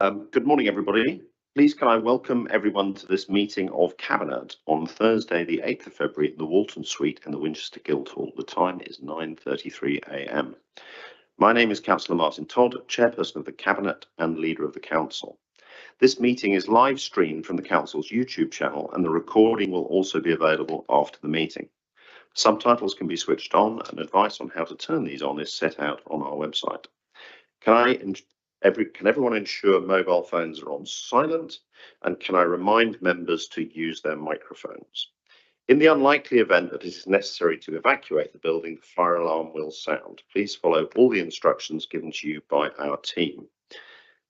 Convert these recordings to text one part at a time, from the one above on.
Good morning, everybody. Please can I welcome everyone to this meeting of Cabinet on Thursday, the 8th of February, at the Walton Suite in the Winchester Guildhall. The time is 9:33 a.m. My name is Councillor Martin Todd, Chairperson of the Cabinet and Leader of the Council. This meeting is live streamed from the Council's YouTube channel, and the recording will also be available after the meeting. Subtitles can be switched on, and advice on how to turn these on is set out on our website. Can everyone ensure mobile phones are on silent, and can I remind members to use their microphones? In the unlikely event that it is necessary to evacuate the building, the fire alarm will sound. Please follow all the instructions given to you by our team.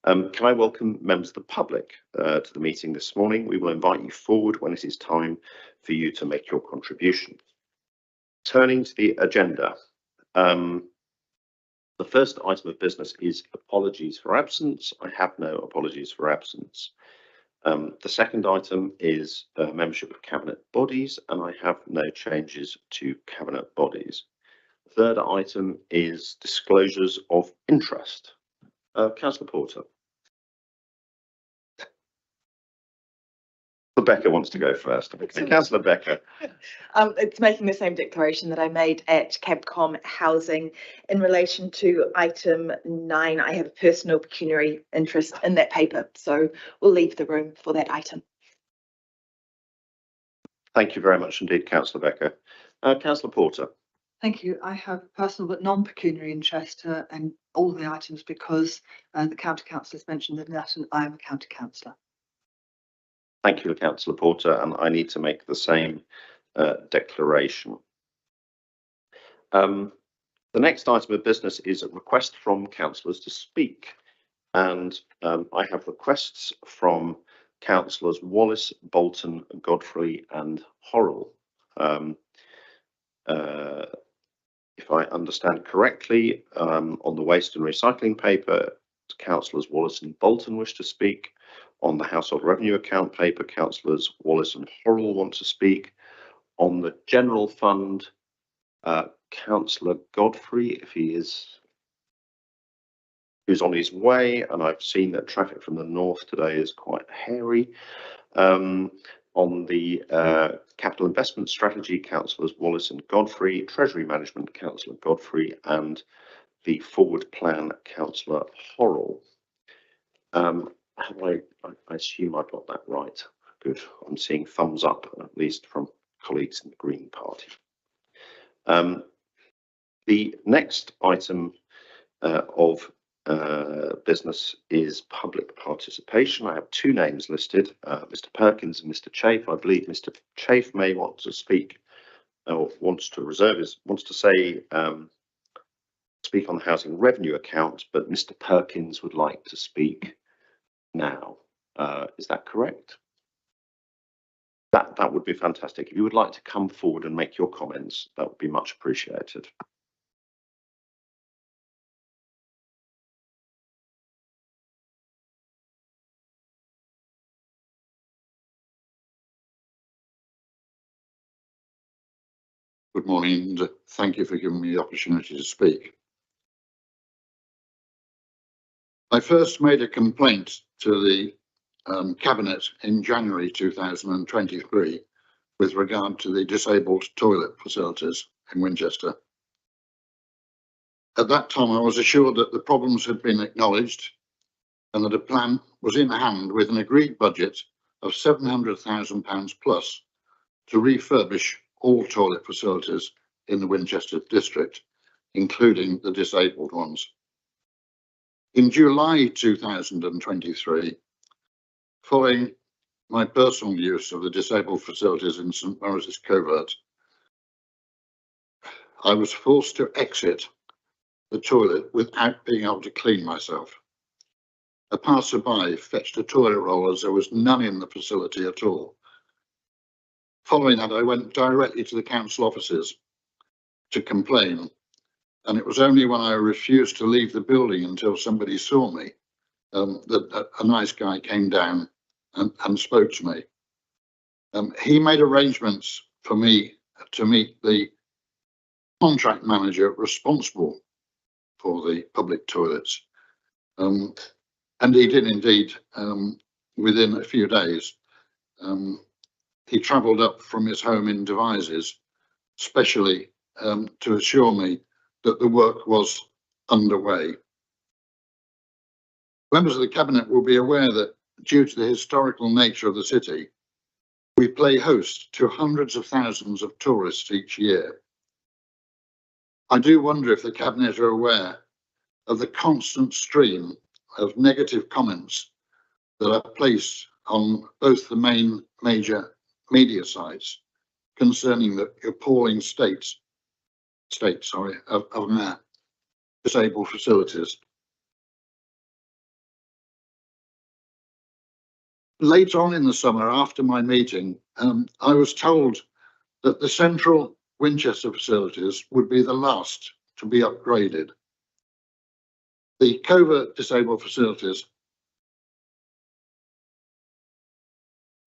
Can I welcome members of the public to the meeting this morning? We will invite you forward when it is time for you to make your contribution. Turning to the agenda. The first item of business is apologies for absence. I have no apologies for absence. The second item is membership of cabinet bodies, and I have no changes to cabinet bodies. The third item is disclosures of interest. Councillor Porter. Becker wants to go first. Okay. Councillor Becker. It's making the same declaration that I made at Cabcom Housing in relation to item 9. I have a personal pecuniary interest in that paper, so we'll leave the room for that item. Thank you very much indeed, Councillor Becker. Councillor Porter. Thank you. I have a personal but non-pecuniary interest in all the items because the county council has mentioned that I am a county councillor. Thank you, Councillor Porter, and I need to make the same declaration. The next item of business is a request from councillors to speak, and I have requests from councillors Wallace, Bolton, Godfrey and Horrell. If I understand correctly, on the waste and recycling paper, councillors Wallace and Bolton wish to speak. On the household revenue account paper, councillors Wallace and Horrell want to speak. On the general fund, councillor Godfrey, if he is, who's on his way, and I've seen that traffic from the north today is quite hairy. On the capital investment strategy, councillors Wallace and Godfrey. Treasury management, councillor Godfrey, and the forward plan, councillor Horrell. I assume I've got that right. Good. I'm seeing thumbs up, at least from colleagues in the Green Party. The next item of business is public participation. I have two names listed, Mr. Perkins and Mr. Chafe. I believe Mr. Chafe may want to speak, or wants to say speak on the housing revenue account, but Mr. Perkins would like to speak now. Is that correct? That would be fantastic. If you would like to come forward and make your comments, that would be much appreciated. Good morning, and thank you for giving me the opportunity to speak. I first made a complaint to the Cabinet in January 2023 with regard to the disabled toilet facilities in Winchester. At that time, I was assured that the problems had been acknowledged and that a plan was in hand with an agreed budget of £700,000 plus to refurbish all toilet facilities in the Winchester district, including the disabled ones. In July 2023, following my personal use of the disabled facilities in St Maurice's Covert, I was forced to exit the toilet without being able to clean myself. A passerby fetched a toilet roll as there was none in the facility at all. Following that, I went directly to the council offices to complain, and it was only when I refused to leave the building until somebody saw me that a nice guy came down and spoke to me. He made arrangements for me to meet the contract manager responsible for the public toilets. And he did indeed, within a few days. He travelled up from his home in Devizes, specially to assure me that the work was underway. Members of the Cabinet will be aware that due to the historical nature of the city, we play host to hundreds of thousands of tourists each year. I do wonder if the Cabinet are aware of the constant stream of negative comments that are placed on both the major media sites concerning the appalling state of our disabled facilities. Later on in the summer, after my meeting, I was told that the central Winchester facilities would be the last to be upgraded. The covert disabled facilities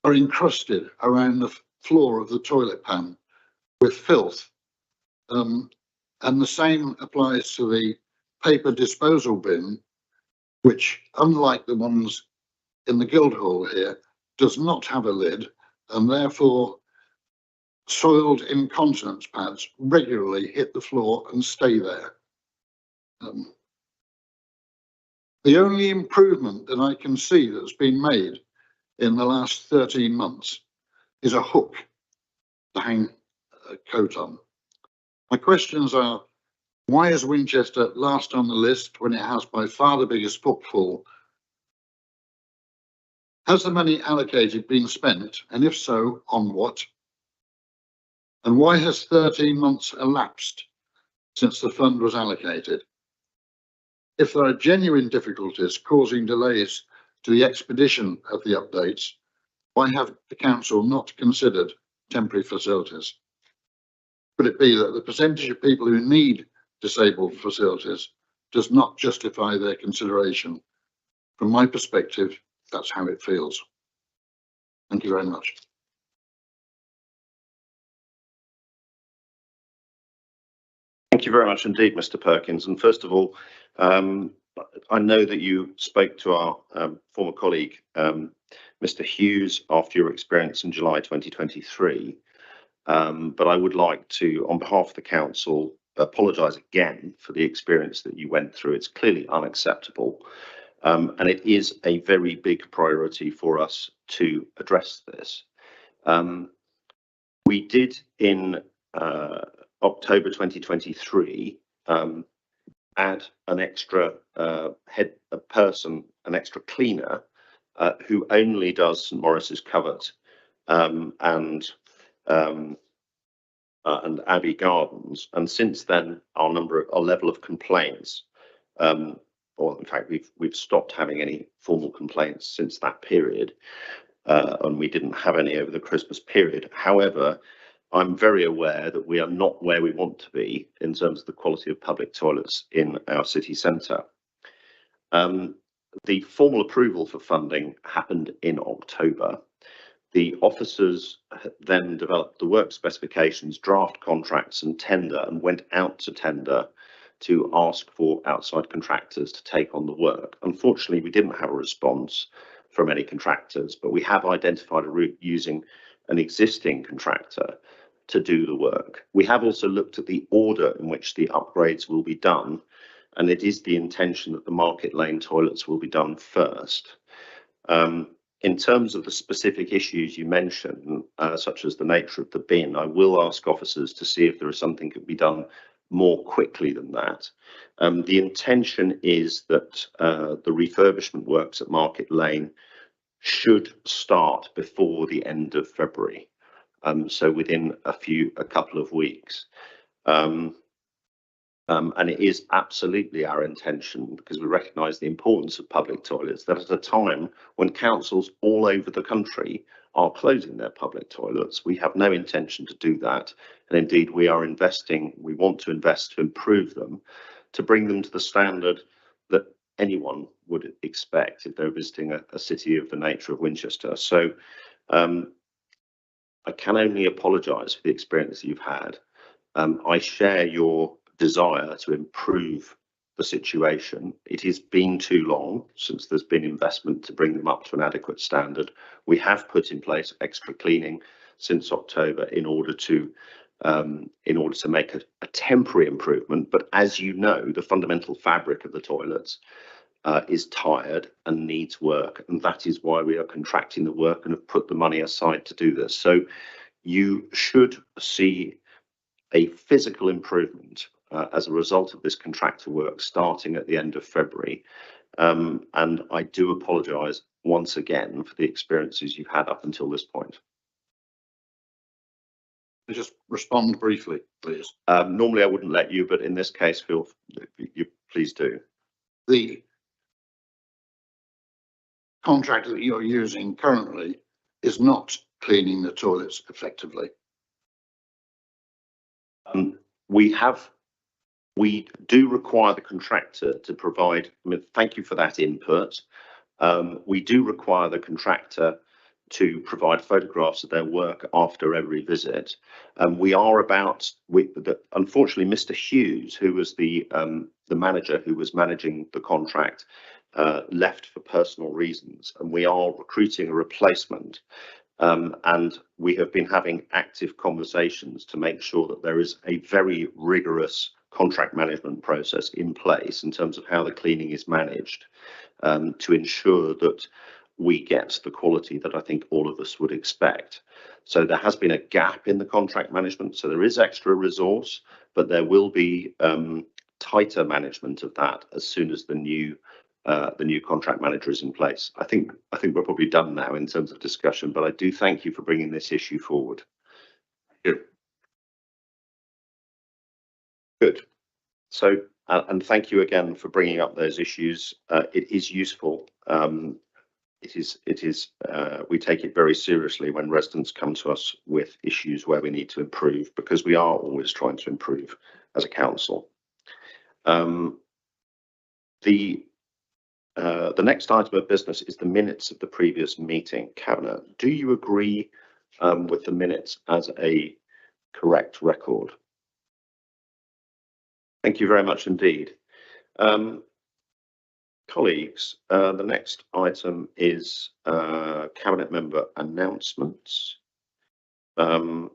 are encrusted around the floor of the toilet pan with filth, and the same applies to the paper disposal bin, which, unlike the ones in the Guildhall here, does not have a lid, and therefore soiled incontinence pads regularly hit the floor and stay there. The only improvement that I can see that's been made in the last 13 months is a hook to hang a coat on. My questions are, why is Winchester last on the list when it has by far the biggest footfall? Has the money allocated been spent, and if so, on what? And why has 13 months elapsed since the fund was allocated? If there are genuine difficulties causing delays to the expedition of the updates, why have the council not considered temporary facilities? Could it be that the percentage of people who need disabled facilities does not justify their consideration? From my perspective, that's how it feels. Thank you very much. Thank you very much indeed, Mr. Perkins. And first of all, I know that you spoke to our former colleague, Mr. Hughes, after your experience in July 2023. But I would like to, on behalf of the council, apologise again for the experience that you went through. It's clearly unacceptable. And it is a very big priority for us to address this. We did in October 2023 add an extra an extra cleaner who only does St Maurice's Covert and Abbey Gardens. And since then, our level of complaints, or in fact, we've stopped having any formal complaints since that period, and we didn't have any over the Christmas period. However, I'm very aware that we are not where we want to be in terms of the quality of public toilets in our city centre. The formal approval for funding happened in October. The officers then developed the work specifications, draft contracts and tender, and went out to tender to ask for outside contractors to take on the work. Unfortunately, we didn't have a response from any contractors, but we have identified a route using an existing contractor to do the work. We have also looked at the order in which the upgrades will be done, and it is the intention that the Market Lane toilets will be done first. In terms of the specific issues you mentioned, such as the nature of the bin, I will ask officers to see if there is something that can be done more quickly than that. The intention is that the refurbishment works at Market Lane should start before the end of February. So within a couple of weeks. And it is absolutely our intention, because we recognise the importance of public toilets, that at a time when councils all over the country are closing their public toilets, we have no intention to do that. And indeed, we want to invest to improve them, to bring them to the standard that anyone would expect if they're visiting a city of the nature of Winchester. So I can only apologise for the experience you've had. I share your desire to improve the situation. It has been too long since there's been investment to bring them up to an adequate standard. We have put in place extra cleaning since October in order to make a temporary improvement. But as you know, the fundamental fabric of the toilets is tired and needs work, and that is why we are contracting the work and have put the money aside to do this. So you should see a physical improvement as a result of this contractor work starting at the end of February. And I do apologise once again for the experiences you've had up until this point. Just respond briefly, please. Normally I wouldn't let you, but in this case, please do. The contractor that you're using currently is not cleaning the toilets effectively. We do require the contractor to provide, thank you for that input. We do require the contractor to provide photographs of their work after every visit. Unfortunately, Mr. Hughes, who was the manager who was managing the contract, left for personal reasons, and we are recruiting a replacement. And we have been having active conversations to make sure that there is a very rigorous contract management process in place in terms of how the cleaning is managed, to ensure that we get the quality that I think all of us would expect. So there has been a gap in the contract management, so there is extra resource, but there will be tighter management of that as soon as the new contract manager is in place. I think we're probably done now in terms of discussion, but I do thank you for bringing this issue forward. Good. So, and thank you again for bringing up those issues. It is useful. We take it very seriously when residents come to us with issues where we need to improve, because we are always trying to improve as a council. The next item of business is the minutes of the previous meeting. Cabinet, do you agree with the minutes as a correct record? Thank you very much indeed. Colleagues, the next item is Cabinet member announcements. Councillor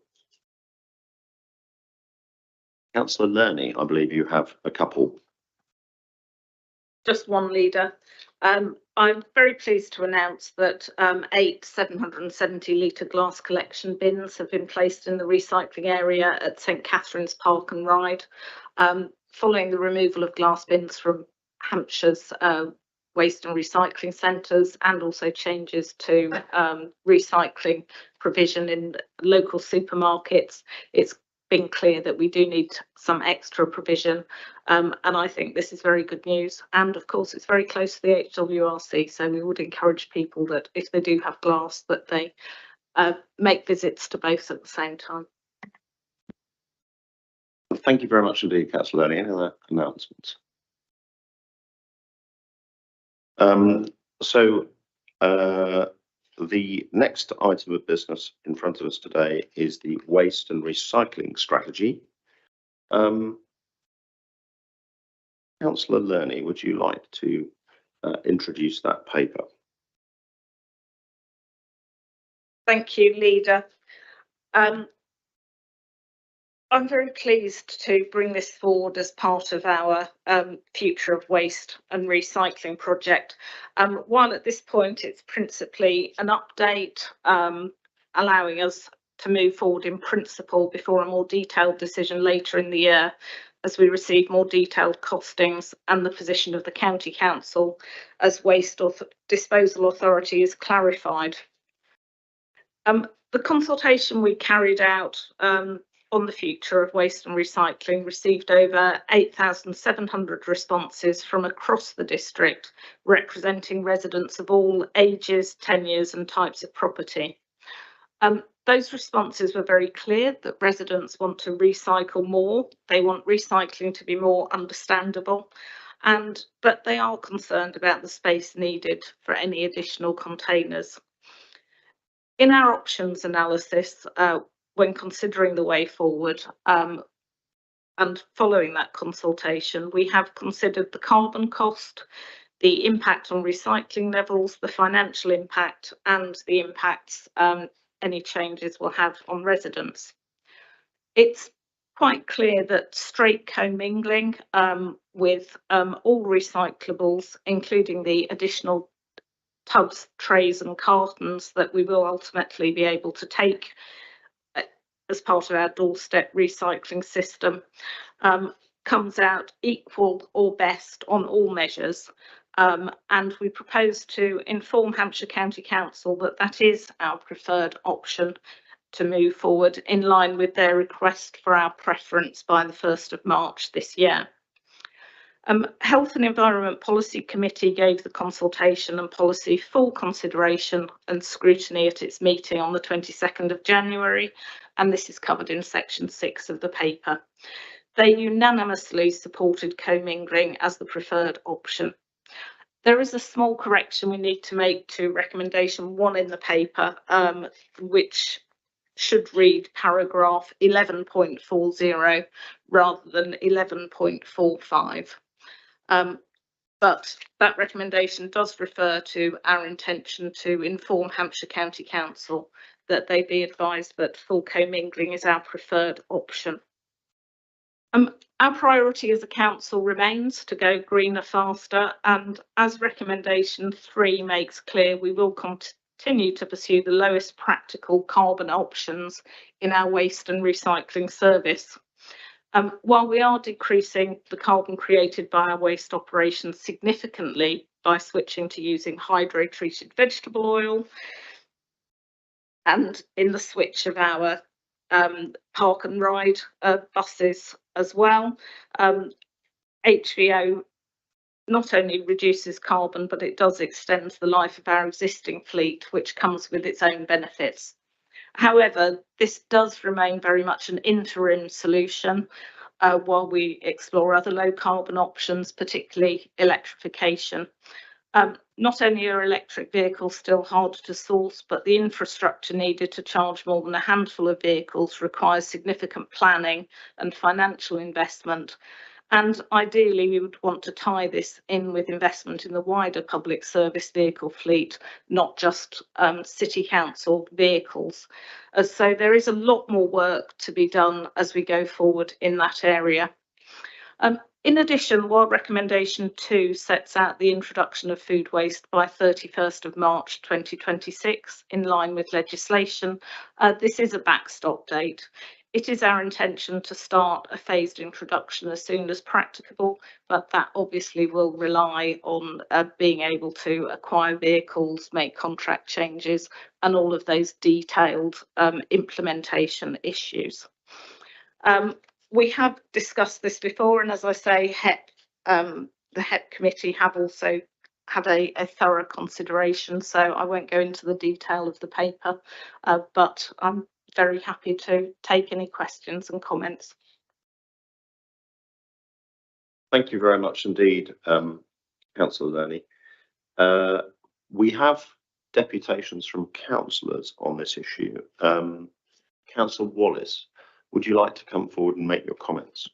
Lerney, I believe you have a couple. Just one, Leader. I'm very pleased to announce that 8 770-litre glass collection bins have been placed in the recycling area at St Catherine's Park and Ride, following the removal of glass bins from Hampshire's waste and recycling centres, and also changes to recycling provision in local supermarkets. It's been clear that we do need some extra provision, and I think this is very good news. And of course, it's very close to the HWRC, so we would encourage people that if they do have glass, that they make visits to both at the same time. Thank you very much indeed, Councillor Lerney. Any other announcements? The next item of business in front of us today is the waste and recycling strategy. Councillor Lerney, would you like to introduce that paper? Thank you, Leader. I'm very pleased to bring this forward as part of our Future of Waste and Recycling project. While at this point it's principally an update, allowing us to move forward in principle before a more detailed decision later in the year, as we receive more detailed costings and the position of the County Council as Waste Disposal Authority is clarified. The consultation we carried out on the future of waste and recycling received over 8,700 responses from across the district, representing residents of all ages, tenures and types of property. Those responses were very clear that residents want to recycle more, they want recycling to be more understandable, but they are concerned about the space needed for any additional containers. In our options analysis, when considering the way forward, and following that consultation, we have considered the carbon cost, the impact on recycling levels, the financial impact, and the impacts any changes will have on residents. It's quite clear that straight commingling with all recyclables, including the additional tubs, trays and cartons that we will ultimately be able to take as part of our doorstep recycling system, comes out equal or best on all measures. And we propose to inform Hampshire County Council that that is our preferred option to move forward, in line with their request for our preference by the 1st of March this year. Health and Environment Policy Committee gave the consultation and policy full consideration and scrutiny at its meeting on the 22nd of January, and this is covered in section 6 of the paper. They unanimously supported commingling as the preferred option. There is a small correction we need to make to recommendation 1 in the paper, which should read paragraph 11.40 rather than 11.45. But that recommendation does refer to our intention to inform Hampshire County Council that they be advised that full commingling is our preferred option. Our priority as a council remains to go greener faster, and as recommendation 3 makes clear, we will continue to pursue the lowest practical carbon options in our waste and recycling service. While we are decreasing the carbon created by our waste operations significantly by switching to using hydro-treated vegetable oil, and in the switch of our park and ride buses as well, HVO not only reduces carbon, but it does extend the life of our existing fleet, which comes with its own benefits. However, this does remain very much an interim solution while we explore other low carbon options, particularly electrification. Not only are electric vehicles still hard to source, but the infrastructure needed to charge more than a handful of vehicles requires significant planning and financial investment. And ideally, we would want to tie this in with investment in the wider public service vehicle fleet, not just city council vehicles. So there is a lot more work to be done as we go forward in that area. In addition, while recommendation 2 sets out the introduction of food waste by 31st of March 2026 in line with legislation, this is a backstop date. It is our intention to start a phased introduction as soon as practicable, but that obviously will rely on being able to acquire vehicles, make contract changes, and all of those detailed implementation issues. We have discussed this before, and as I say, the HEP committee have also had a thorough consideration, so I won't go into the detail of the paper, but I'm very happy to take any questions and comments. Thank you very much indeed, Councillor Lerny. We have deputations from councillors on this issue. Councillor Wallace, would you like to come forward and make your comments?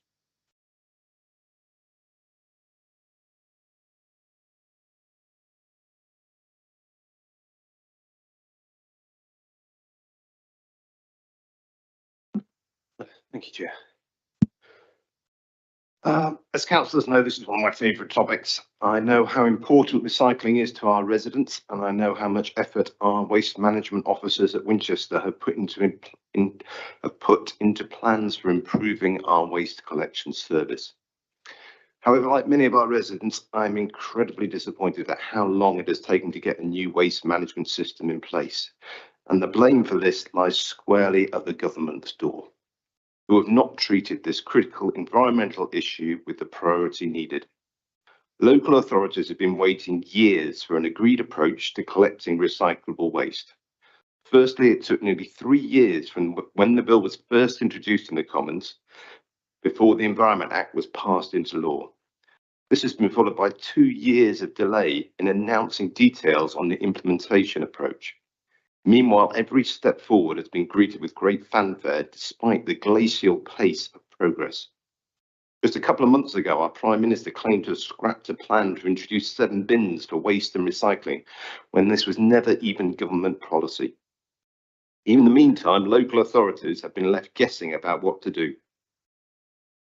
Thank you, Chair. As councillors know, this is one of my favourite topics. I know how important recycling is to our residents, and I know how much effort our waste management officers at Winchester have put into plans for improving our waste collection service. However, like many of our residents, I'm incredibly disappointed at how long it has taken to get a new waste management system in place, and the blame for this lies squarely at the government's door, who have not treated this critical environmental issue with the priority needed. Local authorities have been waiting years for an agreed approach to collecting recyclable waste. Firstly, it took nearly 3 years from when the bill was first introduced in the Commons before the Environment Act was passed into law. This has been followed by 2 years of delay in announcing details on the implementation approach. Meanwhile, every step forward has been greeted with great fanfare despite the glacial pace of progress. Just a couple of months ago, our Prime Minister claimed to have scrapped a plan to introduce 7 bins for waste and recycling, when this was never even government policy. In the meantime, local authorities have been left guessing about what to do.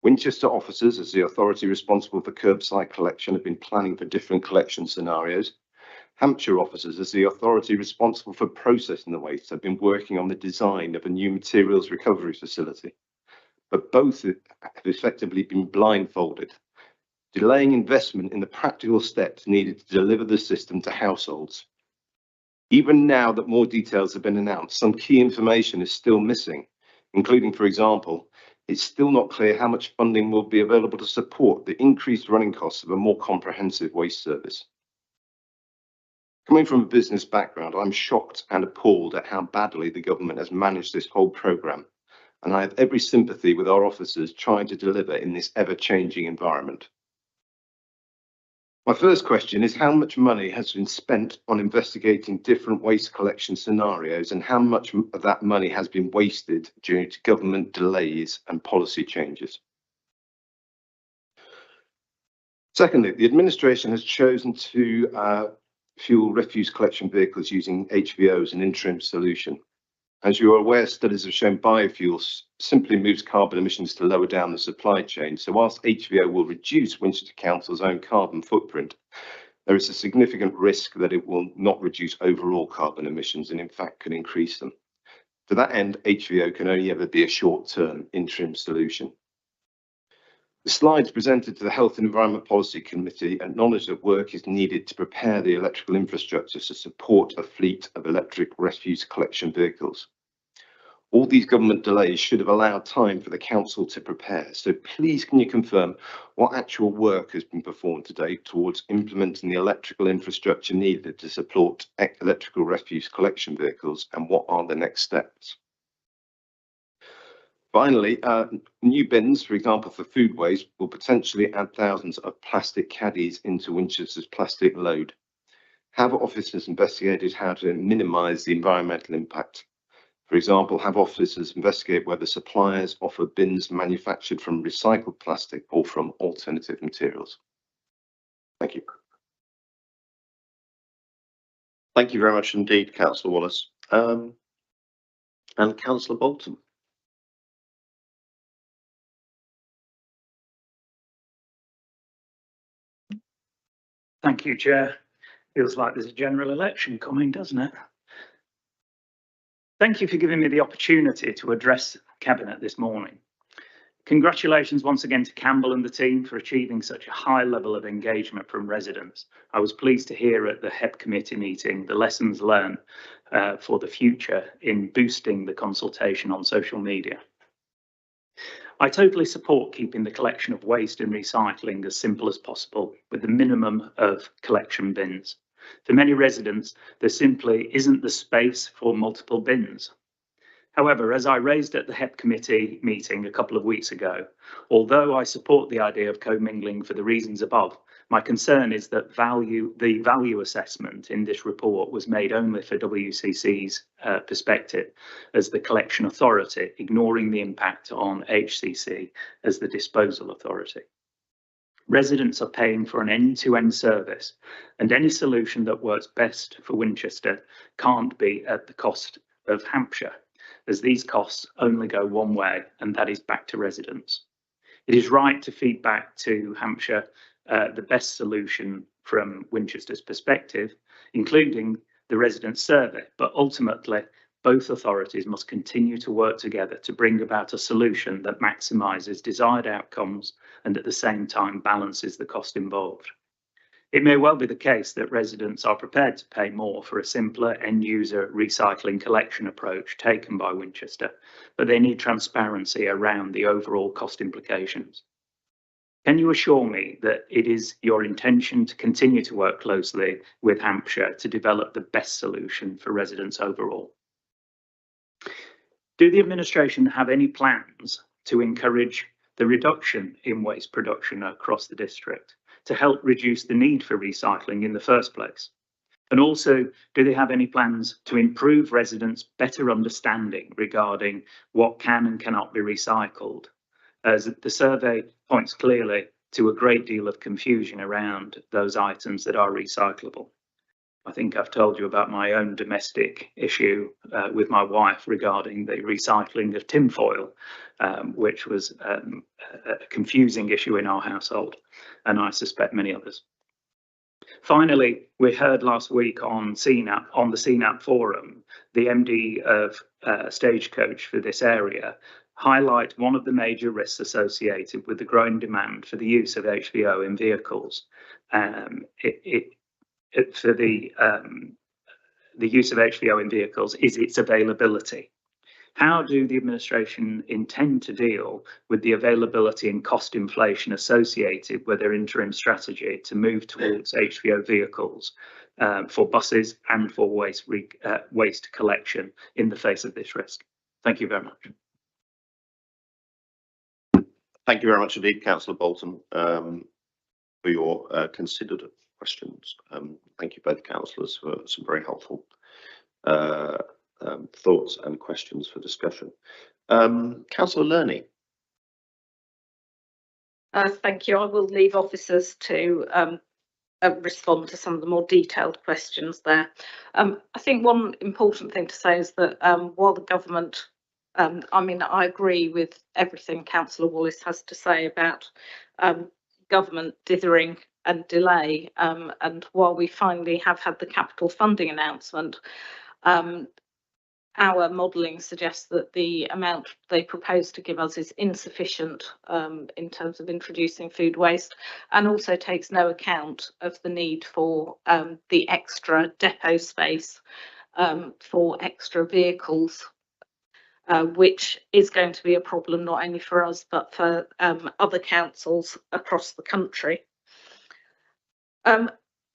Winchester officers, as the authority responsible for curbside collection, have been planning for different collection scenarios. Hampshire officers, as the authority responsible for processing the waste, have been working on the design of a new materials recovery facility. But both have effectively been blindfolded, delaying investment in the practical steps needed to deliver the system to households. Even now that more details have been announced, some key information is still missing, including, for example, it's still not clear how much funding will be available to support the increased running costs of a more comprehensive waste service. Coming from a business background, I'm shocked and appalled at how badly the government has managed this whole programme, and I have every sympathy with our officers trying to deliver in this ever-changing environment. My first question is, how much money has been spent on investigating different waste collection scenarios, and how much of that money has been wasted due to government delays and policy changes? Secondly, the administration has chosen to fuel refuse collection vehicles using HVO as an interim solution. As you are aware, studies have shown biofuels simply moves carbon emissions to lower down the supply chain. So whilst HVO will reduce Winchester Council's own carbon footprint, there is a significant risk that it will not reduce overall carbon emissions and in fact could increase them. To that end, HVO can only ever be a short-term interim solution. The slides presented to the Health and Environment Policy Committee acknowledge that work is needed to prepare the electrical infrastructure to support a fleet of electric refuse collection vehicles. All these government delays should have allowed time for the council to prepare. So please can you confirm what actual work has been performed to date towards implementing the electrical infrastructure needed to support electrical refuse collection vehicles, and what are the next steps? Finally, new bins, for example, for food waste, will potentially add thousands of plastic caddies into Winchester's plastic load. Have officers investigated how to minimise the environmental impact? For example, have officers investigate whether suppliers offer bins manufactured from recycled plastic or from alternative materials? Thank you. Thank you very much indeed, Councillor Wallace. And Councillor Bolton. Thank you, Chair. Feels like there's a general election coming, doesn't it? Thank you for giving me the opportunity to address Cabinet this morning. Congratulations once again to Campbell and the team for achieving such a high level of engagement from residents. I was pleased to hear at the HEP committee meeting the lessons learned for the future in boosting the consultation on social media. I totally support keeping the collection of waste and recycling as simple as possible with the minimum of collection bins. For many residents, there simply isn't the space for multiple bins. However, as I raised at the HEP committee meeting a couple of weeks ago, although I support the idea of commingling for the reasons above, my concern is that the value assessment in this report was made only for WCC's perspective as the collection authority, ignoring the impact on HCC as the disposal authority. Residents are paying for an end-to-end service, and any solution that works best for Winchester can't be at the cost of Hampshire, as these costs only go one way, and that is back to residents. It is right to feed back to Hampshire the best solution from Winchester's perspective, including the resident survey, but ultimately both authorities must continue to work together to bring about a solution that maximises desired outcomes and at the same time balances the cost involved. It may well be the case that residents are prepared to pay more for a simpler end-user recycling collection approach taken by Winchester, but they need transparency around the overall cost implications. Can you assure me that it is your intention to continue to work closely with Hampshire to develop the best solution for residents overall? Do the administration have any plans to encourage the reduction in waste production across the district to help reduce the need for recycling in the first place? And also, do they have any plans to improve residents' better understanding regarding what can and cannot be recycled? As the survey points clearly to a great deal of confusion around those items that are recyclable. I think I've told you about my own domestic issue with my wife regarding the recycling of tinfoil, which was a confusing issue in our household, and I suspect many others. Finally, we heard last week on CNAP, on the CNAP forum, the MD of Stagecoach for this area highlight one of the major risks associated with the growing demand for the use of HVO in vehicles. For the use of HVO in vehicles is its availability. How do the administration intend to deal with the availability and cost inflation associated with their interim strategy to move towards HVO vehicles for buses and for waste collection in the face of this risk? Thank you very much. Thank you very much indeed, Councillor Bolton, for your considered questions. Thank you both councillors for some very helpful thoughts and questions for discussion. Councillor Lerney. Thank you. I will leave officers to respond to some of the more detailed questions there. I think one important thing to say is that while the government, I mean, I agree with everything Councillor Wallace has to say about government dithering and delay, and while we finally have had the capital funding announcement, our modelling suggests that the amount they propose to give us is insufficient in terms of introducing food waste, and also takes no account of the need for the extra depot space for extra vehicles, which is going to be a problem not only for us but for other councils across the country.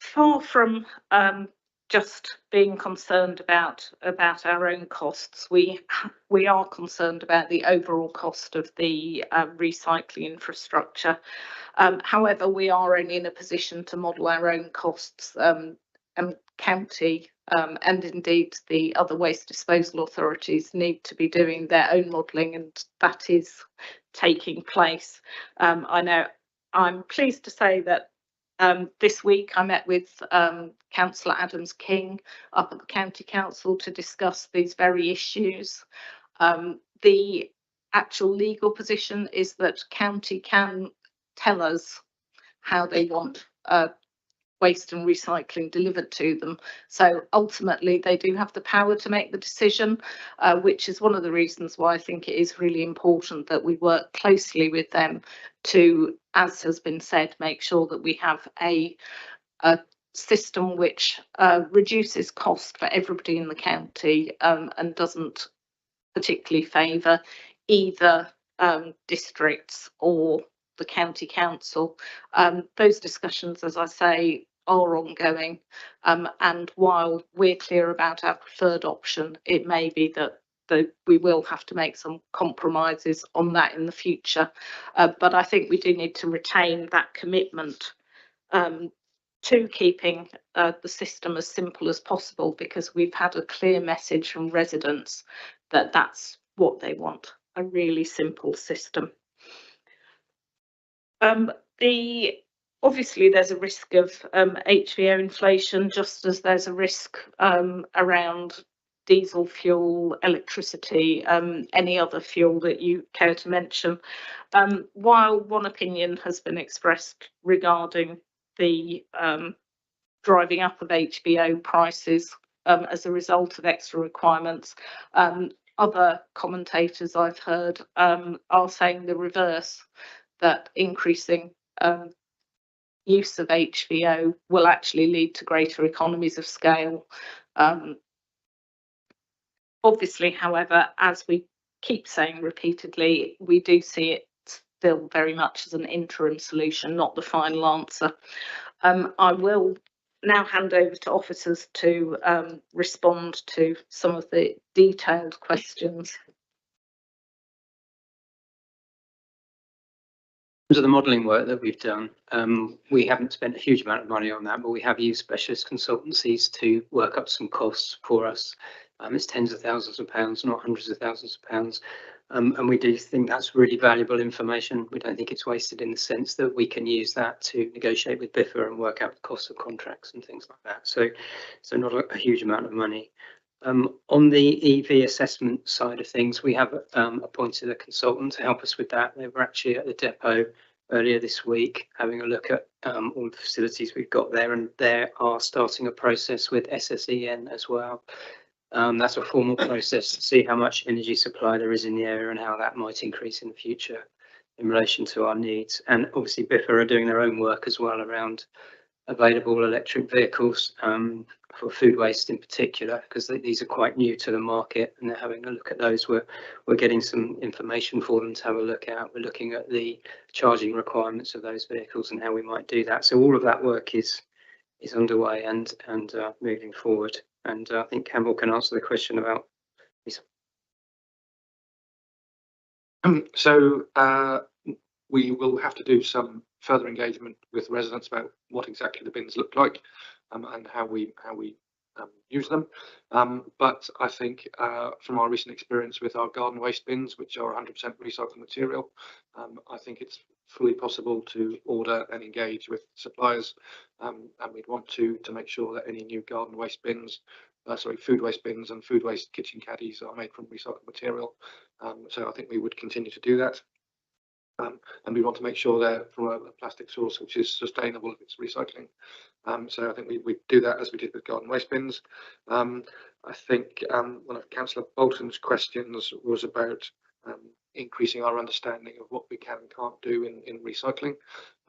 Far from just being concerned about our own costs, we are concerned about the overall cost of the recycling infrastructure. However, we are only in a position to model our own costs, and county and indeed the other waste disposal authorities need to be doing their own modelling, and that is taking place. I know I'm pleased to say that this week I met with Councillor Adams King up at the County Council to discuss these very issues. The actual legal position is that county can tell us how they want waste and recycling delivered to them. So ultimately they do have the power to make the decision, which is one of the reasons why I think it is really important that we work closely with them to, as has been said, make sure that we have a system which reduces cost for everybody in the county, and doesn't particularly favour either districts or the county council. Those discussions, as I say, are ongoing, and while we're clear about our preferred option, it may be that we will have to make some compromises on that in the future, but I think we do need to retain that commitment to keeping the system as simple as possible, because we've had a clear message from residents that that's what they want, a really simple system. Obviously there's a risk of HVO inflation, just as there's a risk around diesel fuel, electricity, any other fuel that you care to mention. While one opinion has been expressed regarding the driving up of HVO prices as a result of extra requirements, other commentators I've heard are saying the reverse, that increasing use of HVO will actually lead to greater economies of scale. Obviously, however, as we keep saying repeatedly, we do see it still very much as an interim solution, not the final answer. I will now hand over to officers to respond to some of the detailed questions. In terms of the modelling work that we've done, we haven't spent a huge amount of money on that, but we have used specialist consultancies to work up some costs for us. It's tens of thousands of pounds, not hundreds of thousands of pounds. And we do think that's really valuable information. We don't think it's wasted in the sense that we can use that to negotiate with BIFA and work out the cost of contracts and things like that. So not a huge amount of money. On the EV assessment side of things, we have appointed a consultant to help us with that. They were actually at the depot earlier this week having a look at all the facilities we've got there, and they are starting a process with SSEN as well. That's a formal process to see how much energy supply there is in the area and how that might increase in the future in relation to our needs. And obviously BIFA are doing their own work as well around available electric vehicles for food waste in particular, because these are quite new to the market, and they're having a look at those. We're getting some information for them to have a look at. We're looking at the charging requirements of those vehicles and how we might do that. So all of that work is underway and moving forward. And I think Campbell can answer the question about this. So we will have to do some further engagement with residents about what exactly the bins look like and how we use them. But I think from our recent experience with our garden waste bins, which are 100% recycled material, I think it's fully possible to order and engage with suppliers, and we'd want to make sure that any new garden waste bins, food waste bins and food waste kitchen caddies are made from recycled material. So I think we would continue to do that. And we want to make sure they're from a plastic source which is sustainable if it's recycling. So I think we do that as we did with garden waste bins. I think one of Councillor Bolton's questions was about increasing our understanding of what we can and can't do in recycling.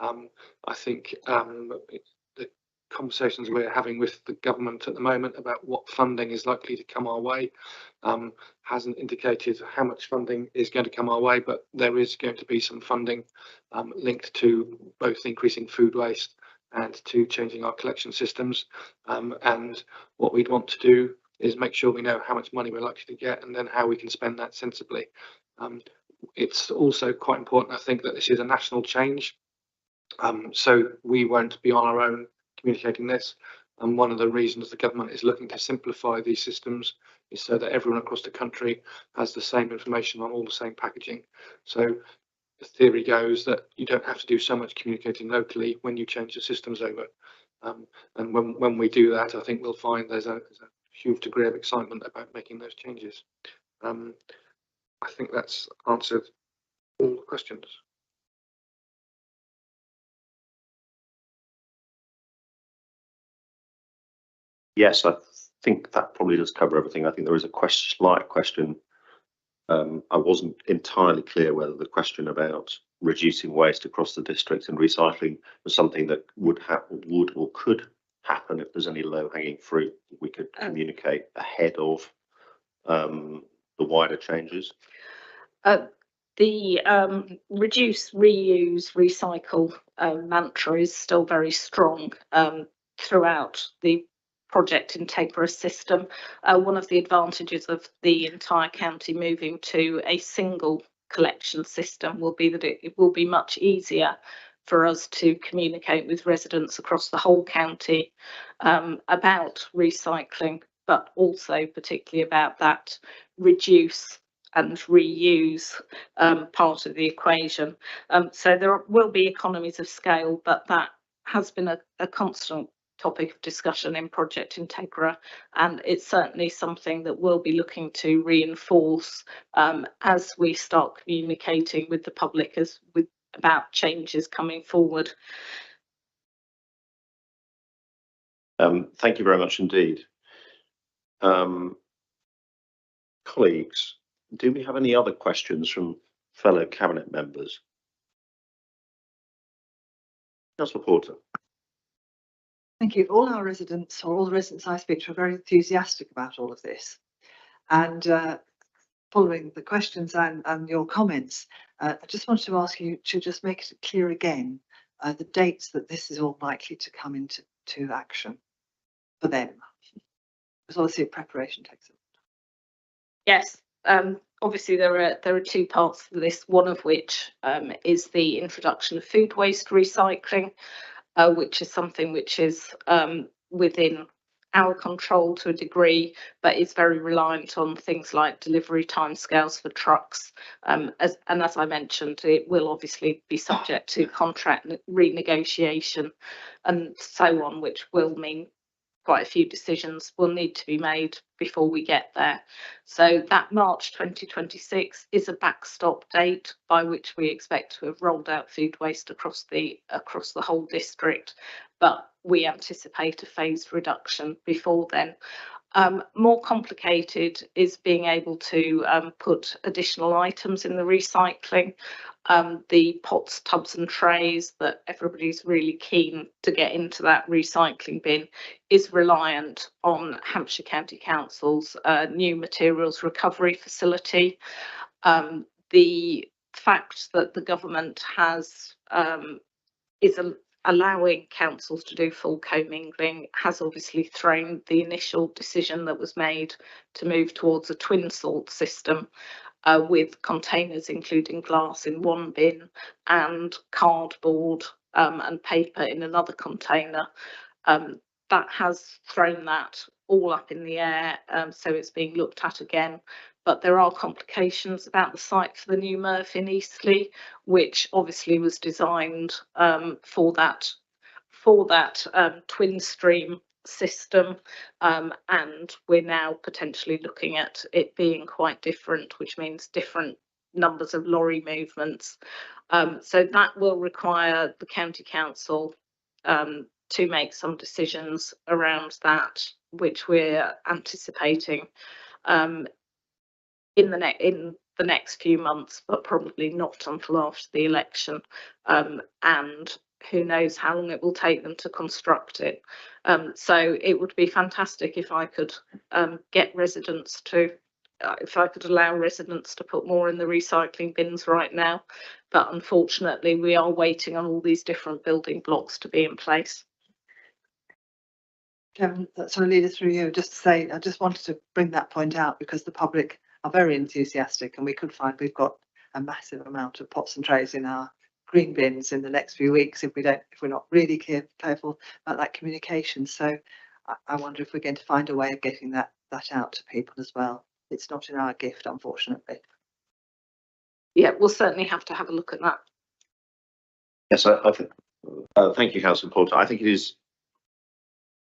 I think the conversations we're having with the government at the moment about what funding is likely to come our way hasn't indicated how much funding is going to come our way, but there is going to be some funding linked to both increasing food waste and to changing our collection systems. And what we'd want to do is make sure we know how much money we're likely to get and then how we can spend that sensibly. It's also quite important, I think, that this is a national change. So we won't be on our own communicating this. And one of the reasons the government is looking to simplify these systems is so that everyone across the country has the same information on all the same packaging. So the theory goes that you don't have to do so much communicating locally when you change the systems over. And when we do that, I think we'll find there's a huge degree of excitement about making those changes. I think that's answered all the questions. Yes, I think that probably does cover everything. I think there is a slight question. I wasn't entirely clear whether the question about reducing waste across the district and recycling was something that would or could happen if there's any low-hanging fruit we could communicate ahead of the wider changes. The reduce, reuse, recycle mantra is still very strong throughout the Project Integra system. One of the advantages of the entire county moving to a single collection system will be that it will be much easier for us to communicate with residents across the whole county about recycling, but also particularly about that reduce and reuse part of the equation. So there will be economies of scale, but that has been a constant topic of discussion in Project Integra, and it's certainly something that we'll be looking to reinforce as we start communicating with the public about changes coming forward. Thank you very much indeed. Colleagues, do we have any other questions from fellow Cabinet members? Councillor Porter. Thank you. All the residents I speak to are very enthusiastic about all of this. And following the questions and your comments, I just wanted to ask you to just make it clear again, the dates that this is all likely to come into action for them. Because obviously preparation takes a lot. Yes, obviously there are two parts to this, one of which is the introduction of food waste recycling, which is something which is within our control to a degree, but is very reliant on things like delivery timescales for trucks. As I mentioned, it will obviously be subject to contract renegotiation and so on, which will mean quite a few decisions will need to be made before we get there. So that March 2026 is a backstop date by which we expect to have rolled out food waste across the whole district, but we anticipate a phased reduction before then. More complicated is being able to put additional items in the recycling. The pots, tubs and trays that everybody's really keen to get into that recycling bin is reliant on Hampshire County Council's new materials recovery facility. The fact that the government has allowing councils to do full commingling has obviously thrown the initial decision that was made to move towards a twin salt system with containers including glass in one bin and cardboard and paper in another container. That has thrown that all up in the air, so it's being looked at again. But there are complications about the site for the new MRF in Eastleigh, which obviously was designed for that twin stream system, and we're now potentially looking at it being quite different, which means different numbers of lorry movements. So that will require the county council to make some decisions around that, which we're anticipating in the next few months, but probably not until after the election. And who knows how long it will take them to construct it. So it would be fantastic if I could get residents to, if I could allow residents to put more in the recycling bins right now. But unfortunately, we are waiting on all these different building blocks to be in place. Kevin, that's going to lead us through you. Just to say, I just wanted to bring that point out because the public are very enthusiastic, and we could find we've got a massive amount of pots and trays in our green bins in the next few weeks if we're not really careful about that communication. So I wonder if we're going to find a way of getting that out to people as well. It's not in our gift, unfortunately. Yeah, we'll certainly have to have a look at that. Yes, I think. Thank you, Councillor Porter. I think it is.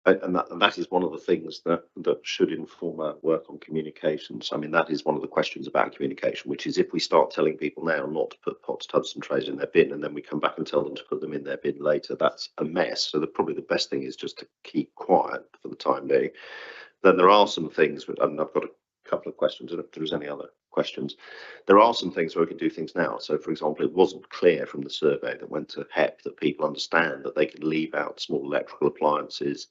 And that is one of the things that should inform our work on communications. I mean, that is one of the questions about communication, which is if we start telling people now not to put pots, tubs and trays in their bin, and then we come back and tell them to put them in their bin later, that's a mess. So probably the best thing is just to keep quiet for the time being. Then there are some things, and I've got a couple of questions, and if there's any other questions, there are some things where we can do things now. So, for example, it wasn't clear from the survey that went to HEP that people understand that they can leave out small electrical appliances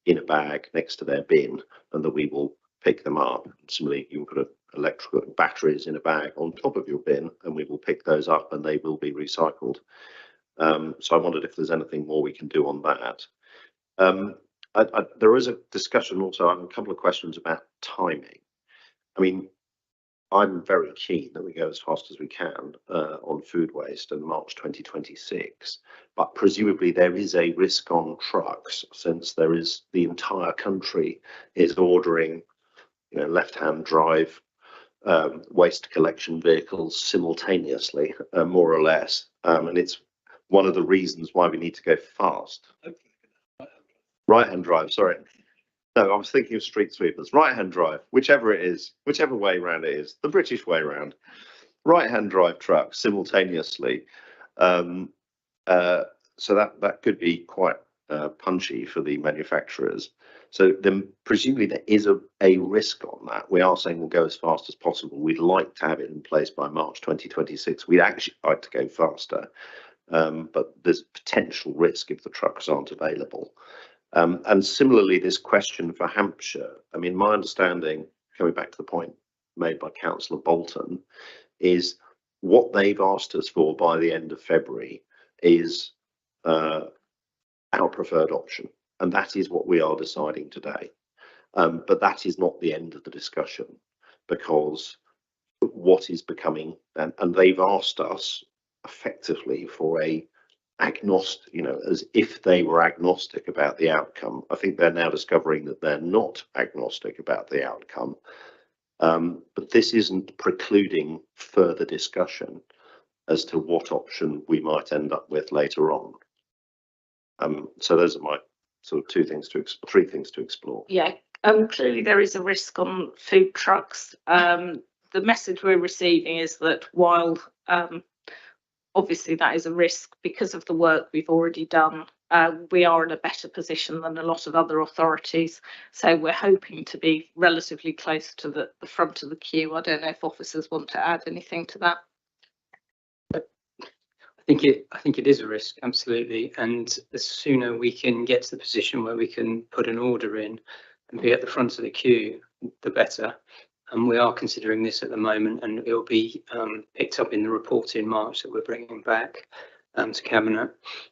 in a bag next to their bin and that we will pick them up. Similarly, you can put electrical batteries in a bag on top of your bin and we will pick those up and they will be recycled. So I wondered if there's anything more we can do on that. There is a discussion also, I have a couple of questions about timing. I mean, I'm very keen that we go as fast as we can on food waste and March 2026, but presumably there is a risk on trucks since there is the entire country is ordering, left-hand drive waste collection vehicles simultaneously, more or less, and it's one of the reasons why we need to go fast. Right-hand drive, sorry. No, I was thinking of street sweepers. Right-hand drive, whichever it is, whichever way round it is, the British way round. Right-hand drive trucks simultaneously. So that could be quite punchy for the manufacturers. So then presumably there is a risk on that. We are saying we'll go as fast as possible. We'd like to have it in place by March 2026. We'd actually like to go faster, but there's potential risk if the trucks aren't available. And similarly, this question for Hampshire, I mean, my understanding, coming back to the point made by Councillor Bolton, is what they've asked us for by the end of February is our preferred option. And that is what we are deciding today. But that is not the end of the discussion, because what is becoming, and they've asked us effectively for a agnostic, as if they were agnostic about the outcome. I think they're now discovering that they're not agnostic about the outcome. But this isn't precluding further discussion as to what option we might end up with later on. So those are my sort of three things to explore. Yeah, clearly there is a risk on food trucks. The message we're receiving is that while obviously that is a risk because of the work we've already done, we are in a better position than a lot of other authorities. So we're hoping to be relatively close to the front of the queue. I don't know if officers want to add anything to that. I think it is a risk, absolutely. And the sooner we can get to the position where we can put an order in and be at the front of the queue, the better. And we are considering this at the moment, and it will be picked up in the report in March that we're bringing back to Cabinet.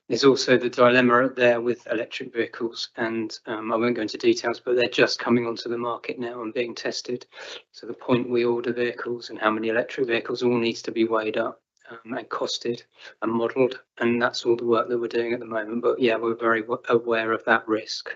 There's also the dilemma there with electric vehicles, and I won't go into details, but they're just coming onto the market now and being tested. So the point we order vehicles and how many electric vehicles all needs to be weighed up and costed and modelled, and that's all the work that we're doing at the moment. But yeah, we're very aware of that risk.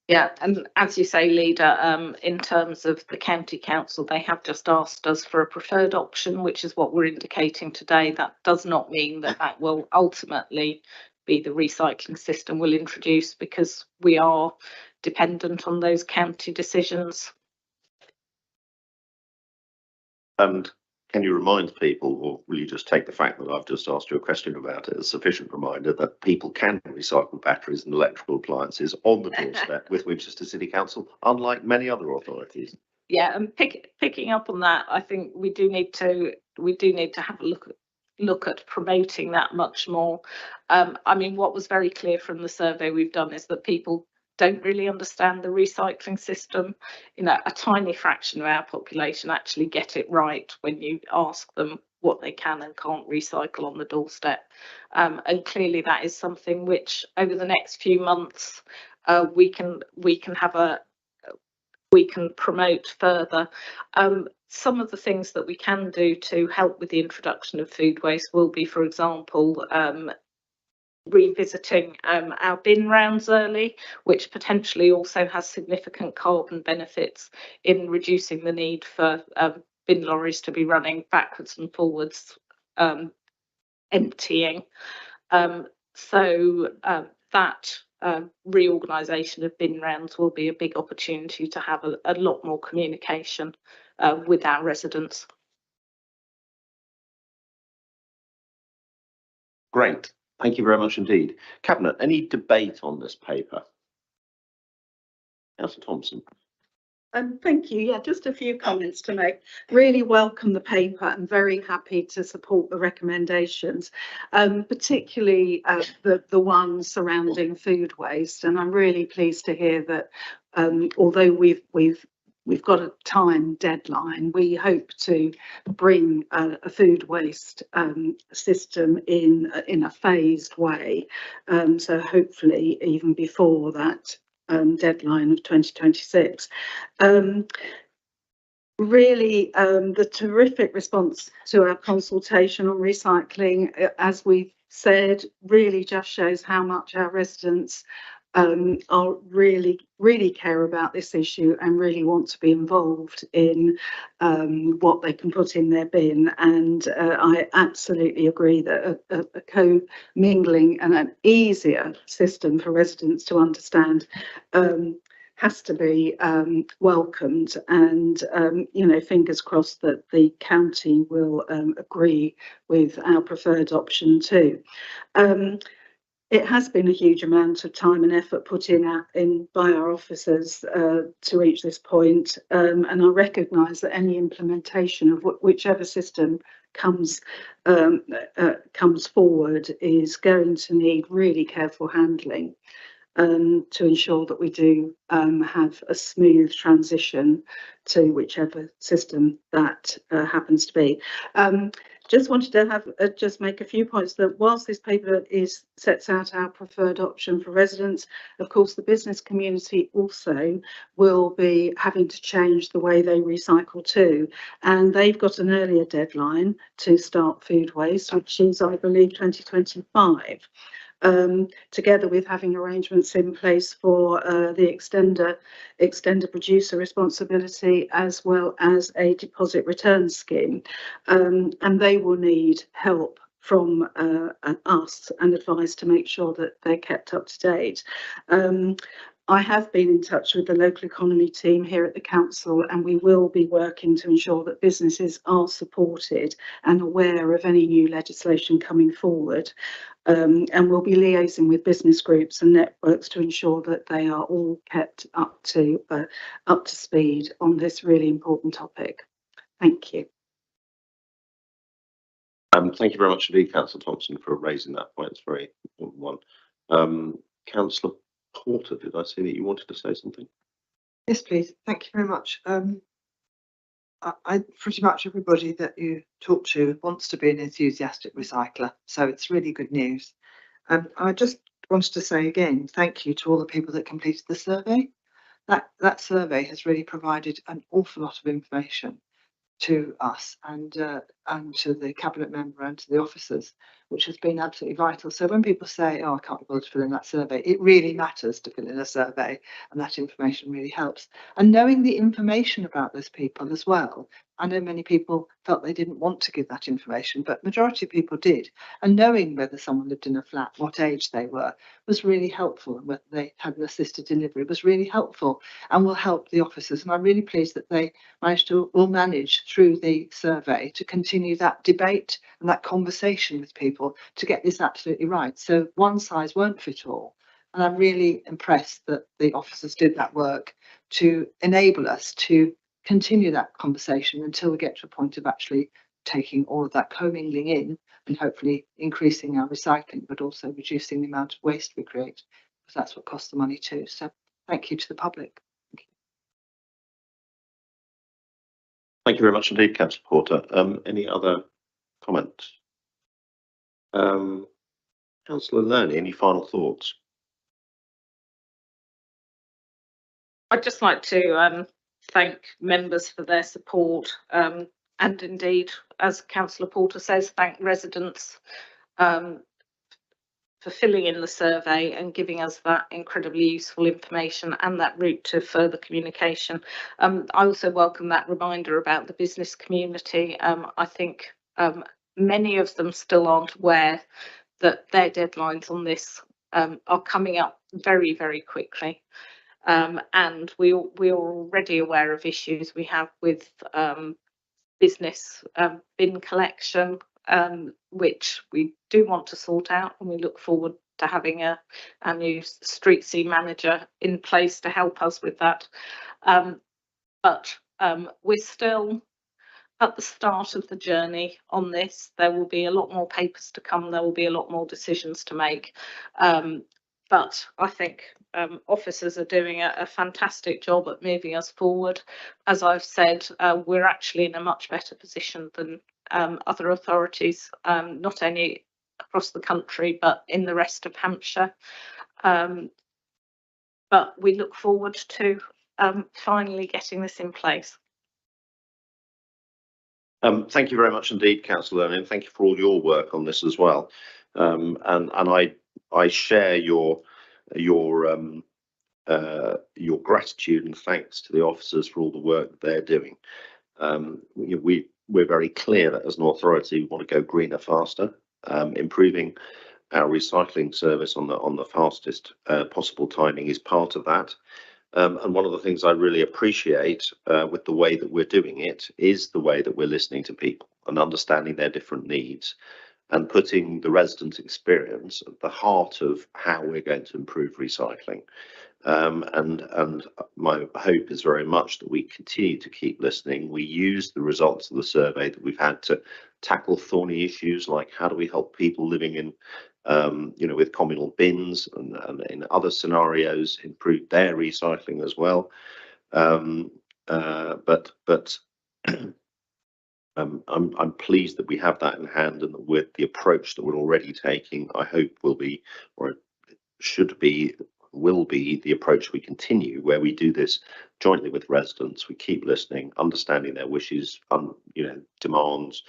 Yeah, and as you say, Leader, in terms of the county council, they have just asked us for a preferred option, which is what we're indicating today. That does not mean that that will ultimately be the recycling system we'll introduce, because we are dependent on those county decisions. And can you remind people, or will you just take the fact that I've just asked you a question about it as a sufficient reminder that people can recycle batteries and electrical appliances on the doorstep with Winchester City Council, unlike many other authorities? Yeah, and picking up on that, I think we do need to have a look at promoting that much more. I mean, what was very clear from the survey we've done is that people don't really understand the recycling system. A tiny fraction of our population actually get it right when you ask them what they can and can't recycle on the doorstep. And clearly that is something which over the next few months we can promote further. Some of the things that we can do to help with the introduction of food waste will be, for example, revisiting our bin rounds early, which potentially also has significant carbon benefits in reducing the need for bin lorries to be running backwards and forwards emptying. So that reorganisation of bin rounds will be a big opportunity to have a lot more communication with our residents. Great. Thank you very much indeed. Cabinet, any debate on this paper? Councillor Thompson. Thank you. Yeah, just a few comments to make. Really welcome the paper and very happy to support the recommendations, particularly the ones surrounding food waste. And I'm really pleased to hear that although we've got a time deadline, we hope to bring a food waste system in a phased way. So hopefully even before that deadline of 2026. Really, the terrific response to our consultation on recycling, as we've said, really just shows how much our residents are really care about this issue and really want to be involved in what they can put in their bin. And I absolutely agree that a co-mingling and an easier system for residents to understand has to be welcomed, and fingers crossed that the county will agree with our preferred option too. It has been a huge amount of time and effort put in by our officers to reach this point, and I recognise that any implementation of whichever system comes forward is going to need really careful handling to ensure that we do have a smooth transition to whichever system that happens to be. Just wanted to have just make a few points that whilst this paper sets out our preferred option for residents, of course the business community also will be having to change the way they recycle too, and they've got an earlier deadline to start food waste, which is I believe 2025. Together with having arrangements in place for the extender producer responsibility, as well as a deposit return scheme. And they will need help from us and advice to make sure that they're kept up to date. I have been in touch with the local economy team here at the council, and we will be working to ensure that businesses are supported and aware of any new legislation coming forward. And we'll be liaising with business groups and networks to ensure that they are all kept up to speed on this really important topic. Thank you. Thank you very much indeed, Councillor Thompson, for raising that point. It's a very important one. Councillor Porter, did I see that you wanted to say something? Yes, please. Thank you very much. I pretty much everybody that you talk to wants to be an enthusiastic recycler, so it's really good news. I just wanted to say again, thank you to all the people that completed the survey. That survey has really provided an awful lot of information to us and to the cabinet member and to the officers, which has been absolutely vital. So when people say, oh, I can't be bothered to fill in that survey, it really matters to fill in a survey, and that information really helps. And knowing the information about those people as well, I know many people felt they didn't want to give that information, but majority of people did. And knowing whether someone lived in a flat, what age they were, was really helpful, and whether they had an assisted delivery was really helpful and will help the officers. And I'm really pleased that they will manage through the survey to continue that debate and that conversation with people to get this absolutely right. So one size won't fit all. And I'm really impressed that the officers did that work to enable us to continue that conversation until we get to a point of actually taking all of that commingling in and hopefully increasing our recycling, but also reducing the amount of waste we create, because that's what costs the money too. So thank you to the public. Thank you very much indeed, Councillor Porter. Any other comments? Councillor Lerney, any final thoughts? I'd just like to thank members for their support, and indeed, as Councillor Porter says, thank residents for filling in the survey and giving us that incredibly useful information and that route to further communication. I also welcome that reminder about the business community. I think many of them still aren't aware that their deadlines on this are coming up very, very quickly. And we are already aware of issues we have with business bin collection, which we do want to sort out, and we look forward to having a new street scene manager in place to help us with that. But we're still at the start of the journey on this. There will be a lot more papers to come. There will be a lot more decisions to make. But I think officers are doing a fantastic job at moving us forward. As I've said, we're actually in a much better position than other authorities, not only across the country, but in the rest of Hampshire. But we look forward to finally getting this in place. Thank you very much indeed, Councillor Lerney, and thank you for all your work on this as well. And I share your gratitude and thanks to the officers for all the work that they're doing. We're very clear that as an authority, we want to go greener faster. Improving our recycling service on the fastest possible timing is part of that. And one of the things I really appreciate with the way that we're doing it is the way that we're listening to people and understanding their different needs and putting the resident experience at the heart of how we're going to improve recycling. And my hope is very much that we continue to keep listening. We use the results of the survey that we've had to tackle thorny issues like how do we help people living in with communal bins and in other scenarios improve their recycling as well. But I'm pleased that we have that in hand, and that with the approach that we're already taking, I hope will be, or should be, will be the approach we continue, where we do this jointly with residents. We keep listening, understanding their wishes, demands,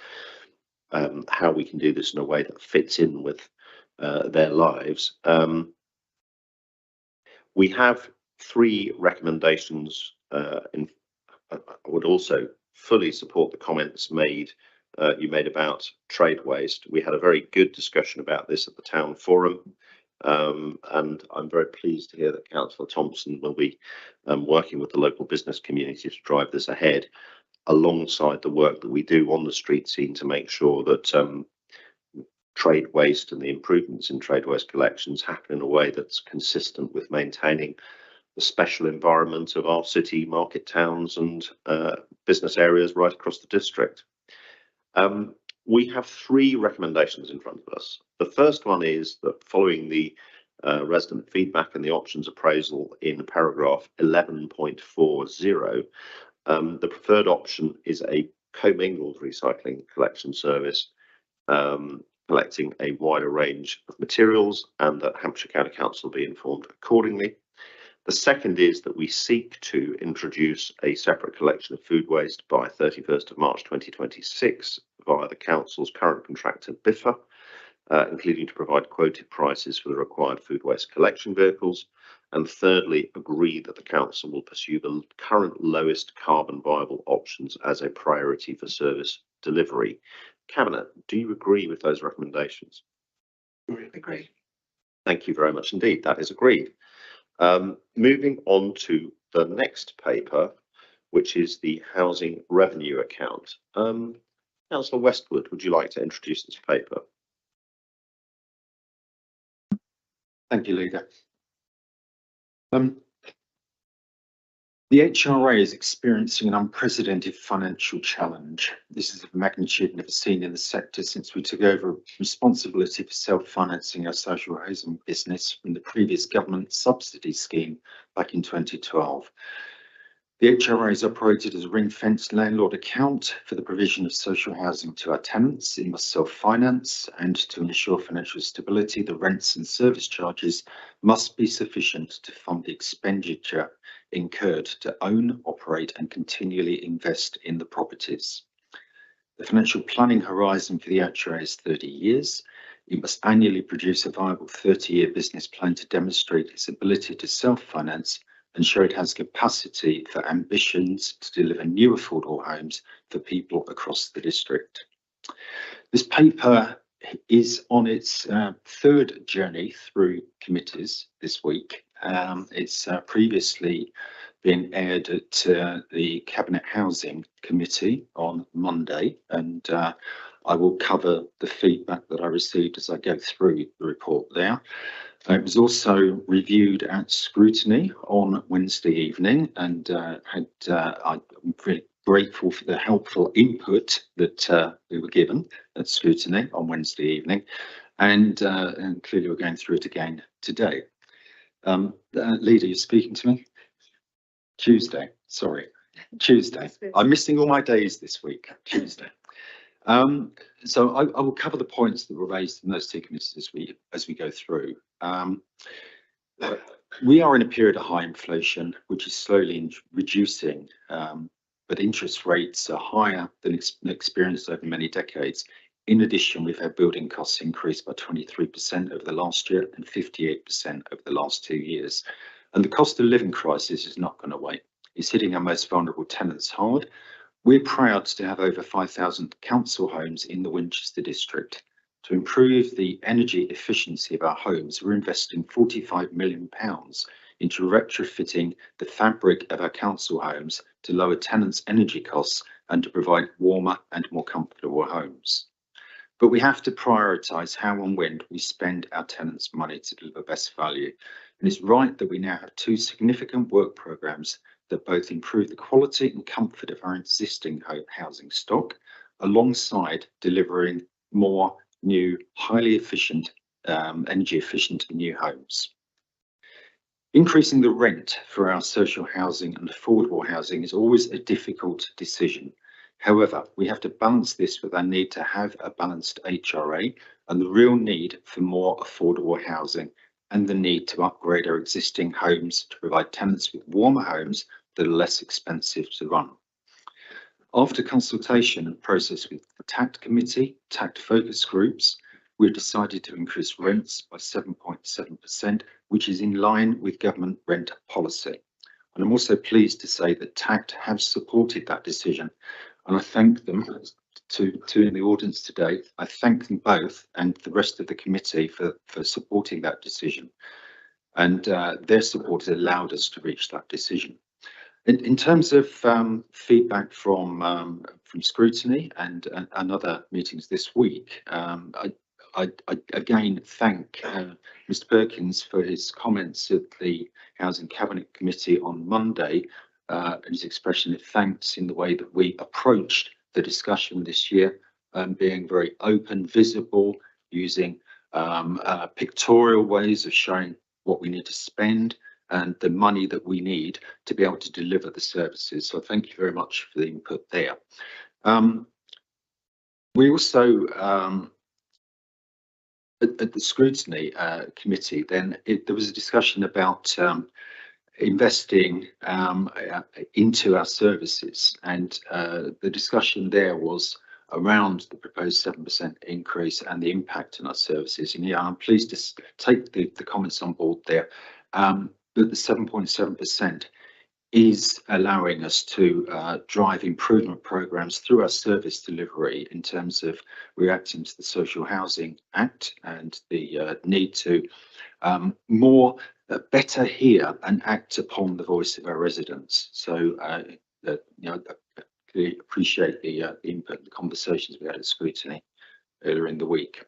how we can do this in a way that fits in with their lives. We have 3 recommendations. I would also fully support the comments you made about trade waste. We had a very good discussion about this at the town forum, and I'm very pleased to hear that Councillor Thompson will be working with the local business community to drive this ahead, alongside the work that we do on the street scene to make sure that trade waste and the improvements in trade waste collections happen in a way that's consistent with maintaining the special environment of our city, market towns and business areas right across the district. We have 3 recommendations in front of us. The first one is that following the resident feedback and the options appraisal in paragraph 11.40, the preferred option is a commingled recycling collection service, collecting a wider range of materials, and that Hampshire County Council be informed accordingly. The second is that we seek to introduce a separate collection of food waste by 31st of March 2026 via the Council's current contractor Biffa, including to provide quoted prices for the required food waste collection vehicles. And thirdly, agree that the Council will pursue the current lowest carbon viable options as a priority for service delivery. Cabinet, do you agree with those recommendations? Agree. Thank you very much indeed. That is agreed. Moving on to the next paper, which is the housing revenue account. Councillor Westwood, would you like to introduce this paper? Thank you, Leader. The HRA is experiencing an unprecedented financial challenge. This is of magnitude never seen in the sector since we took over responsibility for self-financing our social housing business from the previous government subsidy scheme back in 2012. The HRA is operated as a ring-fenced landlord account for the provision of social housing to our tenants. It must self-finance, and to ensure financial stability, the rents and service charges must be sufficient to fund the expenditure incurred to own, operate and continually invest in the properties. The financial planning horizon for the HRA is 30 years. It must annually produce a viable 30-year business plan to demonstrate its ability to self-finance and show it has capacity for ambitions to deliver new affordable homes for people across the district. This paper is on its 3rd journey through committees this week. It's previously been aired at the Cabinet Housing Committee on Monday, and I will cover the feedback that I received as I go through the report there. It was also reviewed at scrutiny on Wednesday evening, and I'm really grateful for the helpful input that we were given at scrutiny on Wednesday evening, and clearly we're going through it again today. Leader, you're speaking to me? Tuesday, sorry, Tuesday. I'm missing all my days this week, Tuesday. So I will cover the points that were raised in those 2 committees as we go through. We are in a period of high inflation, which is slowly reducing, but interest rates are higher than experienced over many decades. In addition, we've had building costs increase by 23% over the last year and 58% over the last 2 years. And the cost of living crisis is not going away. It's hitting our most vulnerable tenants hard. We're proud to have over 5,000 council homes in the Winchester district. To improve the energy efficiency of our homes, we're investing £45 million into retrofitting the fabric of our council homes to lower tenants' energy costs and to provide warmer and more comfortable homes. But we have to prioritise how and when we spend our tenants' money to deliver best value. And it's right that we now have 2 significant work programmes that both improve the quality and comfort of our existing housing stock, alongside delivering more new, highly efficient, energy efficient new homes. Increasing the rent for our social housing and affordable housing is always a difficult decision. However, we have to balance this with our need to have a balanced HRA and the real need for more affordable housing and the need to upgrade our existing homes to provide tenants with warmer homes that are less expensive to run. After consultation and process with the TACT committee, TACT focus groups, we've decided to increase rents by 7.7%, which is in line with government rent policy. And I'm also pleased to say that TACT have supported that decision. And I thank them to in the audience today. I thank them both and the rest of the committee for supporting that decision. And their support has allowed us to reach that decision. In terms of feedback from scrutiny and other meetings this week, I again thank Mr. Perkins for his comments at the Housing Cabinet Committee on Monday and his expression of thanks in the way that we approached the discussion this year, being very open, visible, using pictorial ways of showing what we need to spend and the money that we need to be able to deliver the services. So thank you very much for the input there. We also, at the scrutiny committee, then there was a discussion about investing into our services, and the discussion there was around the proposed 7% increase and the impact on our services. And yeah, I'm pleased to take the comments on board there. That the 7.7% is allowing us to drive improvement programs through our service delivery in terms of reacting to the Social Housing Act and the need to better hear and act upon the voice of our residents. So, you know, I really appreciate the input and the conversations we had at scrutiny earlier in the week.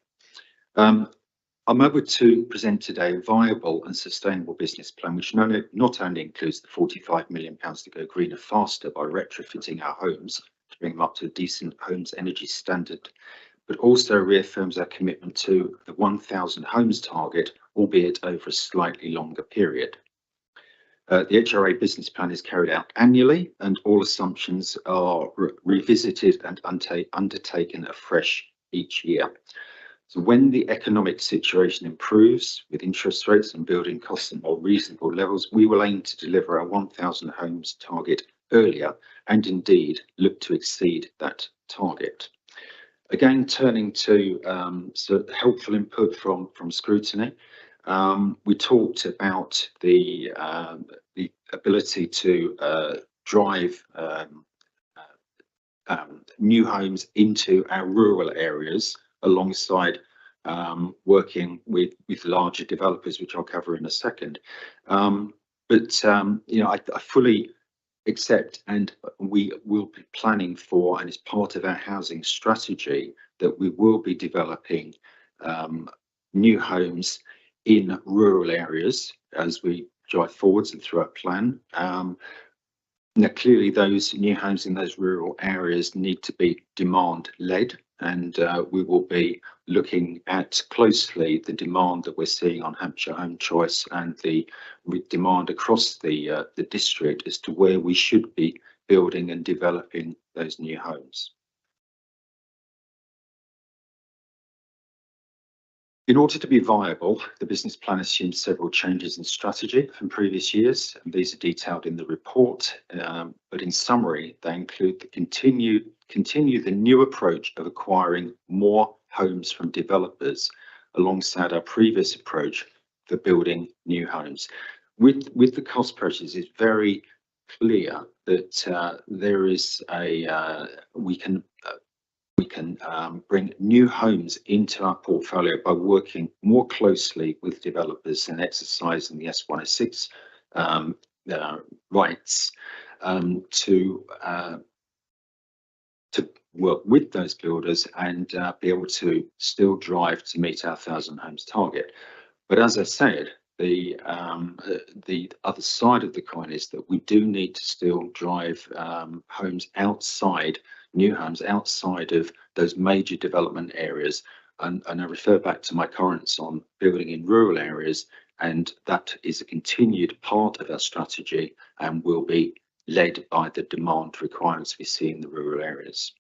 I'm able to present today a viable and sustainable business plan, which not only includes the £45 million to go greener faster by retrofitting our homes to bring them up to a decent homes energy standard, but also reaffirms our commitment to the 1,000 homes target, albeit over a slightly longer period. The HRA business plan is carried out annually, and all assumptions are revisited and undertaken afresh each year. So when the economic situation improves with interest rates and building costs at more reasonable levels, we will aim to deliver our 1,000 homes target earlier and indeed look to exceed that target. Again, turning to so helpful input from scrutiny, we talked about the ability to drive new homes into our rural areas alongside working with larger developers, which I'll cover in a second. But you know, I fully accept, and we will be planning for, and as part of our housing strategy, that we will be developing new homes in rural areas as we drive forwards and through our plan. Now, clearly, those new homes in those rural areas need to be demand-led, and we will be looking at closely the demand that we're seeing on Hampshire Home Choice and the demand across the district as to where we should be building and developing those new homes. In order to be viable, the business plan assumes several changes in strategy from previous years, and these are detailed in the report. But in summary, they include the continue the new approach of acquiring more homes from developers alongside our previous approach for building new homes. With the cost pressures, it's very clear that there is we can bring new homes into our portfolio by working more closely with developers and exercising the S106 rights to work with those builders and be able to still drive to meet our 1,000 homes target. But as I said, the other side of the coin is that we do need to still drive homes outside, new homes outside of those major development areas. And I refer back to my comments on building in rural areas, and that is a continued part of our strategy and will be led by the demand requirements we see in the rural areas.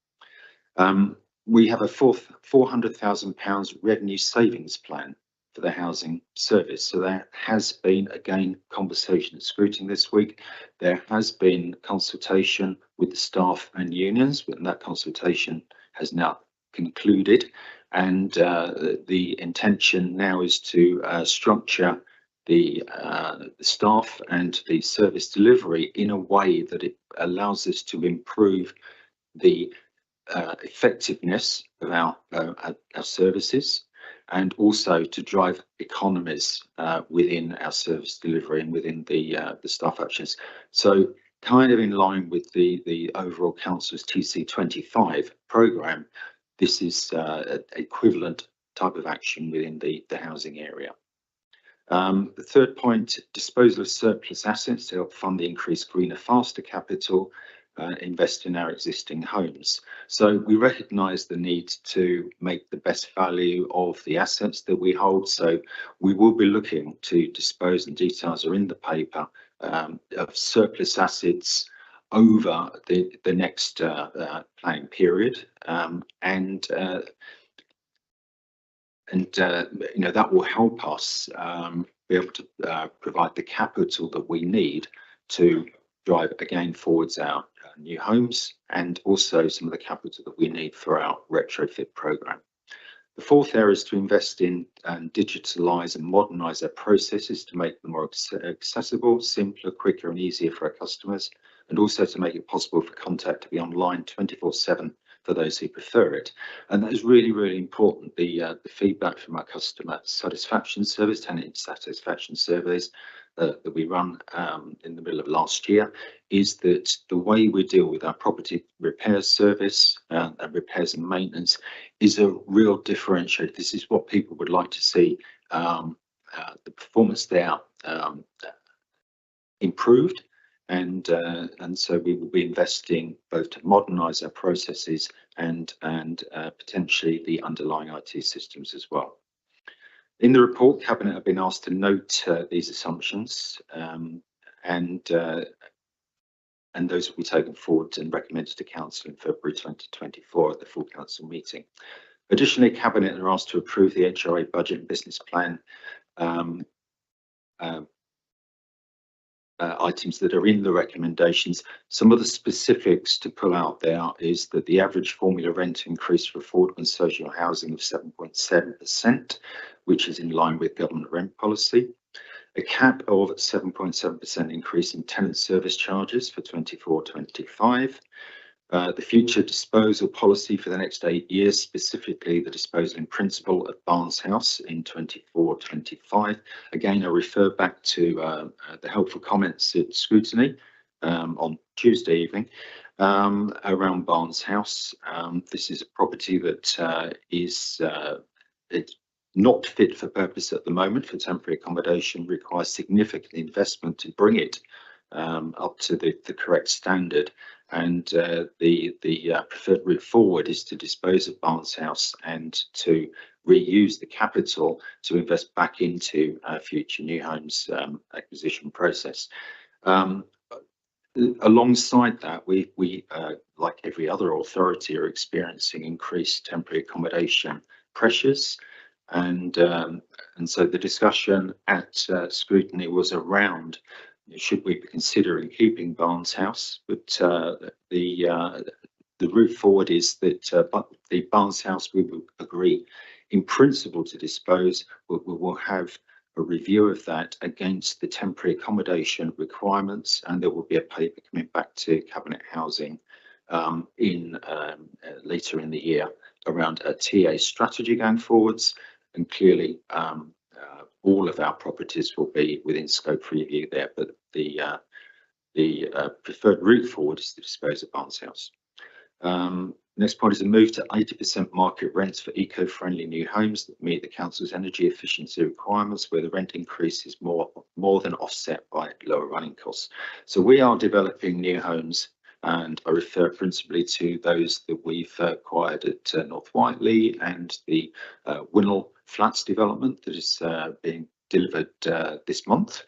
We have a £400,000 revenue savings plan for the housing service. So there has been, again, conversation at scrutiny this week. There has been consultation with the staff and unions, and that consultation has now concluded. And the intention now is to structure the staff and the service delivery in a way that it allows us to improve the effectiveness of our services, and also to drive economies within our service delivery and within the staff actions. So kind of in line with the overall council's TC25 programme, this is equivalent type of action within the housing area. The third point, disposal of surplus assets to help fund the increased greener, faster capital, invest in our existing homes. So we recognise the need to make the best value of the assets that we hold. So we will be looking to dispose, and details are in the paper, of surplus assets over the next planning period, and you know, that will help us be able to provide the capital that we need to drive again forwards our new homes, and also some of the capital that we need for our retrofit programme. The fourth area is to invest in and digitalise and modernise our processes to make them more accessible, simpler, quicker and easier for our customers, and also to make it possible for contact to be online 24/7 for those who prefer it. And that is really, really important. The feedback from our customer satisfaction service, tenant satisfaction surveys that we run in the middle of last year, is that the way we deal with our property repairs service and repairs and maintenance is a real differentiator. This is what people would like to see, the performance there improved. And so we will be investing both to modernise our processes and potentially the underlying IT systems as well. In the report, Cabinet have been asked to note these assumptions, and those will be taken forward and recommended to Council in February 2024 at the full Council meeting. Additionally, Cabinet are asked to approve the HRA budget and business plan items that are in the recommendations. Some of the specifics to pull out there is that the average formula rent increase for affordable and social housing of 7.7%, which is in line with government rent policy. A cap of 7.7% increase in tenant service charges for 24-25. The future disposal policy for the next 8 years, specifically the disposal in principle of Barnes House in 24-25. Again, I refer back to the helpful comments at scrutiny on Tuesday evening around Barnes House. This is a property that is it's not fit for purpose at the moment for temporary accommodation, requires significant investment to bring it up to the correct standard. And the preferred route forward is to dispose of Barnes House and to reuse the capital to invest back into future new homes acquisition process. Alongside that, we like every other authority, are experiencing increased temporary accommodation pressures. And so the discussion at scrutiny was around, should we be considering keeping Barnes House? But the route forward is that the Barnes House we will agree in principle to dispose. We will have a review of that against the temporary accommodation requirements, and there will be a paper coming back to Cabinet Housing in later in the year around a TA strategy going forwards. And clearly all of our properties will be within scope for review there, but the preferred route forward is to dispose of Barnes House. Next point is a move to 80% market rents for eco-friendly new homes that meet the council's energy efficiency requirements, where the rent increase is more than offset by lower running costs. So we are developing new homes, and I refer principally to those that we've acquired at North Whiteley and the Winnell Flats development that is being delivered this month.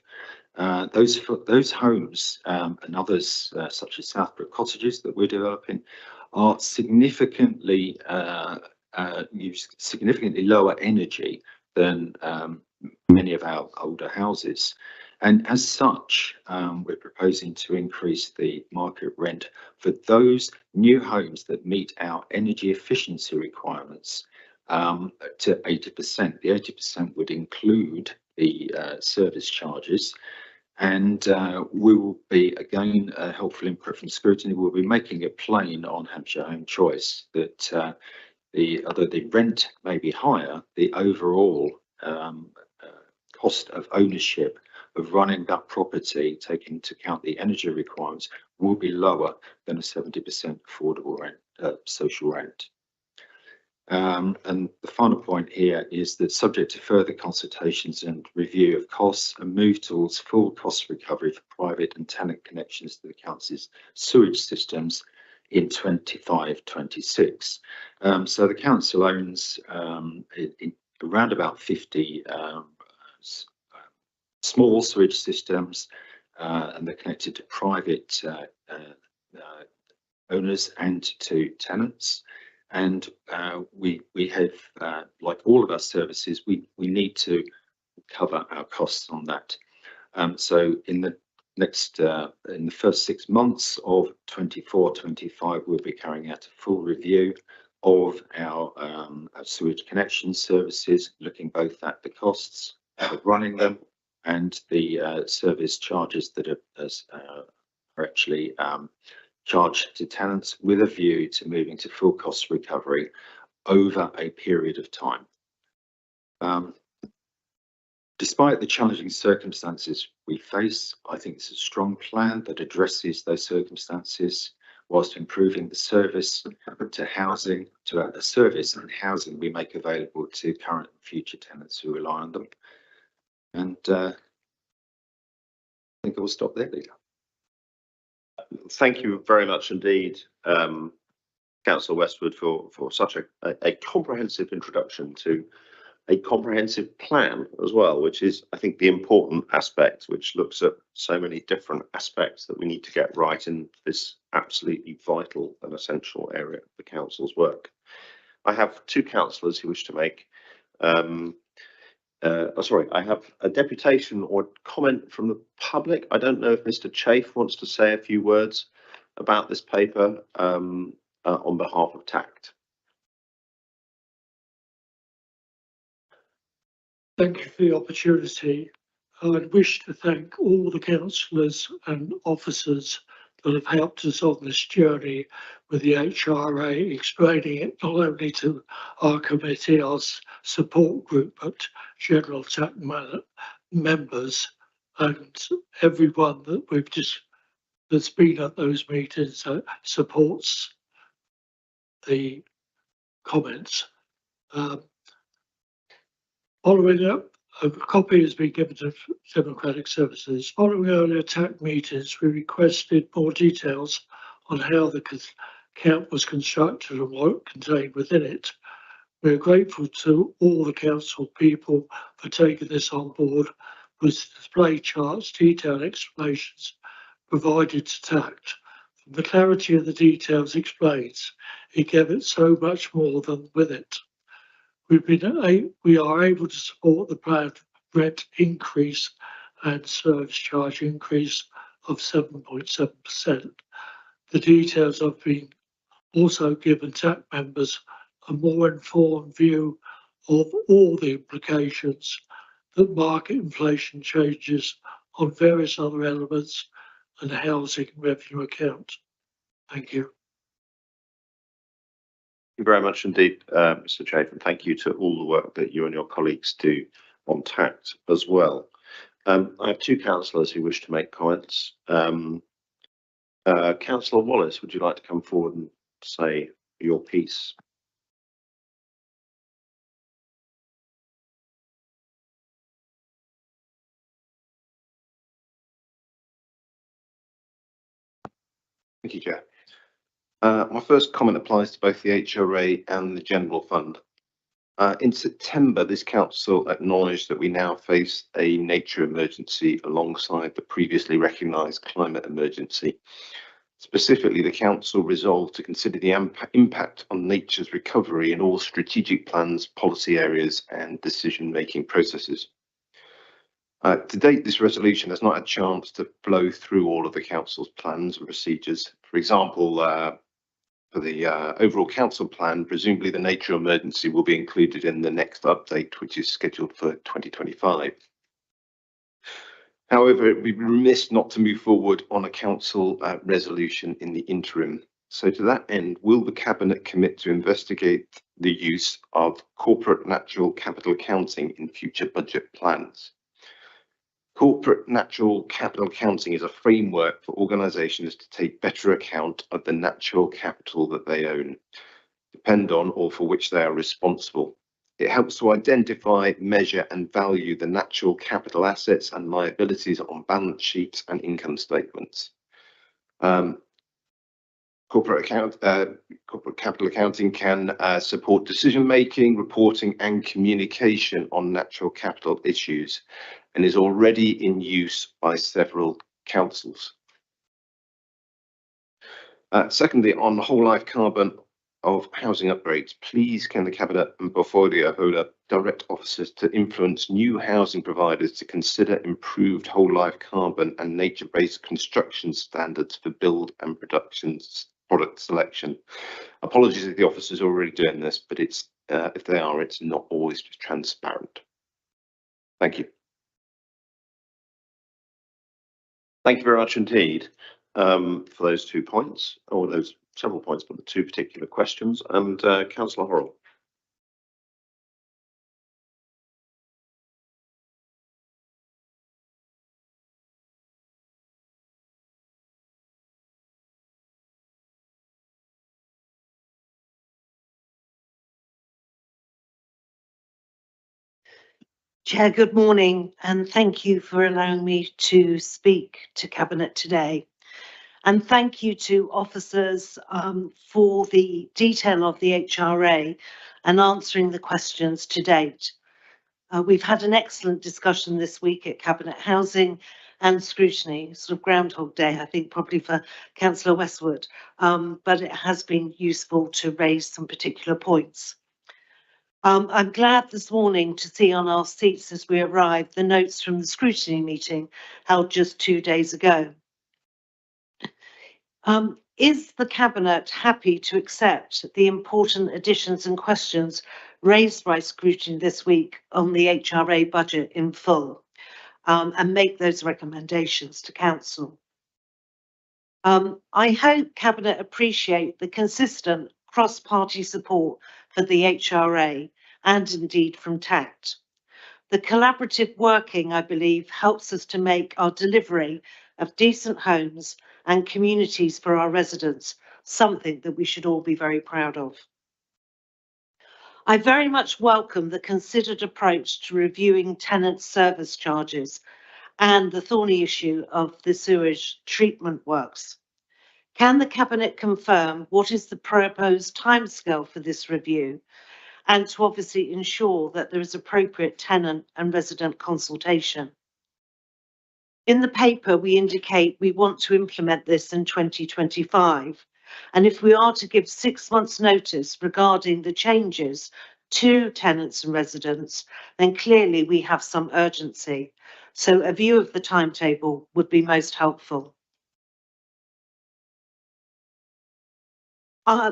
Those homes and others such as Southbrook Cottages that we're developing are use significantly lower energy than many of our older houses. And as such, we're proposing to increase the market rent for those new homes that meet our energy efficiency requirements to 80%. The 80% would include the service charges. And we will be, again, helpful input from scrutiny, we'll be making it plain on Hampshire Home Choice that although the rent may be higher, the overall cost of ownership of running that property, taking into account the energy requirements, will be lower than a 70% affordable rent, social rent. And the final point here is that subject to further consultations and review of costs, and move towards full cost recovery for private and tenant connections to the council's sewage systems in 25-26. So the council owns around about 50 small sewage systems, and they're connected to private owners and to tenants. And we have, like all of our services, we need to cover our costs on that. So in the first 6 months of 24-25, we'll be carrying out a full review of our sewage connection services, looking both at the costs of running them and the service charges that are actually charged to tenants, with a view to moving to full cost recovery over a period of time. Despite the challenging circumstances we face, I think it's a strong plan that addresses those circumstances whilst improving the service to housing, to a service and housing we make available to current and future tenants who rely on them. And I think I will stop there, Leader. Thank you very much indeed, Councillor Westwood, for such a comprehensive introduction to a comprehensive plan as well, which is, I think, the important aspect, which looks at so many different aspects that we need to get right in this absolutely vital and essential area of the council's work. I have two councillors who wish to make I have a deputation or comment from the public. I don't know if Mr. Chafe wants to say a few words about this paper on behalf of TACT. Thank you for the opportunity. I'd wish to thank all the councillors and officers that have helped us on this journey with the HRA, explaining it not only to our committee, our support group, but general TACT members and everyone that that's been at those meetings supports the comments. Following up, a copy has been given to Democratic Services. Following earlier TACT meetings, we requested more details on how the account was constructed and what contained within it. We are grateful to all the council people for taking this on board, with display charts, detailed explanations provided to TACT. From the clarity of the details explains, it gave it so much more than with it. We are able to support the planned rent increase and service charge increase of 7.7%. The details have been also given TACT members a more informed view of all the implications that market inflation changes on various other elements and the housing revenue account. Thank you. Thank you very much indeed, Mr. Chafe, and thank you to all the work that you and your colleagues do on TACT as well. I have two councillors who wish to make comments. Councillor Wallace, would you like to come forward and say your piece? Thank you, Chair. My first comment applies to both the HRA and the General Fund. In September, this council acknowledged that we now face a nature emergency alongside the previously recognised climate emergency. Specifically, the council resolved to consider the impact on nature's recovery in all strategic plans, policy areas and decision-making processes. To date, this resolution has not had a chance to flow through all of the council's plans and procedures. For example, for the overall council plan, presumably the nature emergency will be included in the next update, which is scheduled for 2025. However, it would be remiss not to move forward on a council resolution in the interim. So to that end, will the Cabinet commit to investigate the use of corporate natural capital accounting in future budget plans? Corporate natural capital accounting is a framework for organisations to take better account of the natural capital that they own, depend on, or for which they are responsible. It helps to identify, measure and value the natural capital assets and liabilities on balance sheets and income statements. Corporate capital accounting can support decision-making, reporting and communication on natural capital issues and is already in use by several councils. Secondly, on whole life carbon of housing upgrades, please can the Cabinet and Portfolio Holder direct officers to influence new housing providers to consider improved whole life carbon and nature-based construction standards for build and product selection. Apologies if the officers are already doing this, but it's if they are, it's not always transparent. Thank you. Thank you very much indeed for those 2 points, or those several points, but the 2 particular questions. And Councillor Horrell. Chair, good morning, and thank you for allowing me to speak to Cabinet today. And thank you to officers for the detail of the HRA and answering the questions to date. We've had an excellent discussion this week at Cabinet Housing and Scrutiny, sort of Groundhog Day, I think, probably for Councillor Westwood, but it has been useful to raise some particular points. I'm glad this morning to see on our seats as we arrived the notes from the scrutiny meeting held just 2 days ago. Is the Cabinet happy to accept the important additions and questions raised by scrutiny this week on the HRA budget in full and make those recommendations to Council? I hope Cabinet appreciate the consistent cross-party support for the HRA and indeed from TACT. The collaborative working, I believe, helps us to make our delivery of decent homes and communities for our residents something that we should all be very proud of. I very much welcome the considered approach to reviewing tenant service charges and the thorny issue of the sewage treatment works. Can the Cabinet confirm what is the proposed timescale for this review and to obviously ensure that there is appropriate tenant and resident consultation? In the paper, we indicate we want to implement this in 2025. And if we are to give 6 months notice regarding the changes to tenants and residents, then clearly we have some urgency. So a view of the timetable would be most helpful.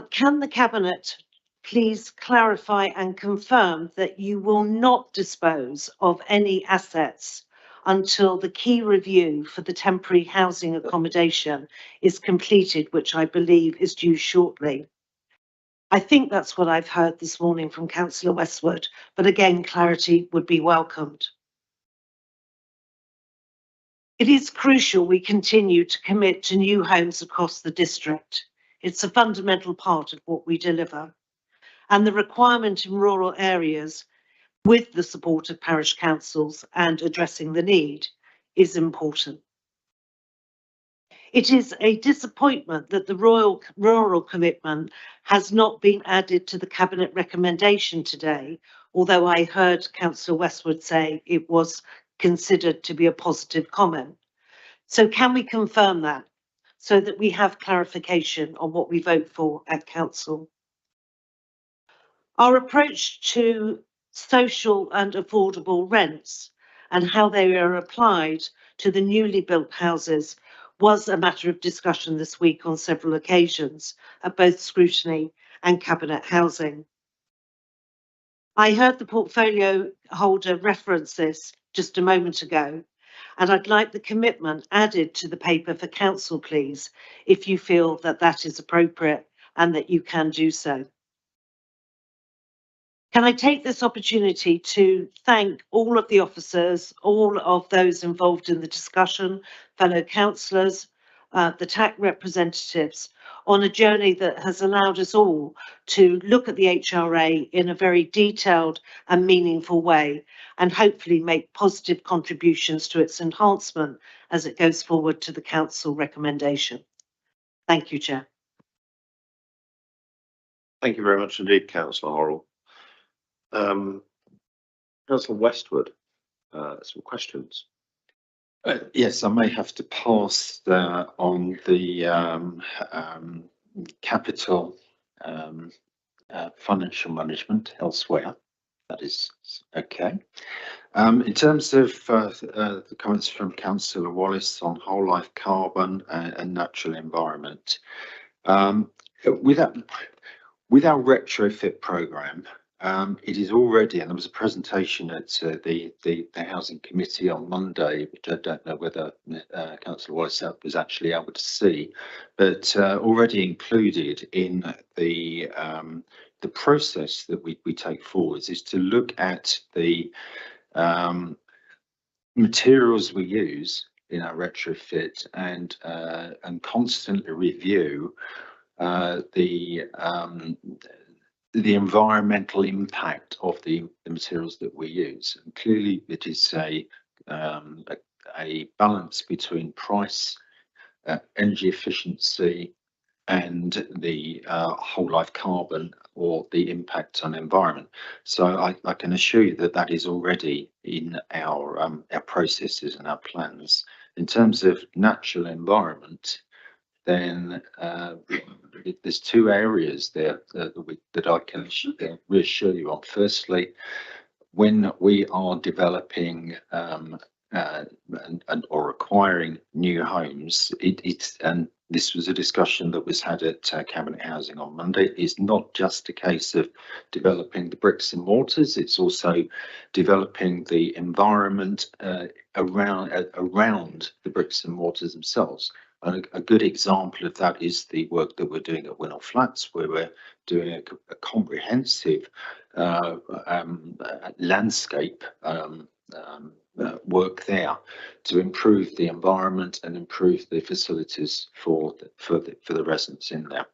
Can the Cabinet please clarify and confirm that you will not dispose of any assets until the key review for the temporary housing accommodation is completed, which I believe is due shortly? I think that's what I've heard this morning from Councillor Westwood, but again, clarity would be welcomed. It is crucial we continue to commit to new homes across the district. It's a fundamental part of what we deliver. And the requirement in rural areas, with the support of parish councils and addressing the need, is important. It is a disappointment that the rural commitment has not been added to the Cabinet recommendation today, although I heard Councillor Westwood say it was considered to be a positive comment. So can we confirm that so that we have clarification on what we vote for at Council? Our approach to social and affordable rents and how they are applied to the newly built houses was a matter of discussion this week on several occasions at both scrutiny and Cabinet housing. I heard the portfolio holder reference this just a moment ago, and I'd like the commitment added to the paper for Council, please, if you feel that that is appropriate and that you can do so. Can I take this opportunity to thank all of the officers, all of those involved in the discussion, fellow councillors, the TAC representatives, on a journey that has allowed us all to look at the HRA in a very detailed and meaningful way, and hopefully make positive contributions to its enhancement as it goes forward to the Council recommendation. Thank you, Chair. Thank you very much indeed, Councillor Horrell. Councillor Westwood, some questions. Yes, I may have to pass on the capital financial management elsewhere. That is okay. In terms of the comments from Councillor Wallace on whole life carbon and natural environment, with our retrofit programme, it is already, and there was a presentation at the Housing Committee on Monday, which I don't know whether Councillor Wallace was actually able to see, but already included in the process that we take forwards is to look at the materials we use in our retrofit and constantly review the environmental impact of the materials that we use. And clearly, it is a balance between price, energy efficiency, and the whole life carbon or the impact on the environment. So I can assure you that that is already in our processes and our plans. In terms of natural environment, then there's two areas there that I can reassure you on. Firstly, when we are developing or acquiring new homes, and this was a discussion that was had at Cabinet Housing on Monday, it's not just a case of developing the bricks and mortars, it's also developing the environment around the bricks and mortars themselves. And a good example of that is the work that we're doing at Winnell Flats, where we're doing a comprehensive landscape work there to improve the environment and improve the facilities for the residents in there.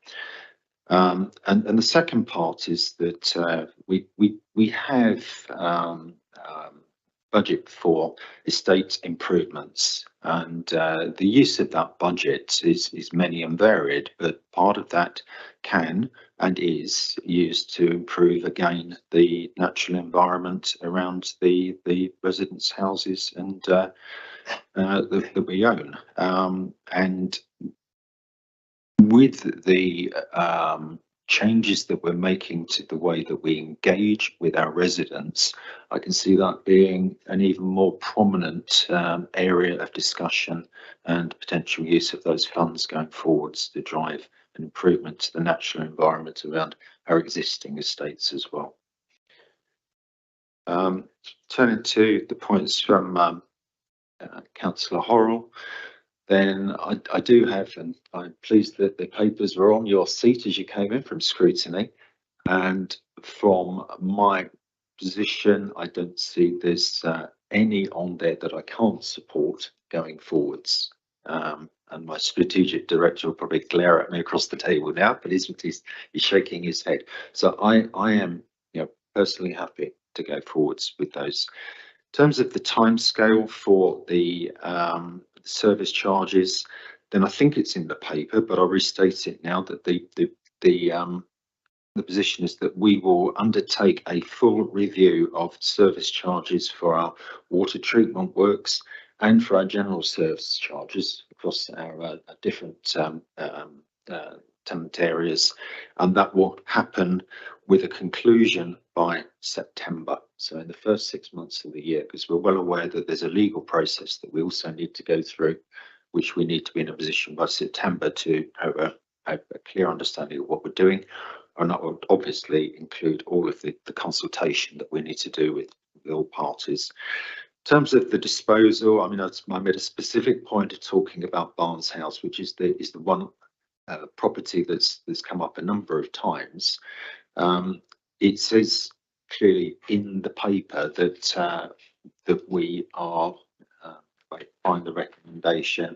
And the second part is that we have budget for estate improvements, and the use of that budget is many and varied, but part of that can and is used to improve again the natural environment around the residents' houses and that we own. And with the changes that we're making to the way that we engage with our residents, I can see that being an even more prominent area of discussion and potential use of those funds going forwards to drive an improvement to the natural environment around our existing estates as well. Turning to the points from Councillor Horrell, then I do have, and I'm pleased that the papers were on your seat as you came in from scrutiny, and from my position, I don't see there's any on there that I can't support going forwards. And my strategic director will probably glare at me across the table now, but he's shaking his head. So I am, personally happy to go forwards with those. In terms of the timescale for the service charges, then I think it's in the paper, but I'll restate it now that the position is that we will undertake a full review of service charges for our water treatment works and for our general service charges across our different tenant areas, and that will happen with a conclusion by September. So in the first 6 months of the year, because we're well aware that there's a legal process that we also need to go through, which we need to be in a position by September to have a clear understanding of what we're doing. And that would obviously include all of the consultation that we need to do with all parties. In terms of the disposal, I mean, I made a specific point of talking about Barnes House, which is the one property that's come up a number of times. It says clearly in the paper that that we are find the recommendation,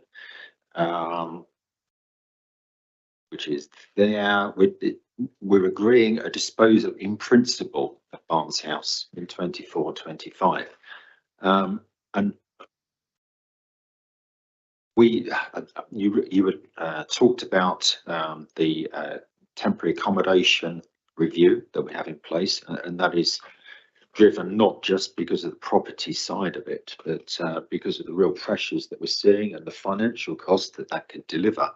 which is there. We're agreeing a disposal in principle of Barnes House in 24-25. And you talked about the temporary accommodation review that we have in place, and that is driven not just because of the property side of it, but because of the real pressures that we're seeing and the financial cost that could deliver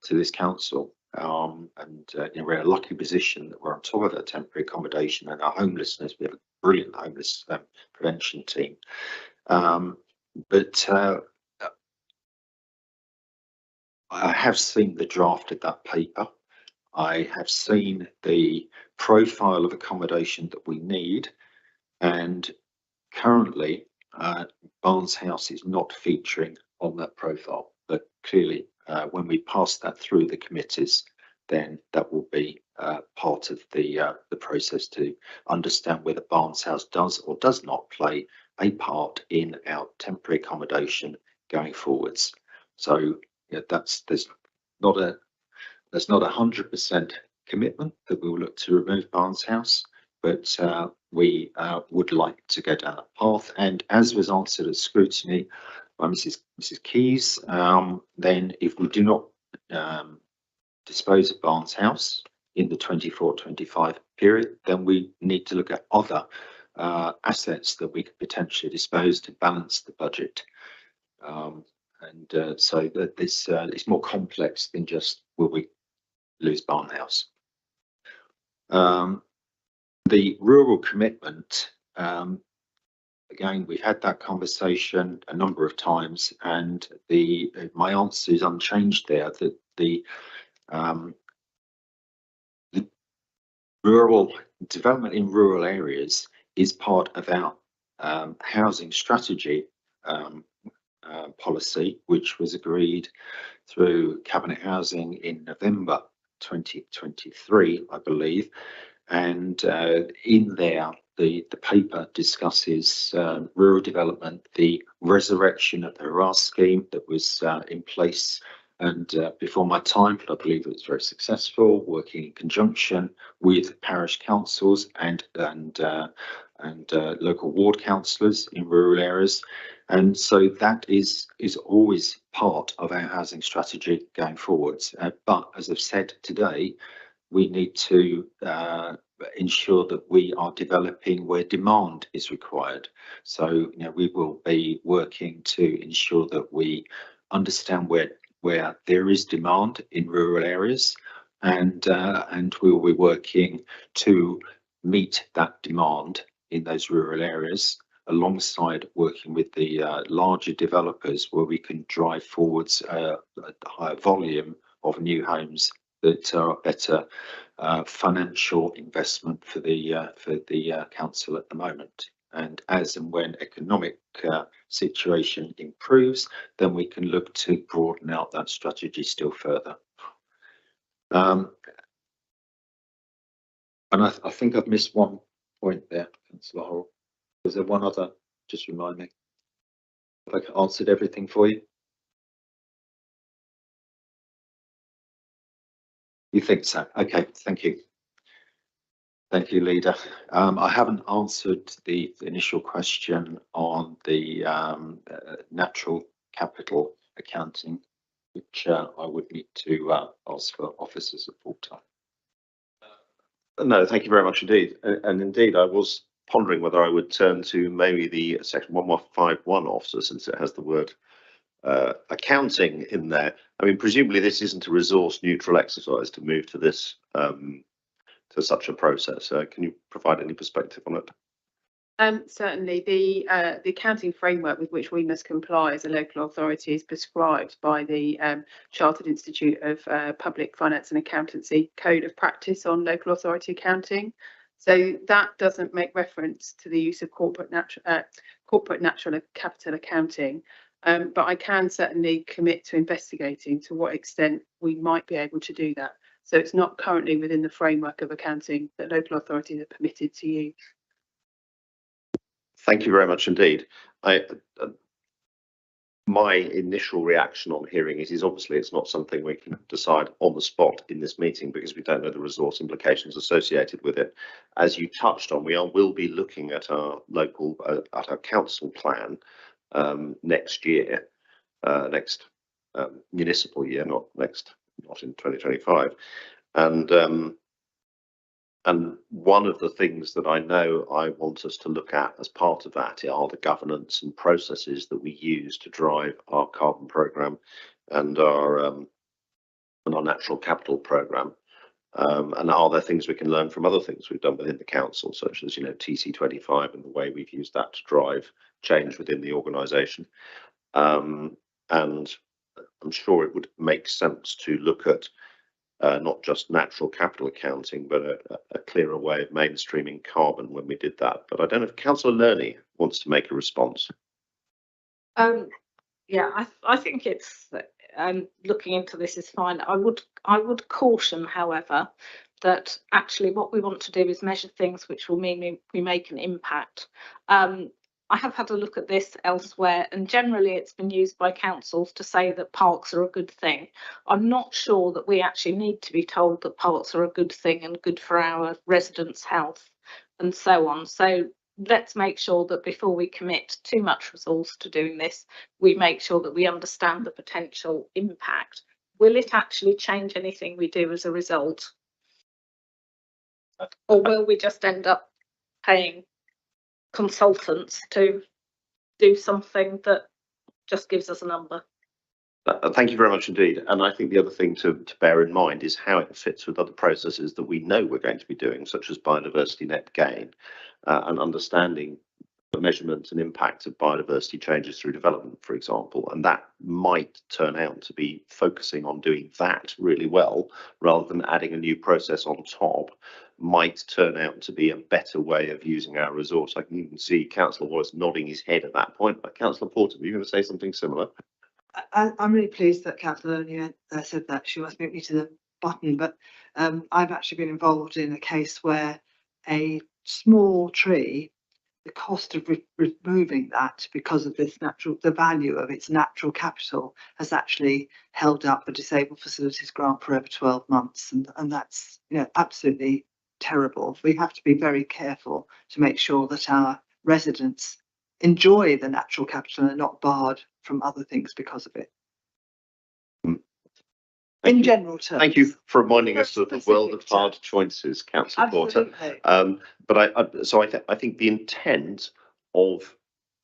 to this council. We're in a lucky position that we're on top of our temporary accommodation and our homelessness. We have a brilliant homeless prevention team. But I have seen the draft of that paper. I have seen the profile of accommodation that we need, and currently Barnes House is not featuring on that profile, but clearly when we pass that through the committees, then that will be part of the process to understand whether Barnes House does or does not play a part in our temporary accommodation going forwards. So there's not a 100% commitment that we will look to remove Barnes House, but we would like to go down that path. And as was answered at scrutiny by Mrs. Keys, then if we do not dispose of Barnes House in the 24-25 period, then we need to look at other assets that we could potentially dispose to balance the budget. So that this is more complex than just will we lose Barnes House. The rural commitment, again, we've had that conversation a number of times, and my answer is unchanged there, that the rural development in rural areas is part of our housing strategy policy, which was agreed through Cabinet Housing in November 2023, I believe. And in there, the paper discusses rural development, the resurrection of the RAS scheme that was in place and before my time, but I believe it was very successful, working in conjunction with parish councils and local ward councillors in rural areas. And so that is always part of our housing strategy going forwards. But as I've said today, we need to ensure that we are developing where demand is required. So we will be working to ensure that we understand where there is demand in rural areas, and we will be working to meet that demand in those rural areas, alongside working with the larger developers, where we can drive forwards a higher volume of new homes that are a better financial investment for the council at the moment. And as and when economic situation improves, then we can look to broaden out that strategy still further. And I think I've missed one point there, Councillor Horrell. Was there one other? Just remind me. Have I answered everything for you? You think so? Okay, thank you. Thank you, Leader. I haven't answered the initial question on the natural capital accounting which I would need to ask for officers at full time. No, thank you very much indeed. And indeed, I was pondering whether I would turn to maybe the section 1151 officer, since it has the word accounting in there. I mean, presumably this isn't a resource neutral exercise to move to this to such a process. Can you provide any perspective on it? Certainly, the accounting framework with which we must comply as a local authority is prescribed by the Chartered Institute of Public Finance and Accountancy Code of Practice on Local Authority Accounting. So that doesn't make reference to the use of corporate natural capital accounting. But I can certainly commit to investigating to what extent we might be able to do that. So it's not currently within the framework of accounting that local authorities are permitted to use. Thank you very much indeed. My initial reaction on hearing it is obviously it's not something we can decide on the spot in this meeting because we don't know the resource implications associated with it. As you touched on, will be looking at our local at our council plan next year, next municipal year, not in 2025, and one of the things that I know I want us to look at as part of that are the governance and processes that we use to drive our carbon programme and our natural capital programme. And are there things we can learn from other things we've done within the council, such as, TC25 and the way we've used that to drive change within the organisation. And I'm sure it would make sense to look at not just natural capital accounting, but a clearer way of mainstreaming carbon when we did that. But I don't know if Councillor Lerney wants to make a response. Yeah, I think it's looking into this is fine. I would caution, however, that actually what we want to do is measure things which will mean we make an impact. I have had a look at this elsewhere, and generally it's been used by councils to say that parks are a good thing. I'm not sure that we actually need to be told that parks are a good thing and good for our residents' health and so on. So let's make sure that before we commit too much resource to doing this, we make sure that we understand the potential impact. Will it actually change anything we do as a result? Or will we just end up paying consultants to do something that just gives us a number? Thank you very much indeed. And I think the other thing to bear in mind is how it fits with other processes that we know we're going to be doing, such as biodiversity net gain, and understanding the measurement and impact of biodiversity changes through development, for example. And that might turn out to be focusing on doing that really well, rather than adding a new process on top, might turn out to be a better way of using our resource. I can even see Councillor Wallace nodding his head at that point. But Councillor Porter, are you going to say something similar? I'm really pleased that Councillor Lerney said that. She must beat me to the button, but I've actually been involved in a case where a small tree, the cost of removing that because of the value of its natural capital has actually held up a disabled facilities grant for over 12 months. And that's, absolutely terrible. We have to be very careful to make sure that our residents enjoy the natural capital and are not barred from other things because of it. In general terms. Thank you for reminding us of the world of hard choices, Councillor Porter. But I think the intent of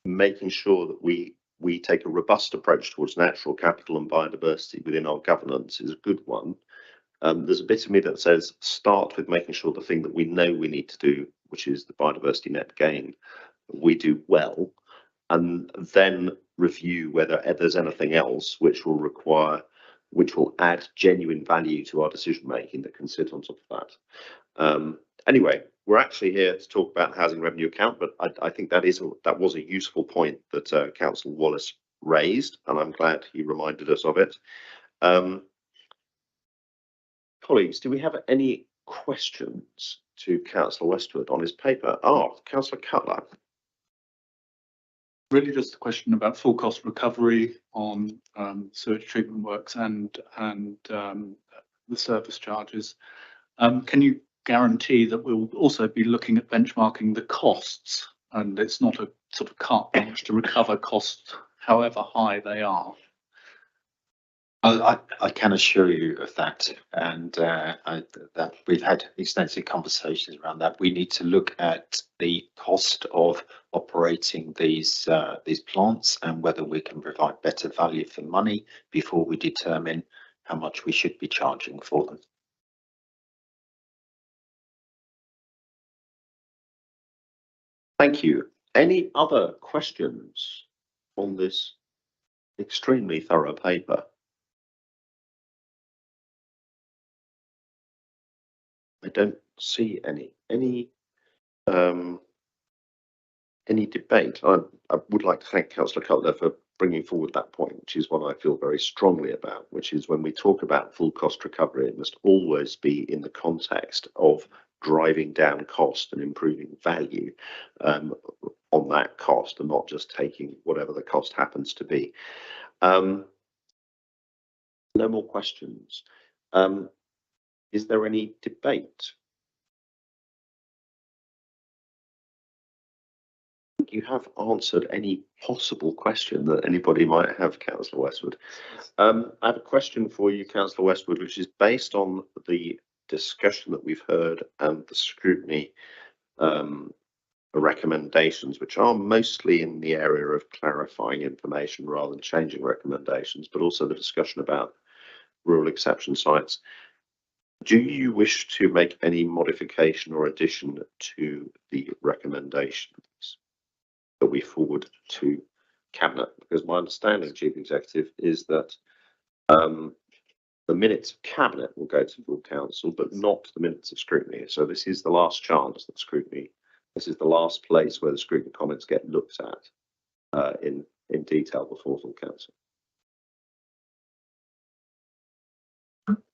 making sure that we take a robust approach towards natural capital and biodiversity within our governance is a good one. There's a bit of me that says start with making sure the thing that we know we need to do, which is the biodiversity net gain, we do well, and then review whether there's anything else which will add genuine value to our decision making that can sit on top of that. Anyway, we're actually here to talk about housing revenue account, but I think that was a useful point that Councillor Wallace raised, and I'm glad he reminded us of it. Colleagues, do we have any questions to Councillor Westwood on his paper? Councillor Cutler. Really just a question about full cost recovery on sewage treatment works and the service charges. Can you guarantee that we'll also be looking at benchmarking the costs, and it's not a sort of carte blanche to recover costs however high they are? I can assure you of that, and that we've had extensive conversations around that. We need to look at the cost of operating these plants and whether we can provide better value for money before we determine how much we should be charging for them. Thank you. Any other questions on this extremely thorough paper? I don't see any debate. I would like to thank Councillor Cutler for bringing forward that point, which is one I feel very strongly about, which is when we talk about full cost recovery, it must always be in the context of driving down cost and improving value on that cost, and not just taking whatever the cost happens to be. No more questions. Is there any debate? You have answered any possible question that anybody might have, Councillor Westwood. I have a question for you, Councillor Westwood, which is based on the discussion that we've heard and the scrutiny recommendations, which are mostly in the area of clarifying information rather than changing recommendations, but also the discussion about rural exception sites. Do you wish to make any modification or addition to the recommendations that we forward to Cabinet? Because my understanding, Chief Executive, is that the minutes of Cabinet will go to full council, but not the minutes of scrutiny. So this is the last chance that scrutiny, this is the last place where the scrutiny comments get looked at in detail before full council.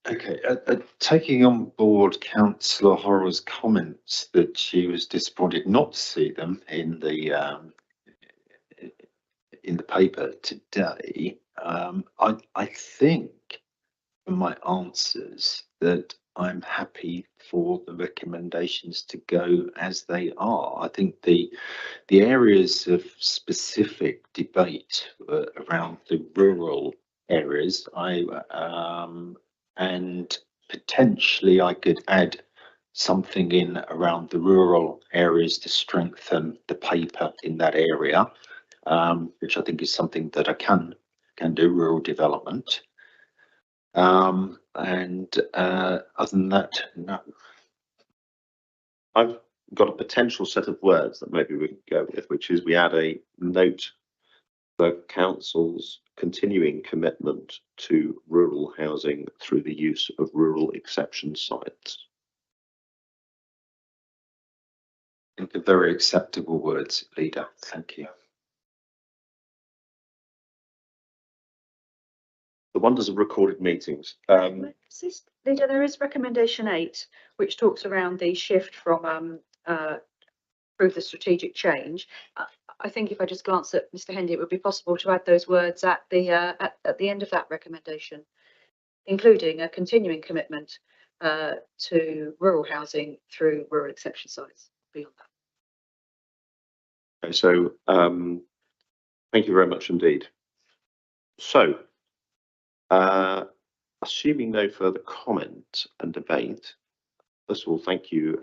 Okay, taking on board Councillor Horrell's comments that she was disappointed not to see them in the paper today, I think from my answers that I'm happy for the recommendations to go as they are. I think the areas of specific debate around the rural areas, and potentially I could add something in around the rural areas to strengthen the paper in that area, which I think is something that I can do, rural development. And other than that, no. I've got a potential set of words that maybe we can go with, which is we add a note for council's continuing commitment to rural housing through the use of rural exception sites. I think they're very acceptable words, Leader. Thank you. The wonders of recorded meetings. Leader, there is recommendation 8, which talks around the shift from through the strategic change. I think if I just glance at Mr. Hendy, it would be possible to add those words at the end of that recommendation, including a continuing commitment to rural housing through rural exception sites. Beyond that. Okay, so thank you very much indeed. So, assuming no further comment and debate, first of all, thank you,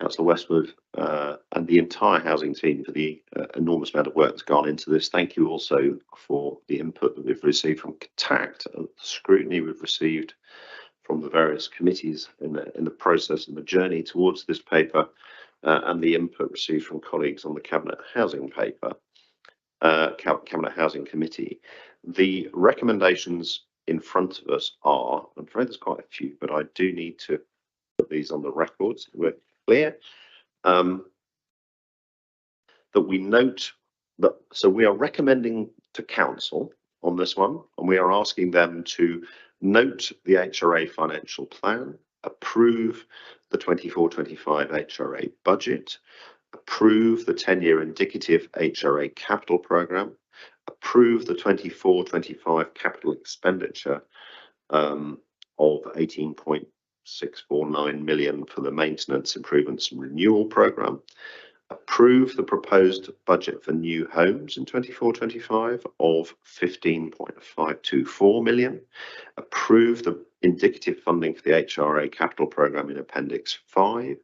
Councillor Westwood and the entire housing team for the enormous amount of work that's gone into this. Thank you also for the input that we've received from CONTACT and the scrutiny we've received from the various committees in the process and the journey towards this paper, and the input received from colleagues on the Cabinet Housing paper, Cabinet Housing Committee. The recommendations in front of us are, I'm afraid there's quite a few, but I do need to put these on the record so we're clear, that we note that, so we are recommending to council on this one, and we are asking them to note the HRA financial plan, approve the 24-25 HRA budget, approve the 10-year indicative HRA capital programme, approve the 24-25 capital expenditure of 18.649 million for the maintenance, improvements and renewal programme, approve the proposed budget for new homes in 24-25 of 15.524 million, approve the indicative funding for the HRA capital programme in Appendix 5,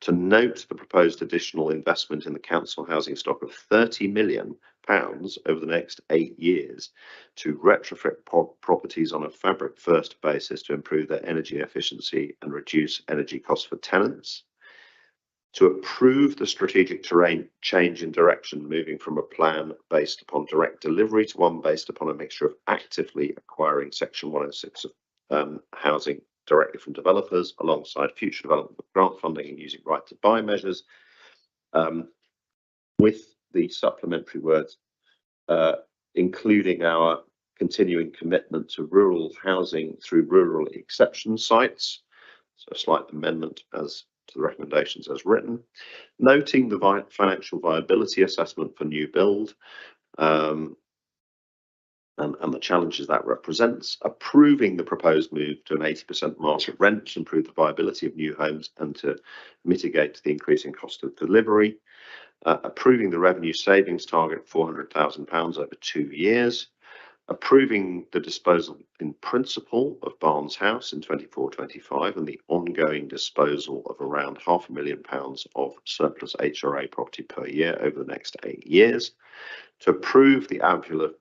to note the proposed additional investment in the council housing stock of £30 million over the next 8 years to retrofit properties on a fabric first basis to improve their energy efficiency and reduce energy costs for tenants, to approve the strategic terrain change in direction, moving from a plan based upon direct delivery to one based upon a mixture of actively acquiring Section 106 of housing directly from developers alongside future development with grant funding and using right to buy measures, with the supplementary words, including our continuing commitment to rural housing through rural exception sites. So a slight amendment as to the recommendations as written, noting the financial viability assessment for new build and the challenges that represents, approving the proposed move to an 80% market rent to improve the viability of new homes and to mitigate the increasing cost of delivery, approving the revenue savings target of £400,000 over 2 years, approving the disposal in principle of Barnes House in 24-25 and the ongoing disposal of around £500,000 of surplus HRA property per year over the next 8 years, to approve the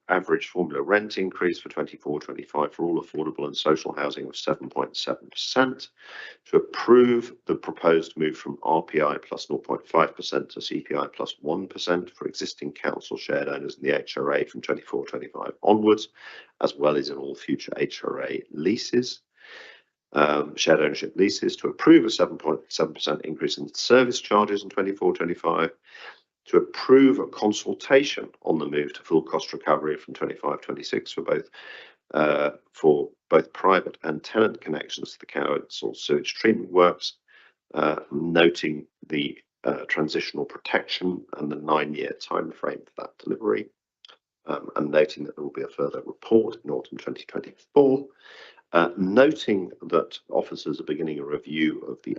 average formula rent increase for 24-25 for all affordable and social housing of 7.7%, to approve the proposed move from RPI plus 0.5% to CPI plus 1% for existing council shared owners in the HRA from 24-25 onwards, as well as in all future HRA leases, shared ownership leases, to approve a 7.7% increase in service charges in 24-25, to approve a consultation on the move to full cost recovery from 25-26 for both private and tenant connections to the council sewage treatment works, noting the transitional protection and the 9-year time frame for that delivery, and noting that there will be a further report in autumn 2024. Noting that officers are beginning a review of the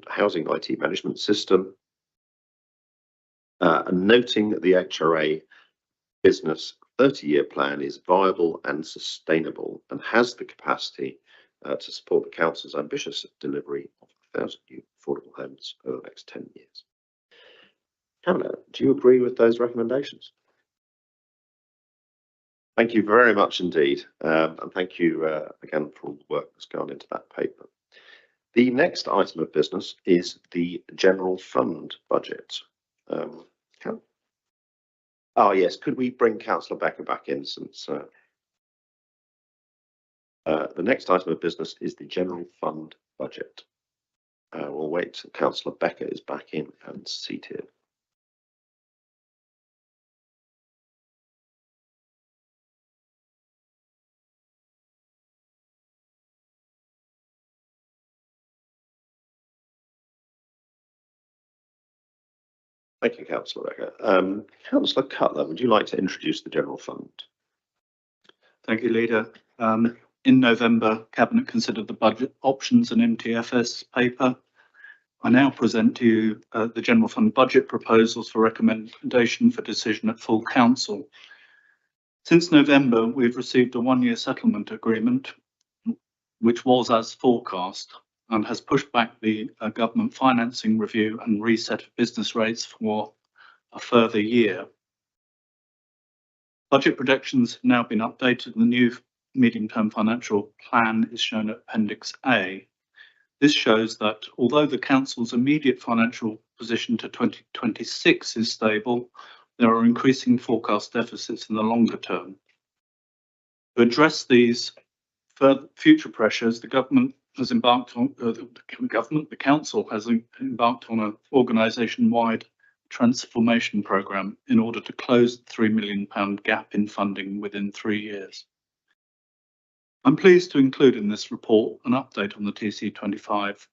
housing IT management system, and noting that the HRA business 30-year plan is viable and sustainable and has the capacity to support the council's ambitious delivery of 1,000 new affordable homes over the next 10 years. Cabinet, do you agree with those recommendations? Thank you very much indeed, and thank you again for all the work that's gone into that paper. The next item of business is the general fund budget. Oh yes, could we bring Councillor Becker back in, since the next item of business is the general fund budget. We'll wait till Councillor Becker is back in and seated. Thank you, Councillor Becker. Councillor Cutler, would you like to introduce the general fund? Thank you, Leader. In November, Cabinet considered the budget options and MTFS paper. I now present to you the general fund budget proposals for recommendation for decision at full council. Since November, we've received a 1-year settlement agreement, which was as forecast, and has pushed back the government financing review and reset of business rates for a further year. Budget projections have now been updated and the new medium-term financial plan is shown at Appendix A. This shows that although the council's immediate financial position to 2026 is stable, there are increasing forecast deficits in the longer term. To address these future pressures, the government has embarked on the council has embarked on an organisation-wide transformation programme in order to close the £3 million gap in funding within 3 years. I'm pleased to include in this report an update on the TC25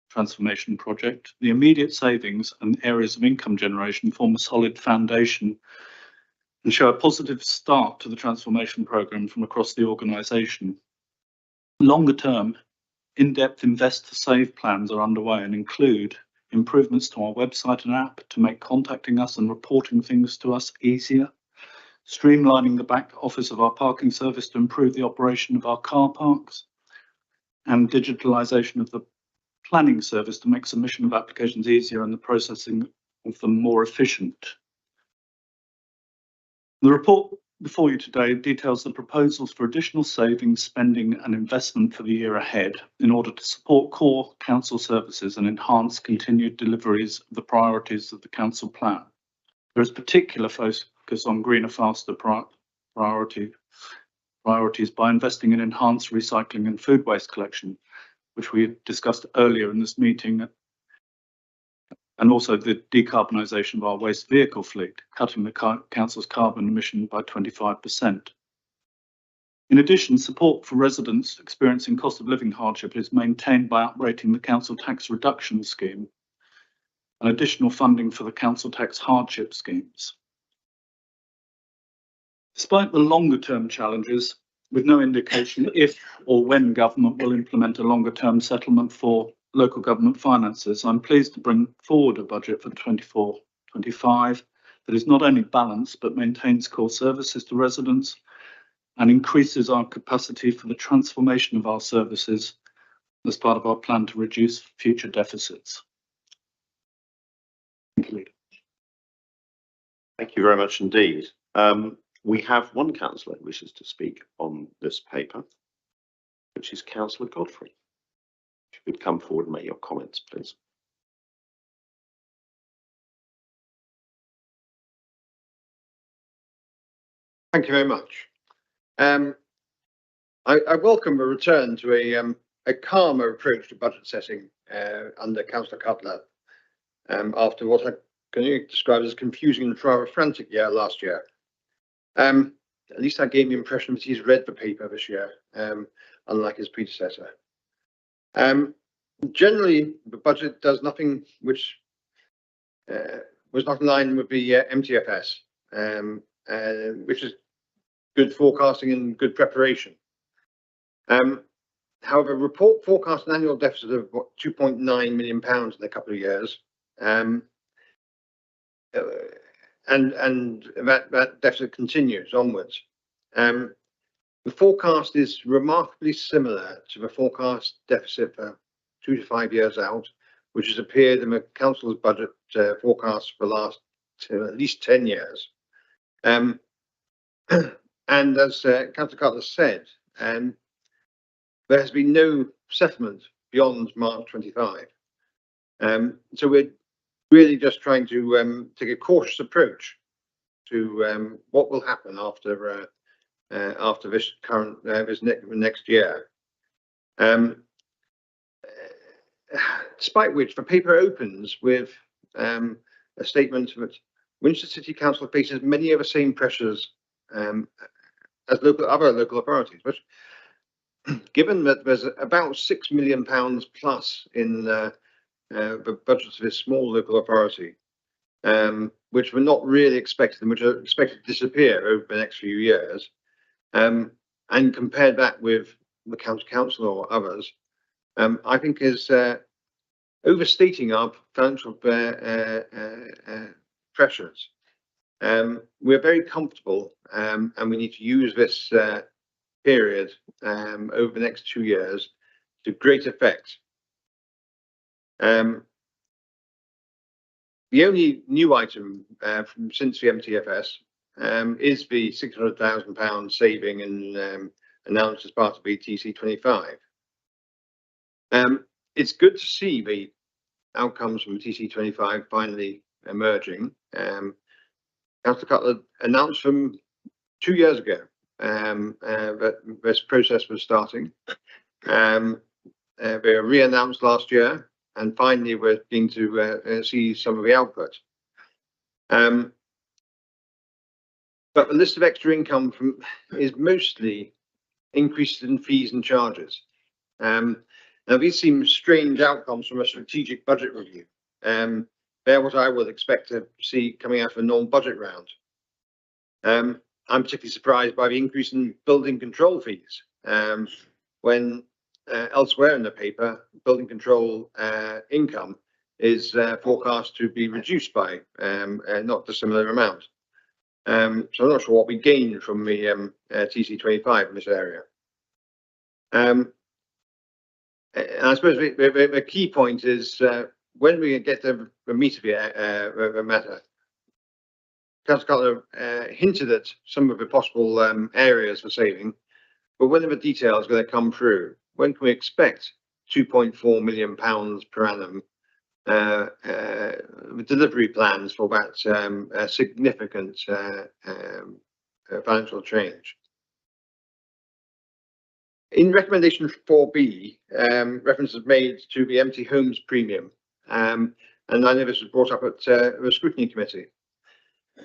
transformation project. The immediate savings and areas of income generation form a solid foundation and show a positive start to the transformation programme from across the organisation. Longer term, in-depth invest to save plans are underway and include improvements to our website and app to make contacting us and reporting things to us easier, streamlining the back office of our parking service to improve the operation of our car parks, and digitalisation of the planning service to make submission of applications easier and the processing of them more efficient. The report before you today details the proposals for additional savings, spending and investment for the year ahead in order to support core council services and enhance continued deliveries of the priorities of the council plan. There is particular focus on greener, faster priorities by investing in enhanced recycling and food waste collection, which we discussed earlier in this meeting, and also the decarbonisation of our waste vehicle fleet, cutting the council's carbon emission by 25%. In addition, support for residents experiencing cost of living hardship is maintained by uprating the council tax reduction scheme and additional funding for the council tax hardship schemes. Despite the longer term challenges, with no indication if or when government will implement a longer term settlement for local government finances, I'm pleased to bring forward a budget for 24-25 that is not only balanced but maintains core services to residents and increases our capacity for the transformation of our services as part of our plan to reduce future deficits. Thank you. Thank you very much indeed. We have one councillor who wishes to speak on this paper, which is Councillor Godfrey. If you could come forward and make your comments, please. Thank you very much. I welcome a return to a calmer approach to budget setting under Councillor Cutler after what I can describe as a confusing and rather frantic year last year. At least I gave the impression that he's read the paper this year, unlike his predecessor. Generally, the budget does nothing which was not in line with the MTFS, which is good forecasting and good preparation. However, report forecast an annual deficit of £2.9 million in a couple of years, and that deficit continues onwards. The forecast is remarkably similar to the forecast deficit for 2 to 5 years out, which has appeared in the council's budget forecast for the last at least 10 years. And as Councillor Cutler said, there has been no settlement beyond March 25. So we're really just trying to take a cautious approach to what will happen after this current this next year. Despite which, the paper opens with a statement that Winchester City Council faces many of the same pressures as other local authorities, which, given that there's about £6 million plus in the budget of this small local authority, which were not really expected and which are expected to disappear over the next few years, and compare that with the county council or others, I think is overstating our financial pressures. We're very comfortable, and we need to use this period over the next 2 years to great effect. The only new item since the MTFS is the £600,000 saving announced as part of ETC 25. It's good to see the outcomes from TC 25 finally emerging. Councillor Cutler announced them 2 years ago that this process was starting. They were re-announced last year, and finally we're beginning to see some of the output. But the list of extra income is mostly increases in fees and charges. Now these seem strange outcomes from a strategic budget review. They're what I would expect to see coming out of a normal budget round. I'm particularly surprised by the increase in building control fees, when elsewhere in the paper, building control income is forecast to be reduced by not a similar amount. So I'm not sure what we gain from the TC25 in this area. And I suppose the key point is when we get to the meat of the matter, Councillor Cutler hinted at some of the possible areas for saving, but when are the details going to come through? When can we expect £2.4 million per annum delivery plans for that significant financial change? In recommendation 4B, reference is made to the empty homes premium, and I know this was brought up at the scrutiny committee.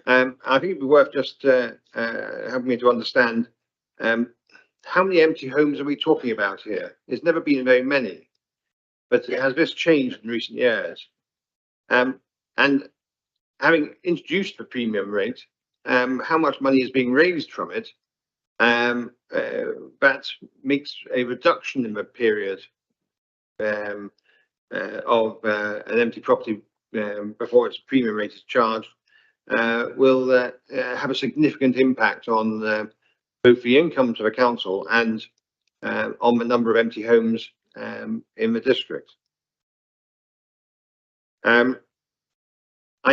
I think it'd be worth just helping me to understand how many empty homes are we talking about here? There's never been very many, but has this changed in recent years? And having introduced the premium rate, how much money is being raised from it? That makes a reduction in the period of an empty property before its premium rate is charged will have a significant impact on both the incomes of the council and on the number of empty homes in the district. I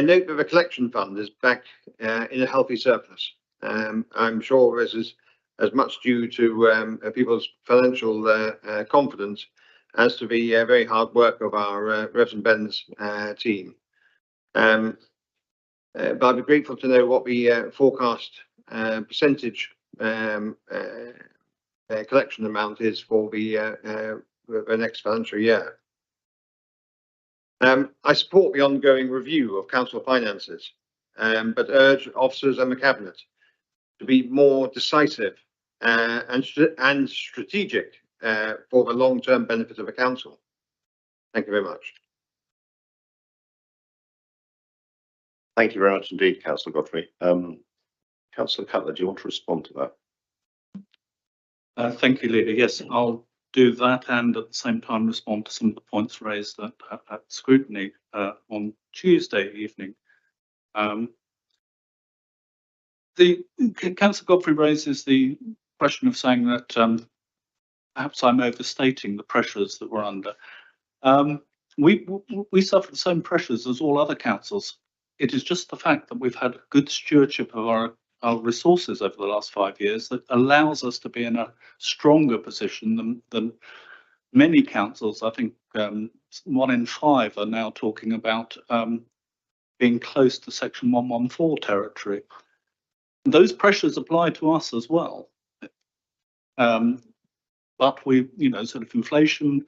note that the collection fund is back in a healthy surplus. I'm sure this is as much due to people's financial confidence as to the very hard work of our Revs and Bens team. But I'd be grateful to know what the forecast percentage collection amount is for the next financial year. I support the ongoing review of council finances, but urge officers and the cabinet to be more decisive and strategic for the long-term benefit of the council. Thank you very much. Thank you very much indeed, Councillor Godfrey. Councillor Cutler, do you want to respond to that? Thank you, Leader. Yes, I'll do that and at the same time respond to some of the points raised at scrutiny on Tuesday evening. Councillor Godfrey raises the question of saying that perhaps I'm overstating the pressures that we're under. We suffer the same pressures as all other councils. It is just the fact that we've had good stewardship of our resources over the last 5 years that allows us to be in a stronger position than many councils. I think 1 in 5 are now talking about being close to Section 114 territory. Those pressures apply to us as well. But we, sort of inflation,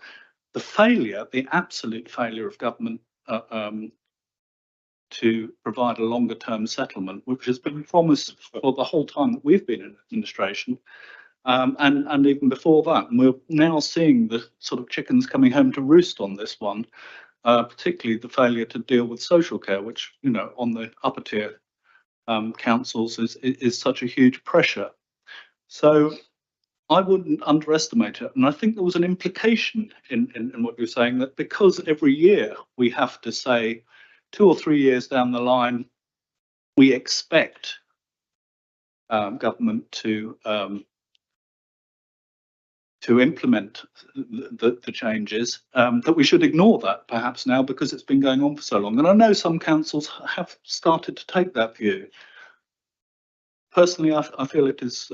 the absolute failure of government to provide a longer term settlement, which has been promised for the whole time that we've been in administration, and even before that. And we're now seeing the sort of chickens coming home to roost on this one, particularly the failure to deal with social care, which, on the upper tier councils is such a huge pressure. So I wouldn't underestimate it. And I think there was an implication in what you're saying, that because every year we have to say 2 or 3 years down the line, we expect government to implement the changes, that we should ignore that perhaps now because it's been going on for so long. And I know some councils have started to take that view. Personally, I feel it is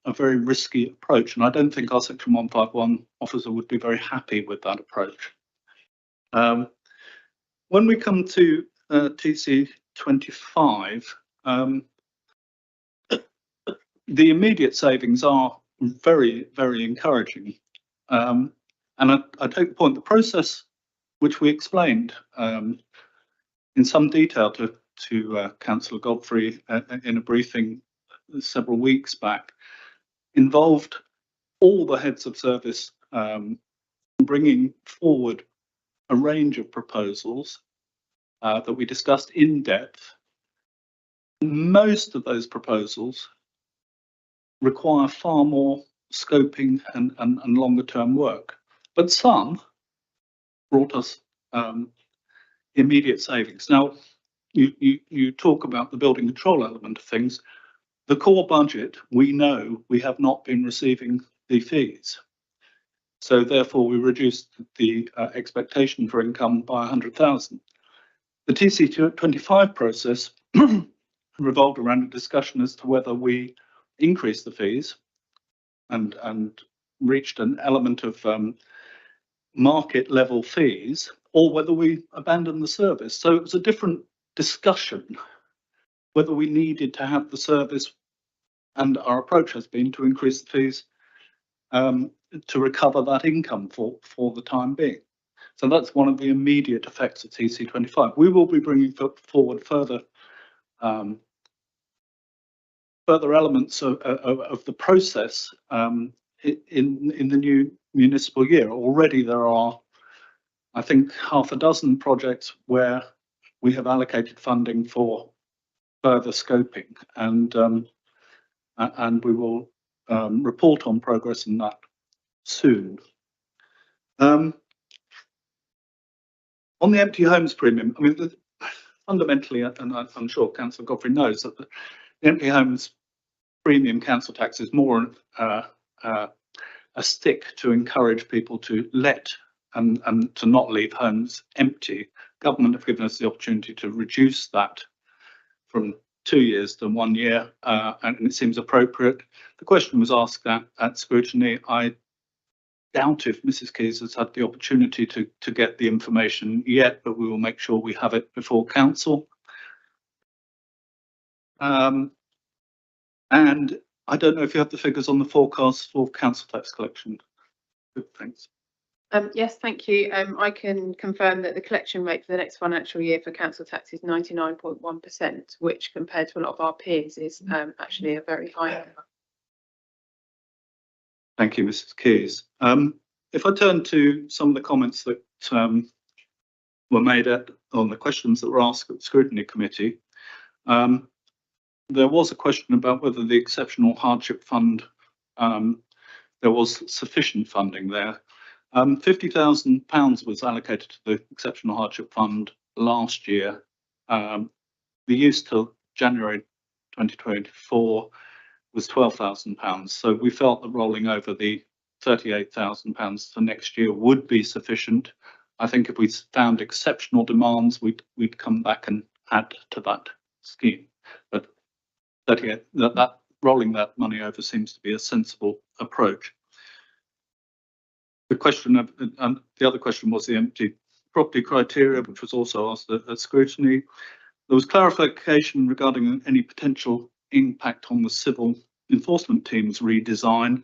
a very risky approach, and I don't think our Section 151 officer would be very happy with that approach. When we come to TC25, the immediate savings are very, very encouraging. And I take the point, the process which we explained in some detail to Councillor Godfrey in a briefing several weeks back, involved all the heads of service bringing forward a range of proposals that we discussed in depth. Most of those proposals require far more scoping and longer term work, but some brought us immediate savings. Now, you talk about the building control element of things. The core budget, we know we have not been receiving the fees. So therefore we reduced the expectation for income by 100,000. The TC25 process revolved around a discussion as to whether we increase the fees and reached an element of market level fees, or whether we abandon the service. So it was a different discussion whether we needed to have the service, and our approach has been to increase the fees to recover that income for the time being. So that's one of the immediate effects of TC25. We will be bringing forward further elements of the process in the new municipal year. Already there are, I think, half a dozen projects where we have allocated funding for further scoping, and we will report on progress in that soon. On the empty homes premium, I mean, fundamentally, and I'm sure Councillor Godfrey knows that the empty homes premium council tax is more a stick to encourage people to let and to not leave homes empty. Government have given us the opportunity to reduce that from 2 years to 1 year, and it seems appropriate. The question was asked at scrutiny. I doubt if Mrs. Keys has had the opportunity to get the information yet, but we will make sure we have it before council. And I don't know if you have the figures on the forecast for council tax collection. Good, thanks. Yes, thank you. I can confirm that the collection rate for the next financial year for council tax is 99.1%, which compared to a lot of our peers is actually a very high number. Thank you, Mrs. Keys. If I turn to some of the comments that were made on the questions that were asked at the scrutiny committee, there was a question about whether the exceptional hardship fund, there was sufficient funding there. £50,000 was allocated to the exceptional hardship fund last year. The use till January 2024 was £12,000. So we felt that rolling over the £38,000 for next year would be sufficient. I think if we found exceptional demands, we'd come back and add to that scheme. But that rolling that money over seems to be a sensible approach. The question of, and the other question was the empty property criteria, which was also asked at scrutiny. There was clarification regarding any potential impact on the civil enforcement team's redesign.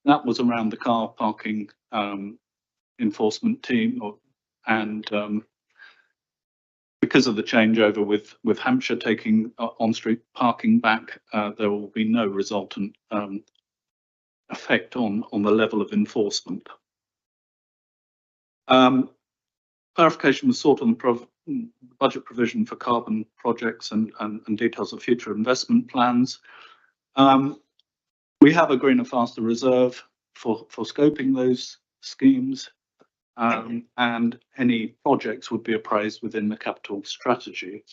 That was around the car parking enforcement team, and because of the changeover with Hampshire taking on-street parking back, there will be no resultant effect on the level of enforcement. Clarification was sought on the budget provision for carbon projects and details of future investment plans. We have a greener, faster reserve for scoping those schemes, and any projects would be appraised within the capital strategy.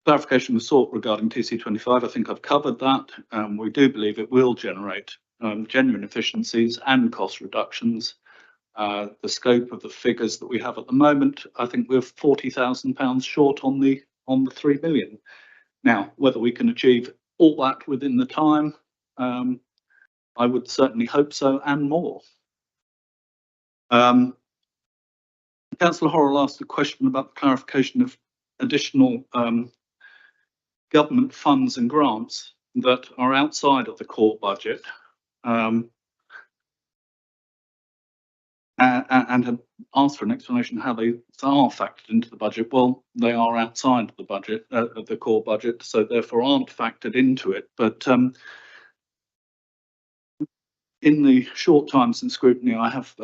Clarification was sought regarding TC25. I think I've covered that. We do believe it will generate genuine efficiencies and cost reductions. The scope of the figures that we have at the moment, I think we're £40,000 short on the 3 million. Now, whether we can achieve all that within the time, I would certainly hope so, and more. Councillor Horrell asked a question about the clarification of additional government funds and grants that are outside of the core budget, and have asked for an explanation how they are factored into the budget. Well, they are outside the budget, of the core budget, so therefore aren't factored into it. But in the short time since scrutiny, I have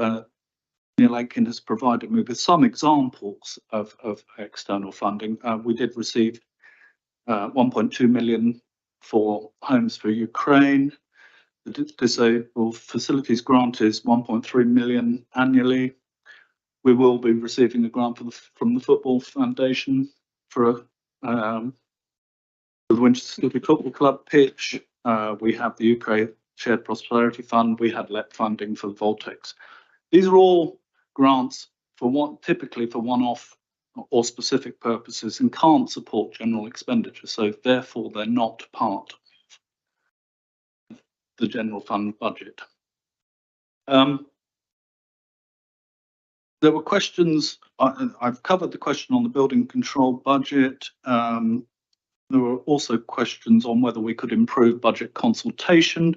Neil Aitken has provided me with some examples of external funding. We did receive 1.2 million for Homes for Ukraine. The disabled facilities grant is 1.3 million annually. We will be receiving a grant from the Football Foundation for the Winchester City Football Club pitch. We have the UK Shared Prosperity Fund. We had LEP funding for the Voltex. These are all grants typically for one-off or specific purposes and can't support general expenditure. So therefore, they're not part of the general fund budget. There were questions. I've covered the question on the building control budget. There were also questions on whether we could improve budget consultation.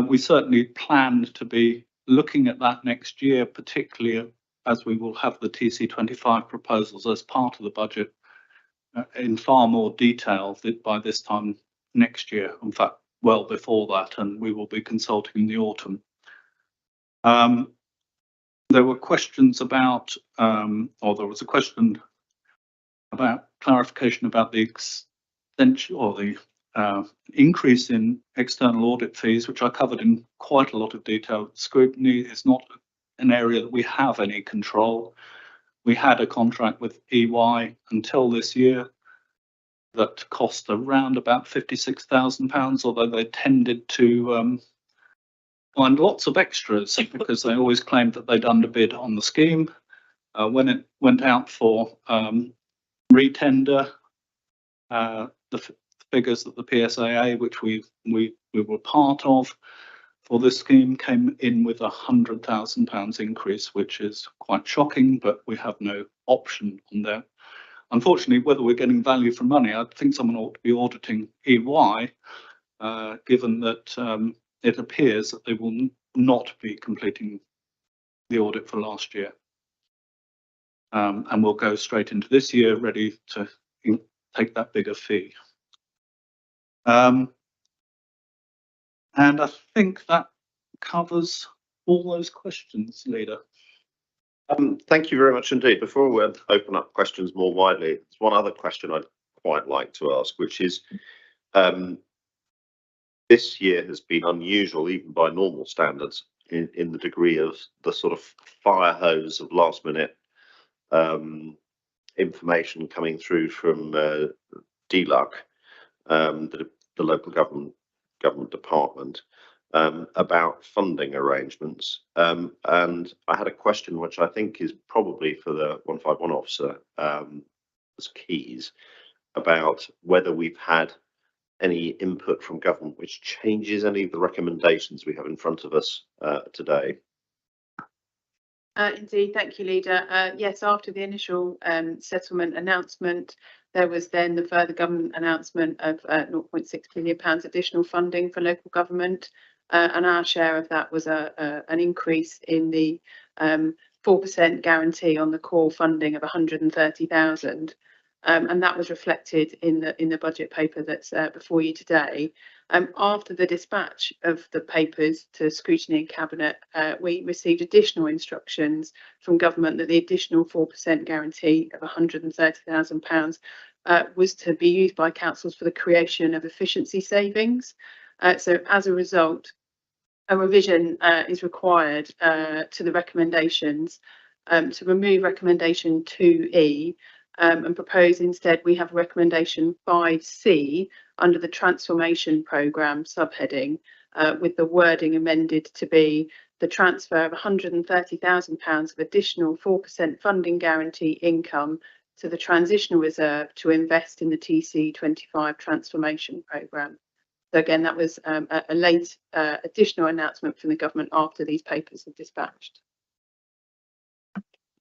We certainly planned to be looking at that next year, particularly as we will have the TC25 proposals as part of the budget in far more detail by this time next year. In fact, well before that, and we will be consulting in the autumn. There were questions about, or there was a question about clarification about the extension or the increase in external audit fees, which I covered in quite a lot of detail. Scrutiny is not an area that we have any control. We had a contract with EY until this year that cost around about £56,000, although they tended to find lots of extras because they always claimed that they'd underbid on the scheme. When it went out for retender, the figures that the PSAA, which we were part of for this scheme, came in with £100,000 increase, which is quite shocking, but we have no option on that. Unfortunately, whether we're getting value for money, I think someone ought to be auditing EY, given that it appears that they will not be completing the audit for last year. And we'll go straight into this year ready to take that bigger fee. And I think that covers all those questions, Leader. Thank you very much indeed. Before we open up questions more widely, there's one other question I'd quite like to ask, which is, this year has been unusual, even by normal standards, in the degree of the sort of fire hose of last minute information coming through from DLUC, the local government department, about funding arrangements. And I had a question which I think is probably for the 151 officer, as Keys, about whether we've had any input from government which changes any of the recommendations we have in front of us today. Indeed, thank you, Leader. Yes, after the initial settlement announcement, there was then the further government announcement of £0.6 billion additional funding for local government, and our share of that was an increase in the 4% guarantee on the core funding of 130,000. And that was reflected in the budget paper that's before you today. After the dispatch of the papers to scrutiny and cabinet, we received additional instructions from government that the additional 4% guarantee of £130,000 was to be used by councils for the creation of efficiency savings. So as a result, a revision is required to the recommendations to remove recommendation 2E. And propose instead we have recommendation 5C under the transformation programme subheading, with the wording amended to be the transfer of £130,000 of additional 4% funding guarantee income to the transitional reserve to invest in the TC25 transformation programme. So again, that was a late additional announcement from the government after these papers were dispatched.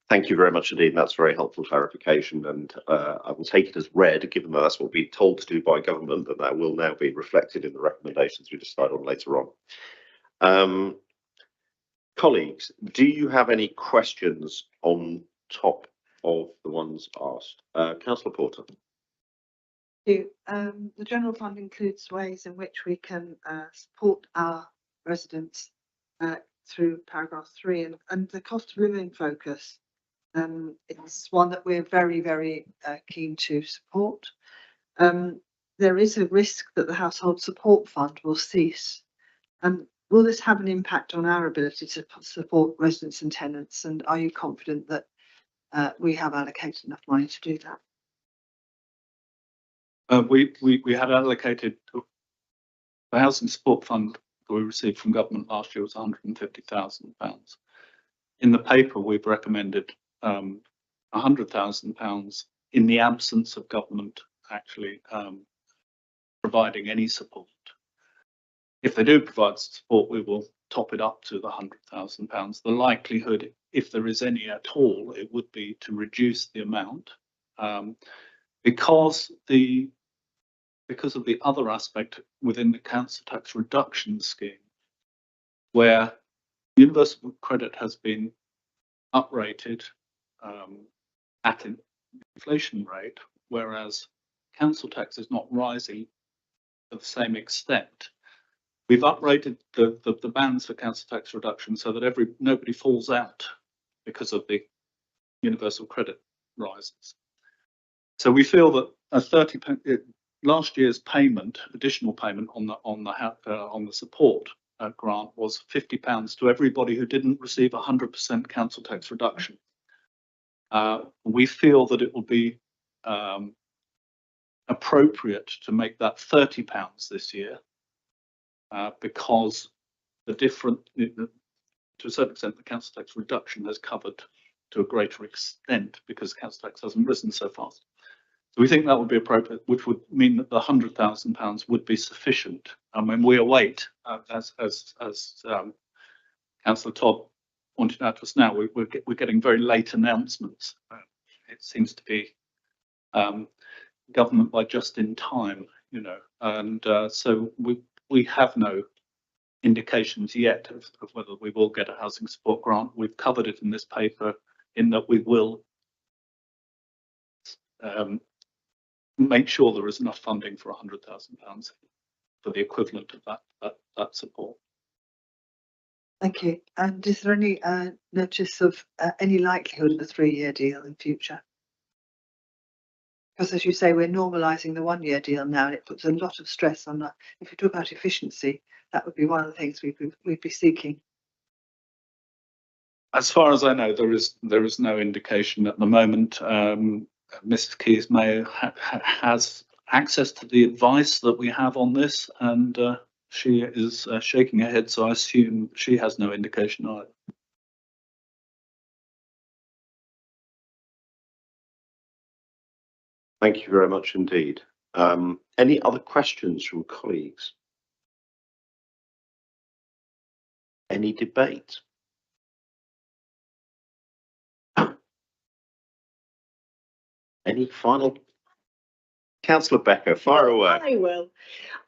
Thank you very much indeed. That's very helpful clarification, and I will take it as read, given that that's what we're told to do by government, that will now be reflected in the recommendations we decide on later on. Colleagues, do you have any questions on top of the ones asked? Councillor Porter. The general fund includes ways in which we can support our residents through paragraph 3, and the cost of living focus. It's one that we're very, very keen to support. There is a risk that the household support fund will cease Will this have an impact on our ability to support residents and tenants? And are you confident that we have allocated enough money to do that? We had allocated the housing support fund that we received from government last year was £150,000. In the paper, we've recommended £100,000 in the absence of government actually providing any support. If they do provide support, we will top it up to the £100,000. The likelihood, if there is any at all, it would be to reduce the amount because of the other aspect within the council tax reduction scheme, where universal credit has been uprated at an inflation rate, whereas council tax is not rising to the same extent. We've uprated the bands for council tax reduction so that nobody falls out because of the universal credit rises. So we feel that last year's payment, additional payment on the support grant was £50 to everybody who didn't receive 100% council tax reduction. We feel that it will be appropriate to make that £30 this year because to a certain extent, the council tax reduction has covered to a greater extent because council tax hasn't risen so fast. So we think that would be appropriate, which would mean that the £100,000 would be sufficient. I mean, we await, as Councillor Todd pointed out to us now, we're getting very late announcements. It seems to be government by just in time, you know, and so we have no indications yet of whether we will get a housing support grant. We've covered it in this paper in that we will make sure there is enough funding for £100,000 for the equivalent of that support. Thank you. And is there any notice of any likelihood of a 3-year deal in future? Because as you say, we're normalising the 1-year deal now, and it puts a lot of stress on that. If you talk about efficiency, that would be one of the things we'd be seeking. As far as I know, there is no indication at the moment. Mrs. Keys may has access to the advice that we have on this, and she is shaking her head, so I assume she has no indication either. Thank you very much indeed. Any other questions from colleagues? Any debate? Any final? Councillor Becker, fire away. I will.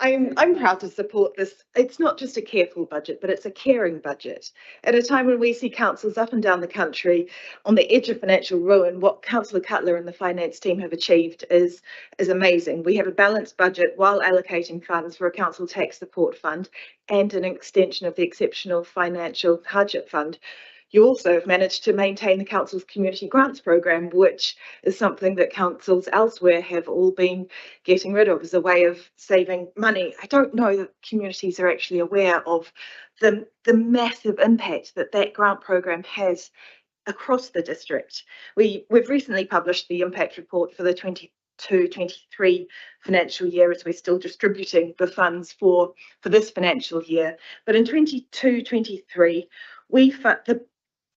I'm proud to support this. It's not just a careful budget, but it's a caring budget. At a time when we see councils up and down the country on the edge of financial ruin, what Councillor Cutler and the finance team have achieved is amazing. We have a balanced budget while allocating funds for a council tax support fund and an extension of the exceptional financial hardship fund. You also have managed to maintain the council's community grants program, which is something that councils elsewhere have all been getting rid of as a way of saving money. I don't know that communities are actually aware of the massive impact that grant program has across the district. We've recently published the impact report for the 22-23 financial year, as we're still distributing the funds for this financial year. But in 22-23, the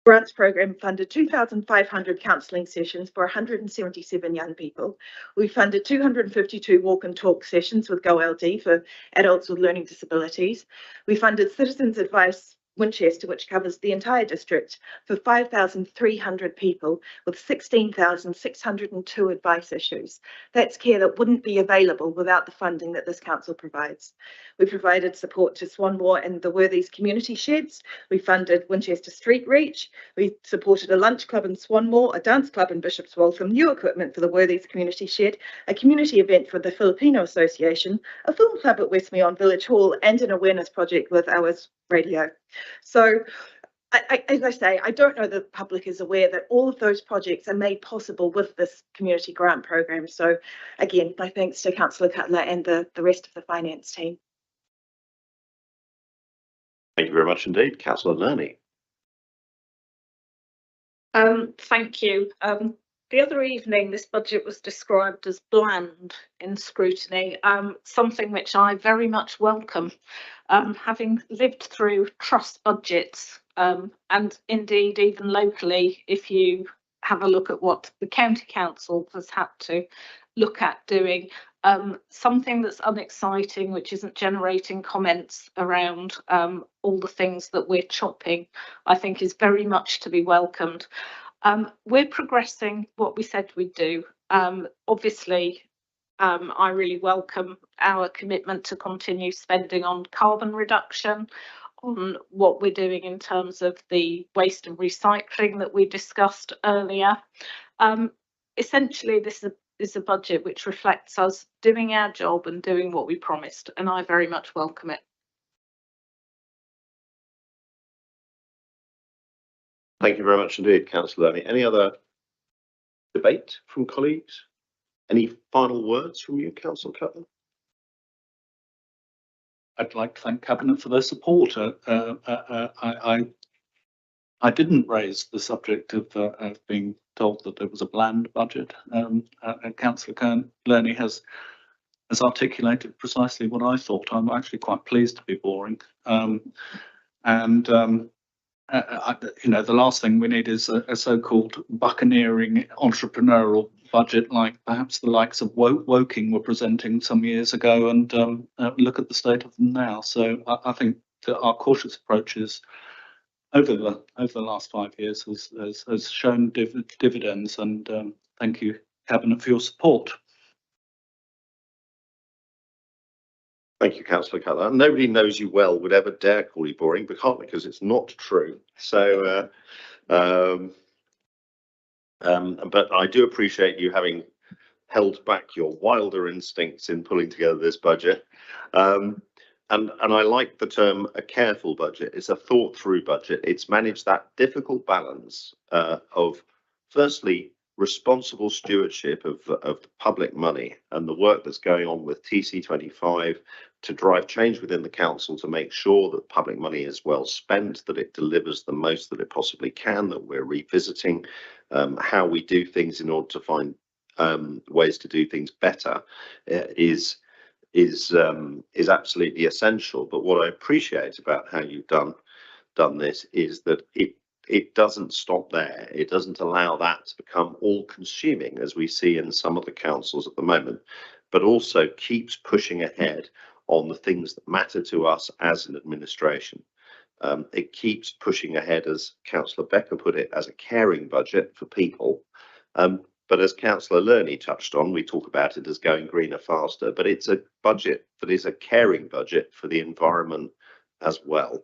grants program funded 2,500 counselling sessions for 177 young people. We funded 252 walk and talk sessions with GoLD for adults with learning disabilities. We funded Citizens Advice Winchester, which covers the entire district, for 5,300 people with 16,602 advice issues. That's care that wouldn't be available without the funding that this council provides. We provided support to Swanmore and the Worthies community sheds. We funded Winchester Street Reach. We supported a lunch club in Swanmore, a dance club in Bishop's Waltham, new equipment for the Worthies community shed, a community event for the Filipino Association, a film club at Westmeon Village Hall, and an awareness project with Hours Radio. So, as I say, I don't know that the public is aware that all of those projects are made possible with this community grant program. So, again, my thanks to Councillor Cutler and the rest of the finance team. Thank you very much indeed. Councillor Lerney. Thank you. The other evening, this budget was described as bland in scrutiny, something which I very much welcome. Having lived through trust budgets, and indeed even locally, if you have a look at what the county council has had to look at doing, something that's unexciting, which isn't generating comments around all the things that we're chopping, I think is very much to be welcomed. We're progressing what we said we'd do. Obviously, I really welcome our commitment to continue spending on carbon reduction, on what we're doing in terms of the waste and recycling that we discussed earlier. Essentially, this is a budget which reflects us doing our job and doing what we promised, and I very much welcome it. Thank you very much indeed, Councillor Lerney. Any other debate from colleagues? Any final words from you, Councillor Cutler? I'd like to thank Cabinet for their support. I didn't raise the subject of being told that it was a bland budget. Councillor Lerney has articulated precisely what I thought. I'm actually quite pleased to be boring. You know, the last thing we need is a so-called buccaneering entrepreneurial budget like perhaps the likes of Woking were presenting some years ago, and look at the state of them now. So I think that our cautious approaches over the last 5 years has shown dividends, and thank you, Cabinet, for your support. Thank you, Councillor Cutler. Nobody knows you well would ever dare call you boring, partly because it's not true. So, but I do appreciate you having held back your wilder instincts in pulling together this budget. And I like the term a careful budget. It's a thought through budget. It's managed that difficult balance of, firstly, responsible stewardship of the public money and the work that's going on with TC25 to drive change within the council to make sure that public money is well spent, that it delivers the most that it possibly can, that we're revisiting how we do things in order to find ways to do things better is absolutely essential. But what I appreciate about how you've done this is that it doesn't stop there. It doesn't allow that to become all consuming as we see in some of the councils at the moment, but also keeps pushing ahead on the things that matter to us as an administration. It keeps pushing ahead, as Councillor Becker put it, as a caring budget for people. But as Councillor Lerney touched on, we talk about it as going greener faster, but it's a budget that is a caring budget for the environment as well,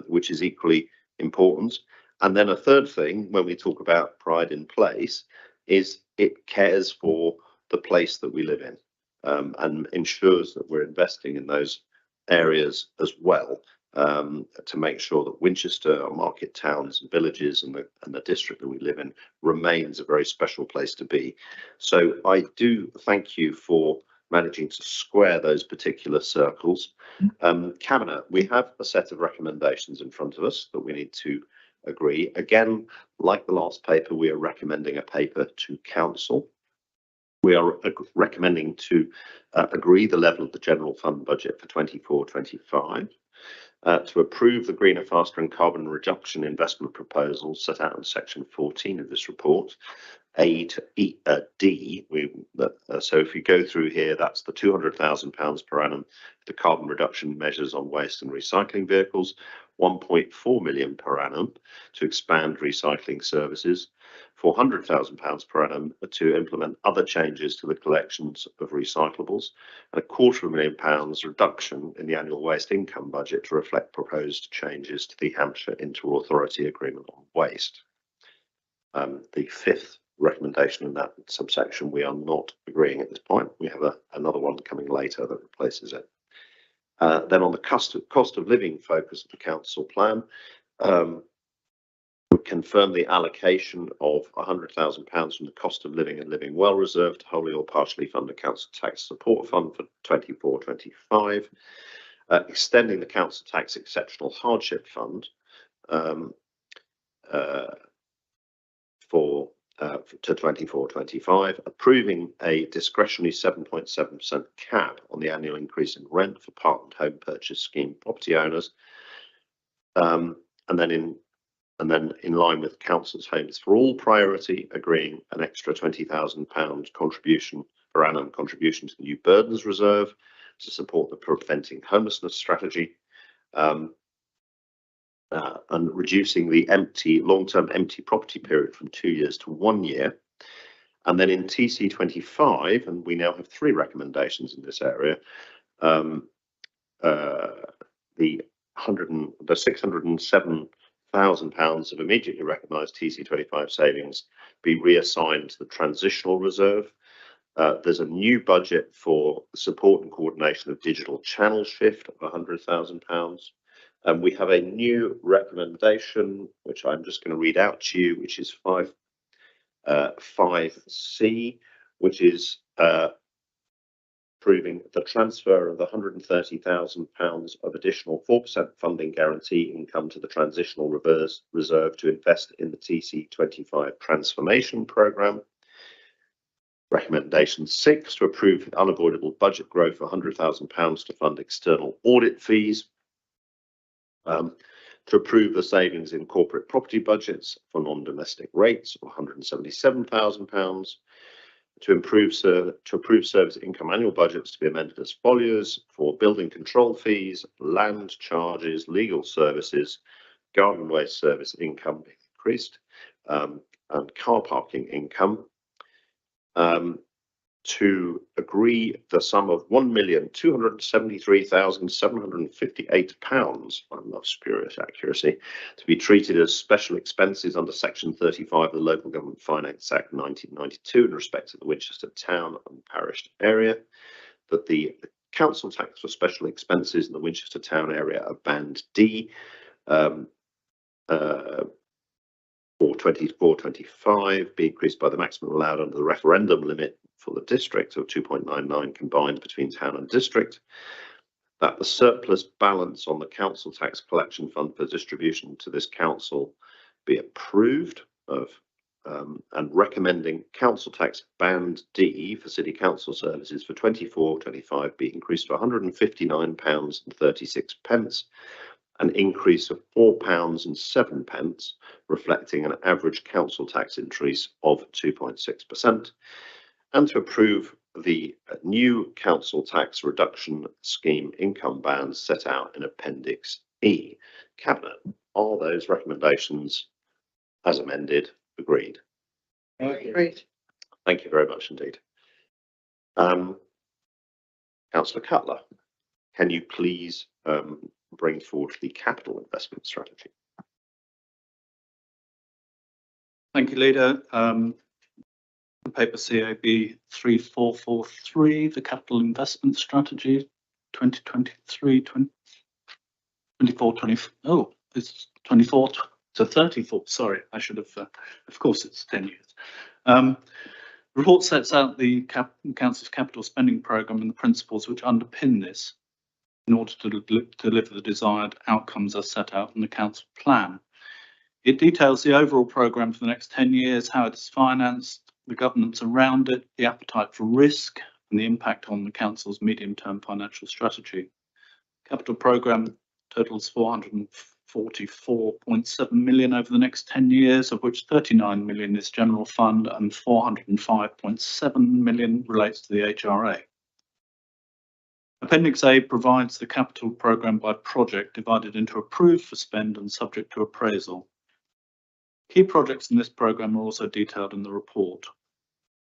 which is equally important. And then a third thing, when we talk about pride in place, is it cares for the place that we live in, and ensures that we're investing in those areas as well, to make sure that Winchester, our market towns and villages, and the district that we live in remains a very special place to be. So I do thank you for managing to square those particular circles. Cabinet, we have a set of recommendations in front of us that we need to agree. Again, like the last paper, we are recommending a paper to council. We are recommending to agree the level of the general fund budget for 24-25, to approve the greener, faster and carbon reduction investment proposals set out in section 14 of this report, A to D. So if you go through here, that's the £200,000 per annum for the carbon reduction measures on waste and recycling vehicles, 1.4 million per annum to expand recycling services, £400,000 per annum to implement other changes to the collections of recyclables, and £250,000 reduction in the annual waste income budget to reflect proposed changes to the Hampshire Inter-Authority Agreement on Waste. The fifth recommendation in that subsection we are not agreeing at this point. We have another one coming later that replaces it. Then on the cost of living focus of the council plan, we confirm the allocation of £100,000 from the cost of living and living well reserve to wholly or partially fund the council tax support fund for 24-25. extending the council tax exceptional hardship fund to 24-25, approving a discretionary 7.7% cap on the annual increase in rent for Parkland Home Purchase Scheme property owners, and then in line with Council's Homes for All priority, agreeing an extra £20,000 contribution per annum contribution to the New Burdens Reserve to support the Preventing Homelessness strategy, and reducing the long-term empty property period from 2 years to 1 year. And then in TC25, and we now have 3 recommendations in this area, the £607,000 of immediately recognised TC25 savings be reassigned to the transitional reserve. There's a new budget for support and coordination of digital channel shift of £100,000. And we have a new recommendation, which I'm just going to read out to you, which is 5C, which is approving the transfer of the £130,000 of additional 4% funding guarantee income to the transitional reserve to invest in the TC25 transformation programme. Recommendation 6, to approve unavoidable budget growth of £100,000 to fund external audit fees. To approve the savings in corporate property budgets for non-domestic rates of £177,000. To approve service income annual budgets to be amended as follows: for building control fees, land charges, legal services, garden waste service income being increased, and car parking income. To agree the sum of £1,273,758, I love spurious accuracy, to be treated as special expenses under Section 35 of the Local Government Finance Act 1992 in respect of the Winchester Town and Parish area, that the council tax for special expenses in the Winchester Town area of Band D for 24-25 be increased by the maximum allowed under the referendum limit for the district of 2.99 combined between town and district, that the surplus balance on the council tax collection fund for distribution to this council be approved of, and recommending council tax band D for city council services for 24-25 be increased to £159.36, an increase of £4.07, reflecting an average council tax increase of 2.6%. And to approve the new council tax reduction scheme income bands set out in Appendix E. Cabinet, are those recommendations as amended agreed? Agreed. Thank you very much indeed. Councillor Cutler, can you please bring forward the capital investment strategy? Thank you, Leader. Paper CAB 3443, the capital investment strategy 2023 24 oh, it's 24 to 34. Sorry, I should have, of course it's 10 years. Report sets out the council's capital spending programme and the principles which underpin this in order to deliver the desired outcomes as set out in the council plan. It details the overall programme for the next 10 years, how it is financed, the governance around it, the appetite for risk, and the impact on the council's medium-term financial strategy. Capital programme totals 444.7 million over the next 10 years, of which 39 million is general fund and 405.7 million relates to the HRA. Appendix A provides the capital programme by project divided into approved for spend and subject to appraisal. Key projects in this programme are also detailed in the report.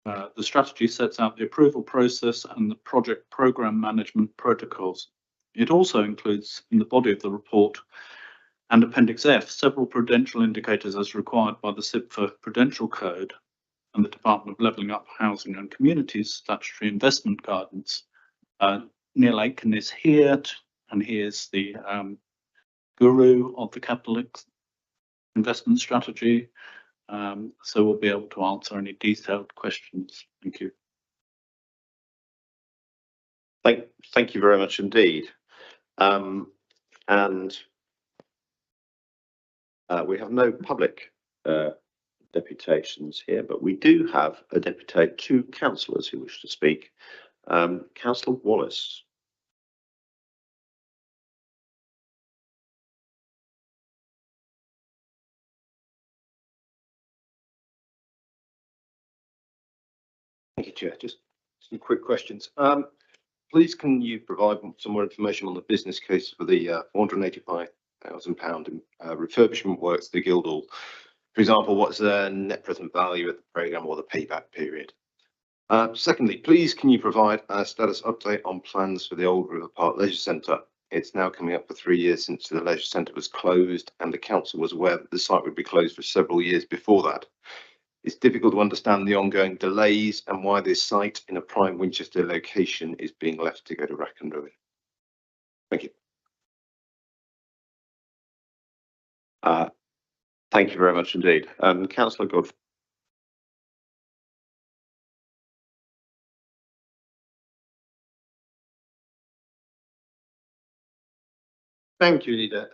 The strategy sets out the approval process and the project programme management protocols. It also includes in the body of the report and Appendix F several prudential indicators as required by the CIPFA Prudential Code and the Department of Levelling Up Housing and Communities Statutory Investment Guidance. Neil Aitken is here, and he is the guru of the capital investment strategy. So we'll be able to answer any detailed questions. Thank you. Thank you very much indeed. And we have no public deputations here, but we do have a deputate, two councillors who wish to speak. Councillor Wallace. Thank you, Chair. Just some quick questions. Please, can you provide some more information on the business case for the £485,000 refurbishment works to Guildhall? For example, what's the net present value of the programme or the payback period? Secondly, please, can you provide a status update on plans for the Old River Park Leisure Centre? It's now coming up for 3 years since the leisure centre was closed, and the council was aware that the site would be closed for several years before that. It's difficult to understand the ongoing delays and why this site in a prime Winchester location is being left to go to rack and ruin. Thank you. Thank you very much indeed. Councillor Godfrey. Thank you, Leader.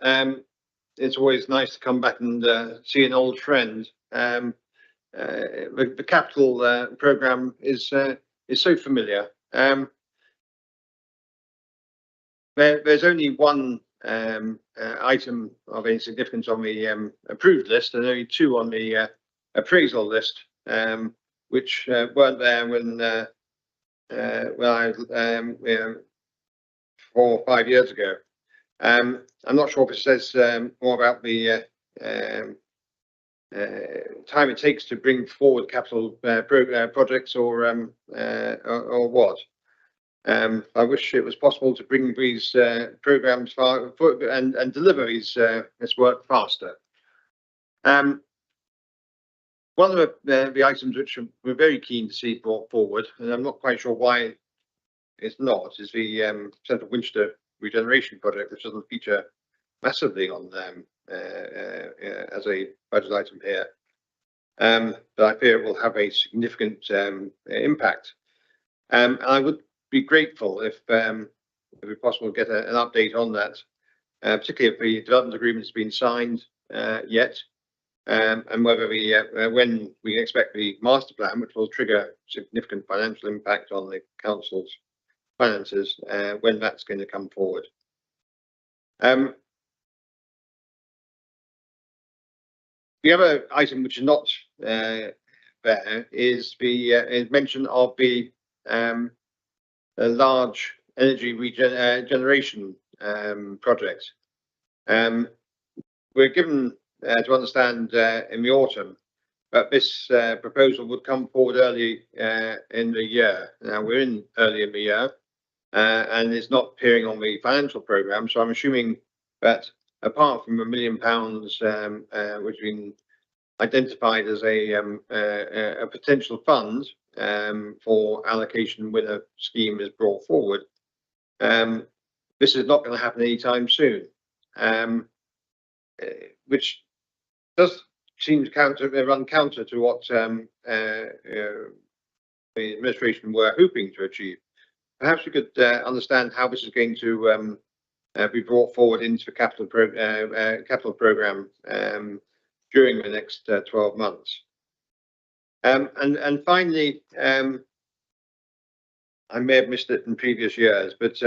It's always nice to come back and see an old friend. The capital programme is so familiar. There's only one item of any significance on the approved list, and only two on the appraisal list, which weren't there when I 4 or 5 years ago. I'm not sure if it says more about the time it takes to bring forward capital projects or what. I wish it was possible to bring these programmes and deliver this work faster. One of the items which we're very keen to see brought forward, and I'm not quite sure why it's not, is the Central Winchester regeneration project, which doesn't feature massively on them as a budget item here, but I fear it will have a significant impact. I would be grateful if it's possible to get an update on that, particularly if the development agreement has been signed yet, and whether when we expect the master plan, which will trigger significant financial impact on the council's finances, when that's going to come forward. The other item which is not there is the mention of the large energy regeneration project. We're given to understand in the autumn that this proposal would come forward early in the year. Now we're in early in the year, and it's not appearing on the financial programme, so I'm assuming that apart from £1 million which has been identified as a potential fund for allocation when a scheme is brought forward, this is not going to happen anytime soon, which does seem to run counter to what the administration were hoping to achieve. Perhaps we could understand how this is going to be brought forward into the capital programme during the next 12 months. And finally, I may have missed it in previous years, but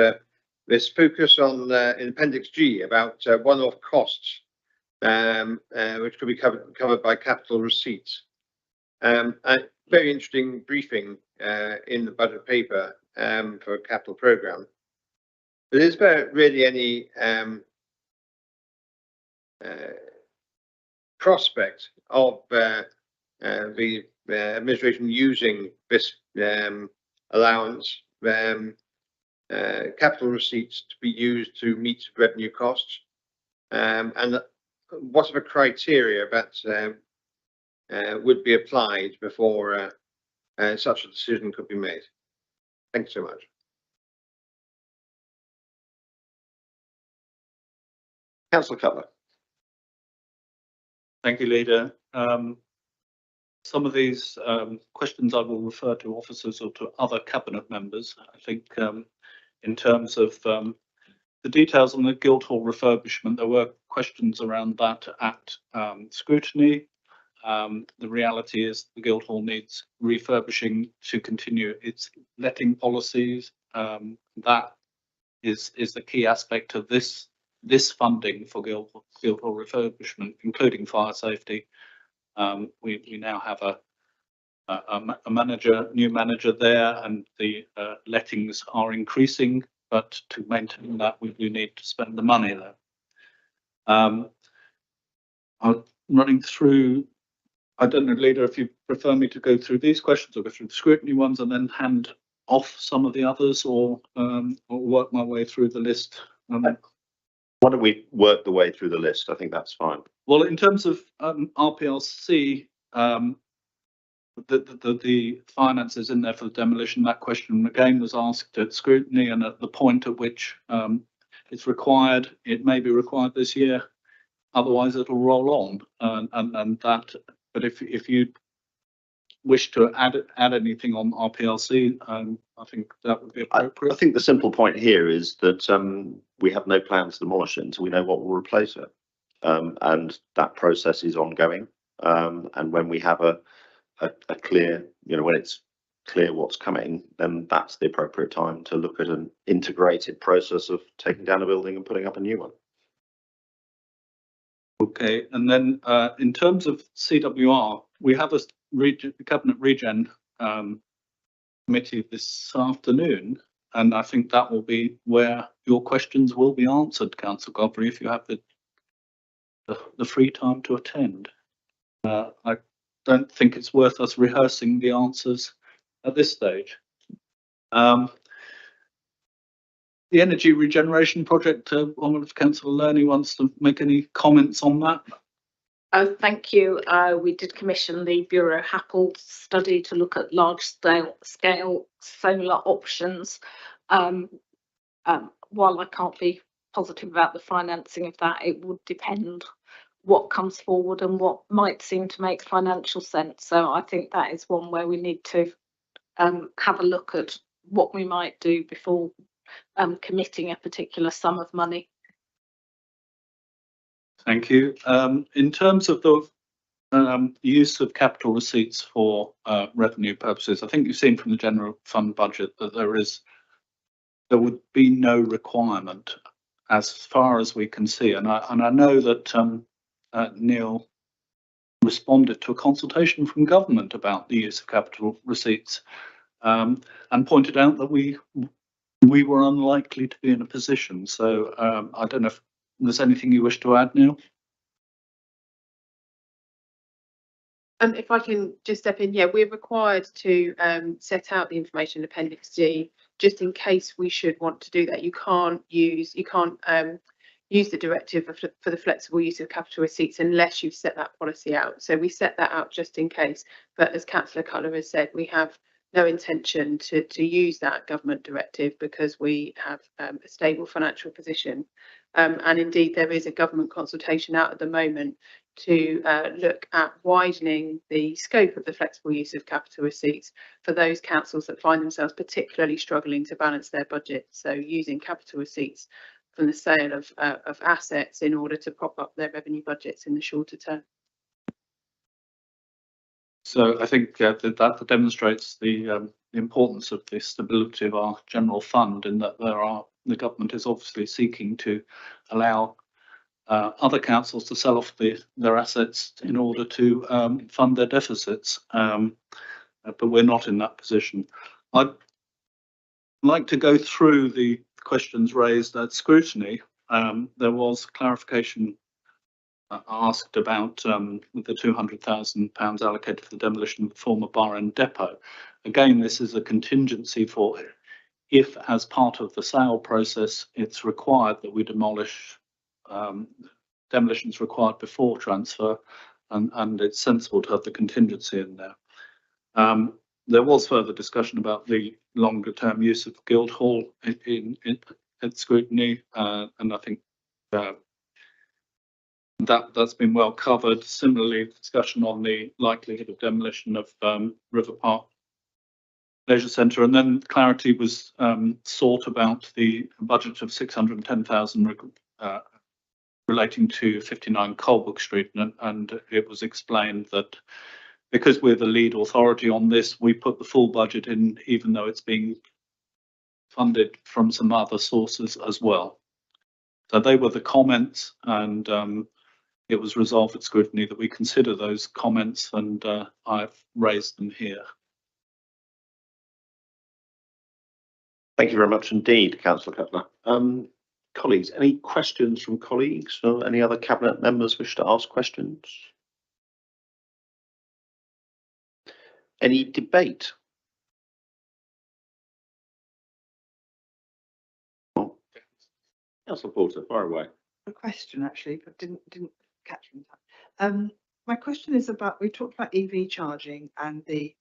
this focus on in Appendix G about one-off costs, which could be covered by capital receipts. A very interesting briefing in the budget paper for a capital programme. But is there really any prospect of the administration using this allowance, capital receipts, to be used to meet revenue costs? And what are the criteria that would be applied before such a decision could be made? Thanks so much. Councillor Cutler. Thank you, Leader. Some of these questions I will refer to officers or to other cabinet members. I think in terms of the details on the Guildhall refurbishment, there were questions around that at scrutiny. The reality is the Guildhall needs refurbishing to continue its letting policies. That is the key aspect of this funding for Guildhall refurbishment, including fire safety. We now have a new manager there, and the lettings are increasing, but to maintain that, we do need to spend the money there. I'm running through. I don't know, Leader, if you prefer me to go through these questions or go through the scrutiny ones and then hand off some of the others, or work my way through the list. Why don't we work the way through the list? I think that's fine. Well, in terms of RPLC, the finances in there for the demolition, that question again was asked at scrutiny, and at the point at which it's required, it may be required this year. Otherwise, it'll roll on, and that. But if you wish to add anything on RPLC, I think that would be appropriate. I think the simple point here is that we have no plans to demolish it until we know what will replace it, and that process is ongoing. And when we have a clear, when it's clear what's coming, then that's the appropriate time to look at an integrated process of taking down a building and putting up a new one. Okay, and then in terms of CWR, we have a Cabinet Regen committee this afternoon, and I think that will be where your questions will be answered, Councillor Godfrey, if you have the free time to attend. I don't think it's worth us rehearsing the answers at this stage. The energy regeneration project, Councillor Lerney wants to make any comments on that. Thank you. We did commission the Bureau Happold study to look at large scale solar options. While I can't be positive about the financing of that, it would depend what comes forward and what might seem to make financial sense. So I think that is one where we need to have a look at what we might do before committing a particular sum of money. Thank you. In terms of the use of capital receipts for revenue purposes, I think you've seen from the general fund budget that there would be no requirement as far as we can see. And I know that Neil responded to a consultation from government about the use of capital receipts, and pointed out that we were unlikely to be in a position. So I don't know if there's anything you wish to add, Neil? If I can just step in, yeah, we're required to set out the information in Appendix D, just in case we should want to do that. You can't use the directive for the flexible use of capital receipts unless you've set that policy out. So we set that out just in case. But as Councillor Cutler has said, we have no intention to use that government directive because we have a stable financial position. And indeed, there is a government consultation out at the moment to look at widening the scope of the flexible use of capital receipts for those councils that find themselves particularly struggling to balance their budget. So using capital receipts from the sale of assets in order to prop up their revenue budgets in the shorter term. So I think that demonstrates the importance of the stability of our general fund, in that the government is obviously seeking to allow other councils to sell off their assets in order to fund their deficits, but we're not in that position. I'd like to go through the questions raised at scrutiny. There was clarification asked about the £200,000 allocated for the demolition of the former Bar End depot. Again, this is a contingency for if, as part of the sale process, it's required that we demolish. Demolitions required before transfer, and it's sensible to have the contingency in there. There was further discussion about the longer term use of Guildhall at scrutiny, and I think that's been well covered. Similarly, discussion on the likelihood of demolition of River Park leisure centre, and then clarity was sought about the budget of 610,000 relating to 59 Colebrook Street, and it was explained that because we're the lead authority on this, we put the full budget in, even though it's being funded from some other sources as well. So they were the comments, and it was resolved at scrutiny that we consider those comments, and I've raised them here. Thank you very much indeed, Councillor Cutler. Colleagues, any questions from colleagues or any other Cabinet members wish to ask questions? Any debate? Councillor Porter, fire away. A question actually, but didn't catch me in time. My question is about, we talked about EV charging and the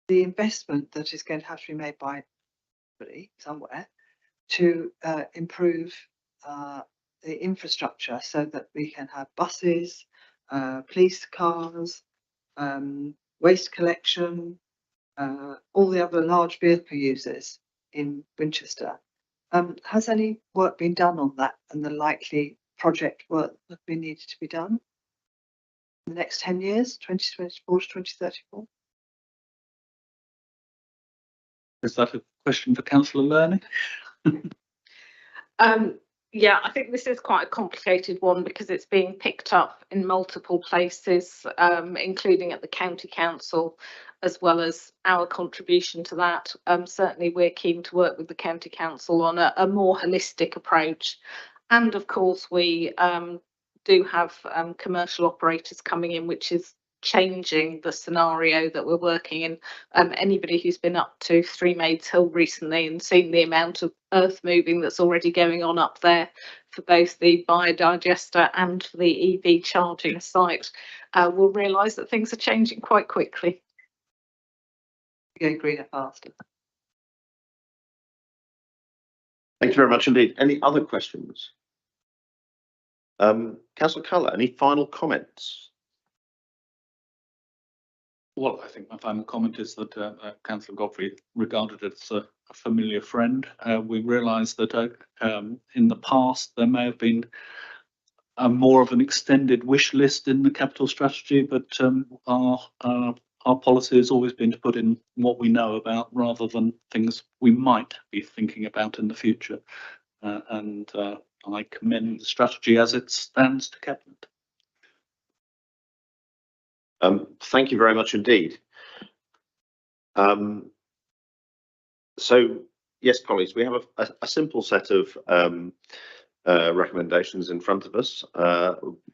investment that is going to have to be made by somebody somewhere to improve the infrastructure so that we can have buses, police cars, waste collection, all the other large vehicle users in Winchester. Has any work been done on that and the likely project work that we needed to be done in the next 10 years, 2024 to 2034? Is that a question for Councillor Learning? Yeah, I think this is quite a complicated one because it's being picked up in multiple places, including at the county council, as well as our contribution to that. Certainly we're keen to work with the county council on a more holistic approach. And of course we do have commercial operators coming in, which is changing the scenario that we're working in. Anybody who's been up to Three Maids Hill recently and seen the amount of earth moving that's already going on up there for both the biodigester and for the EV charging site will realise that things are changing quite quickly. Going greener faster. Thank you very much indeed. Any other questions? Councillor Cutler, any final comments? Well, I think my final comment is that Councillor Godfrey regarded it as a familiar friend. We realise that in the past there may have been more of an extended wish list in the capital strategy, but our policy has always been to put in what we know about rather than things we might be thinking about in the future. And I commend the strategy as it stands to Cabinet. Thank you very much indeed. So, yes, colleagues, we have a simple set of recommendations in front of us,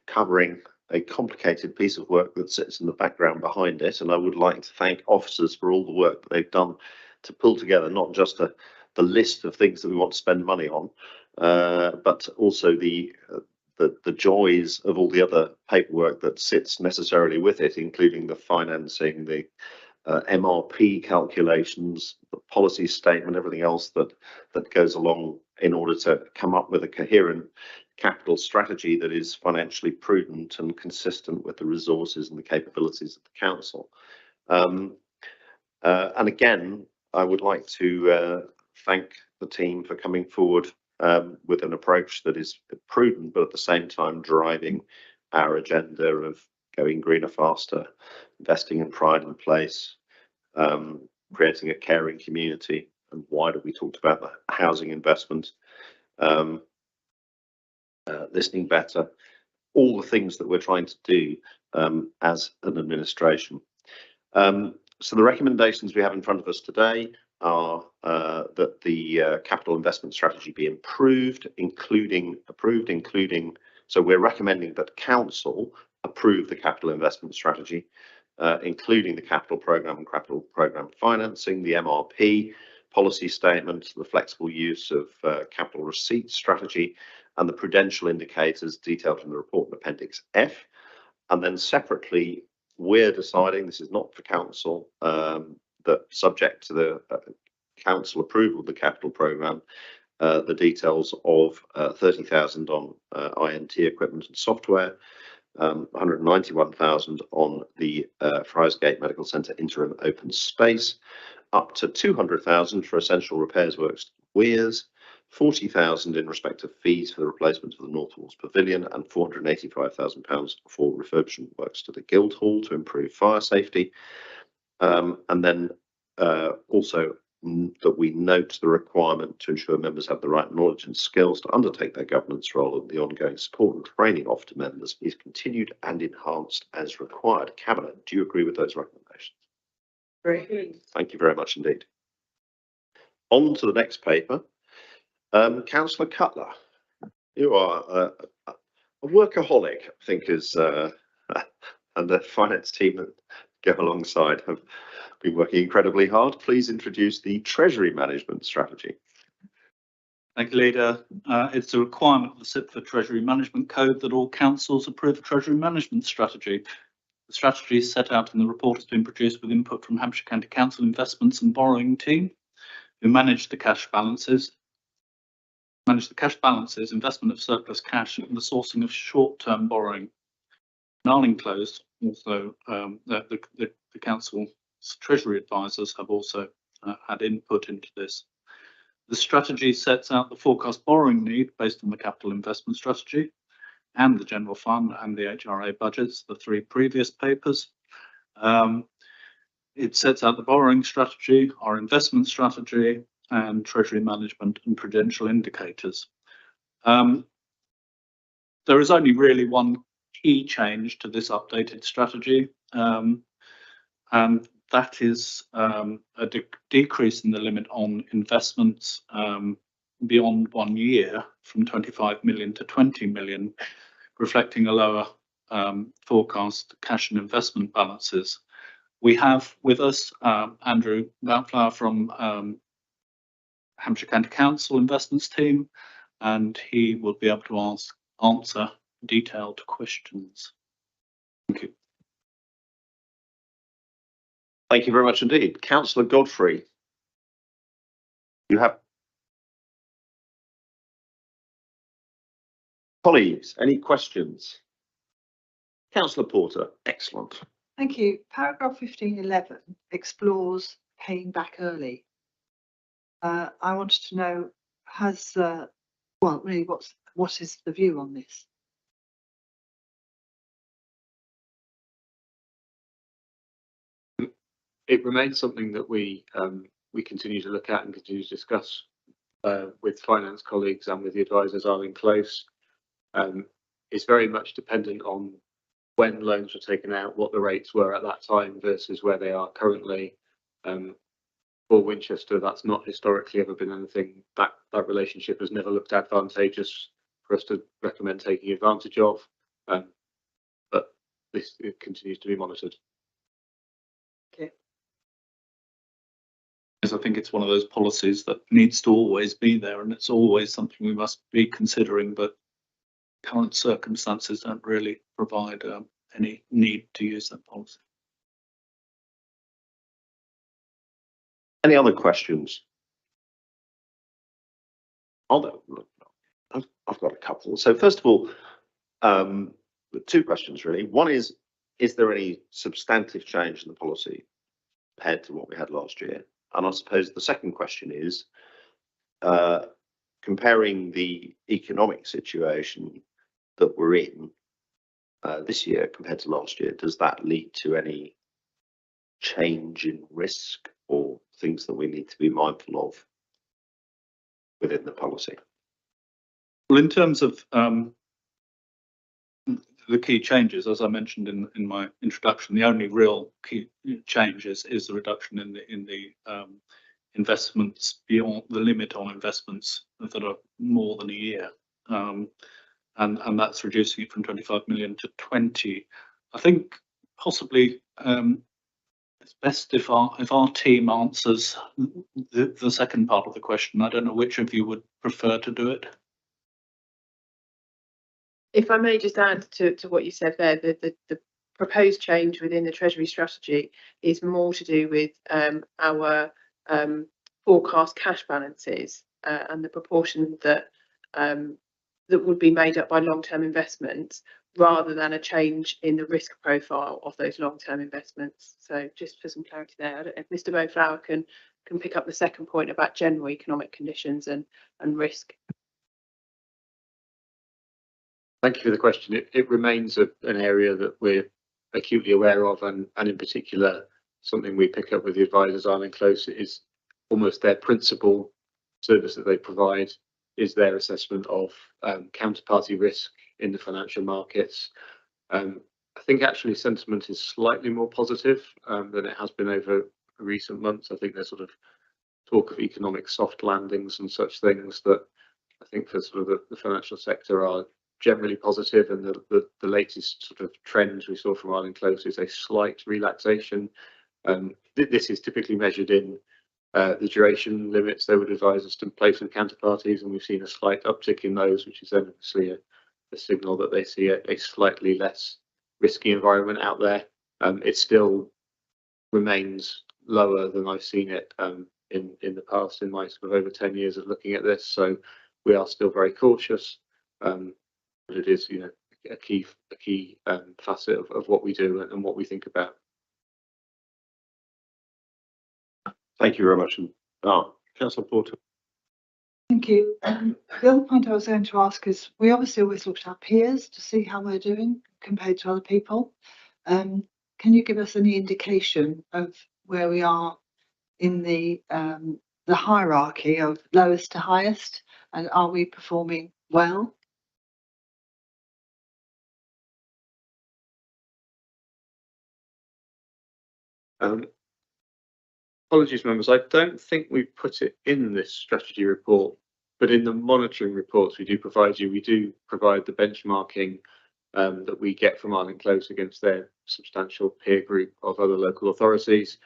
covering a complicated piece of work that sits in the background behind it. And I would like to thank officers for all the work that they've done to pull together not just the list of things that we want to spend money on, but also the joys of all the other paperwork that sits necessarily with it, including the financing, the MRP calculations, the policy statement, everything else that goes along in order to come up with a coherent capital strategy that is financially prudent and consistent with the resources and the capabilities of the council. And again, I would like to thank the team for coming forward with an approach that is prudent, but at the same time driving our agenda of going greener faster, investing in pride and place, creating a caring community, and wider we talked about the housing investment, listening better, all the things that we're trying to do as an administration. So the recommendations we have in front of us today are that the capital investment strategy be approved, including, so we're recommending that council approve the capital investment strategy, including the capital programme and capital programme financing, the MRP policy statement, the flexible use of capital receipts strategy, and the prudential indicators detailed in the report in Appendix F. And then separately, we're deciding, this is not for council, that subject to the council approval of the capital programme, the details of 30,000 on INT equipment and software, 191,000 on the Friarsgate Medical Centre interim open space, up to 200,000 for essential repairs works weirs, 40,000 in respect of fees for the replacement of the North Walls Pavilion, and £485,000 for refurbishment works to the Guildhall to improve fire safety. And then also that we note the requirement to ensure members have the right knowledge and skills to undertake their governance role, and the ongoing support and training offered to members is continued and enhanced as required. Cabinet, do you agree with those recommendations? Great. Thank you very much indeed. On to the next paper. Councillor Cutler, you are a workaholic, I think, is and the finance team that go alongside have been working incredibly hard. Please introduce the Treasury Management Strategy. Thank you, Leader. It's a requirement of the SIPFA Treasury Management Code that all councils approve a Treasury Management Strategy. The strategy is set out in the report has been produced with input from Hampshire County Council Investments and Borrowing Team, who manage the cash balances, investment of surplus cash, and the sourcing of short-term borrowing. And I'll enclose also the Council's Treasury advisors have also had input into this. The strategy sets out the forecast borrowing need based on the capital investment strategy and the general fund and the HRA budgets, the three previous papers. It sets out the borrowing strategy, our investment strategy, and treasury management and prudential indicators. There is only really one key change to this updated strategy, and that is a decrease in the limit on investments beyond 1 year from 25 million to 20 million, reflecting a lower forecast cash and investment balances. We have with us Andrew Boutflower from Hampshire County Council Investments Team, and he will be able to answer detailed questions. Thank you. Thank you very much indeed. Councillor Godfrey, you have colleagues, any questions? Councillor Porter, excellent. Thank you. Paragraph 1511 explores paying back early. I wanted to know, well, really, what is the view on this? It remains something that we continue to look at and continue to discuss with finance colleagues and with the advisors are in close. It's very much dependent on when loans were taken out, what the rates were at that time versus where they are currently. For Winchester, that's not historically ever been anything that relationship has never looked advantageous for us to recommend taking advantage of. But this continues to be monitored. Okay. Yes, I think it's one of those policies that needs to always be there, and it's always something we must be considering, but current circumstances don't really provide any need to use that policy. Any other questions? Although I've got a couple. So first of all, two questions really. One is there any substantive change in the policy compared to what we had last year? And I suppose the second question is, comparing the economic situation that we're in this year compared to last year, does that lead to any change in risk or things that we need to be mindful of within the policy? Well, in terms of the key changes, as I mentioned in my introduction, the only real key change is the reduction in the investments beyond the limit on investments that are more than a year, and that's reducing it from 25 million to 20. I think possibly it's best if our team answers the second part of the question. I don't know which of you would prefer to do it. If I may just add to what you said there, the proposed change within the Treasury strategy is more to do with our forecast cash balances and the proportion that that would be made up by long-term investments, rather than a change in the risk profile of those long-term investments. So just for some clarity there, I don't know if Mr. Bowflower can pick up the second point about general economic conditions and risk. Thank you for the question. It remains an area that we're acutely aware of, and in particular, something we pick up with the advisors Ireland Close is almost their principal service that they provide is their assessment of counterparty risk in the financial markets. I think actually sentiment is slightly more positive than it has been over recent months. I think there's sort of talk of economic soft landings and such things that I think for sort of the financial sector are generally positive, and the latest sort of trends we saw from Ireland Close is a slight relaxation. This is typically measured in the duration limits they would advise us to place with counterparties, and we've seen a slight uptick in those, which is then obviously a signal that they see a slightly less risky environment out there. It still remains lower than I've seen it in the past in my sort of over 10 years of looking at this, so we are still very cautious. But it is, a key facet of what we do and what we think about. Thank you very much. Councillor Porter. Thank you. The other point I was going to ask is, we obviously always look at our peers to see how we're doing compared to other people. Can you give us any indication of where we are in the hierarchy of lowest to highest, and are we performing well? Apologies, members. I don't think we put it in this strategy report, but in the monitoring reports we do provide the benchmarking that we get from Ireland Close against their substantial peer group of other local authorities.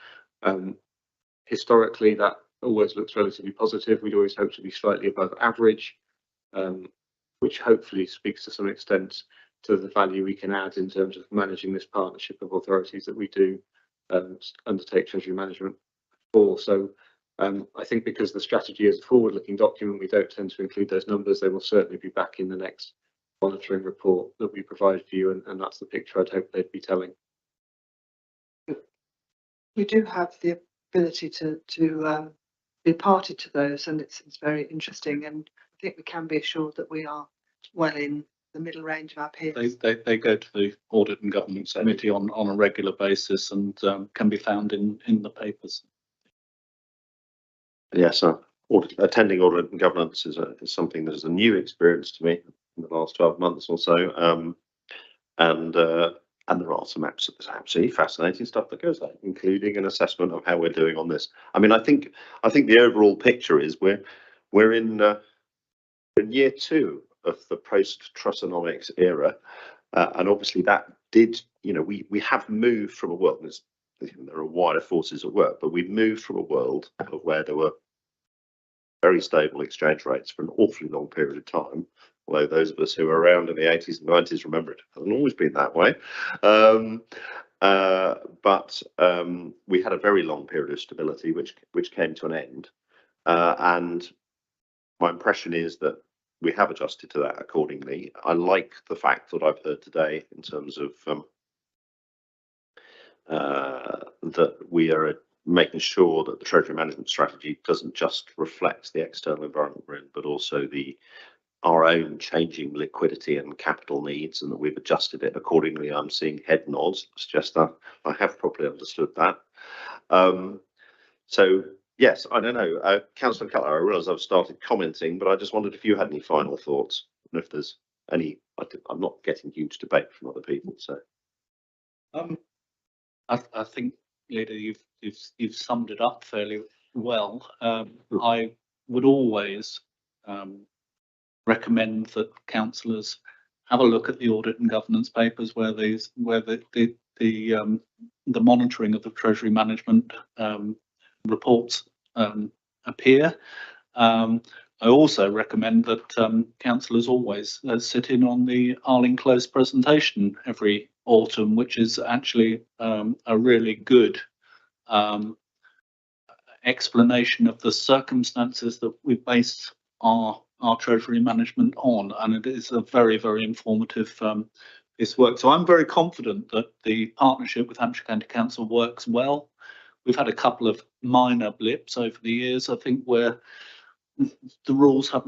Historically, that always looks relatively positive. We'd always hope to be slightly above average, which hopefully speaks to some extent to the value we can add in terms of managing this partnership of authorities that we do undertake treasury management for. So I think because the strategy is a forward-looking document, we don't tend to include those numbers. They will certainly be back in the next monitoring report that we provide for you, and that's the picture I'd hope they'd be telling. We do have the ability to be party to those, and it's very interesting, and I think we can be assured that we are well in the middle range of our peers. They go to the Audit and Governance Committee on a regular basis, and can be found in the papers. Yes, attending Audit and Governance is something that is a new experience to me in the last 12 months or so, and there are some absolutely fascinating stuff that goes there, including an assessment of how we're doing on this. I mean, I think the overall picture is we're in year 2 of the post-Trussonomics era, and obviously that did, we have moved from a world, there are wider forces at work, but we've moved from a world of where there were very stable exchange rates for an awfully long period of time, although those of us who were around in the 80s and 90s remember it hasn't always been that way. But we had a very long period of stability which came to an end, and my impression is that we have adjusted to that accordingly. I like the fact that I've heard today in terms of that we are making sure that the treasury management strategy doesn't just reflect the external environment we're in, but also our own changing liquidity and capital needs, and that we've adjusted it accordingly. I'm seeing head nods suggest that I have probably understood that. So yes, I don't know, Councillor Cutler, I realise I've started commenting, but I just wondered if you had any final thoughts, and if there's any. I'm not getting huge debate from other people, so. I think, Leader, you've summed it up fairly well. I would always recommend that councillors have a look at the audit and governance papers where the monitoring of the treasury management reports appear. I also recommend that councillors always sit in on the Ireland Close presentation every autumn, which is actually a really good explanation of the circumstances that we base our treasury management on, and it is a very, very informative this work. So I'm very confident that the partnership with Hampshire County Council works well. We've had a couple of minor blips over the years, I think, where the rules have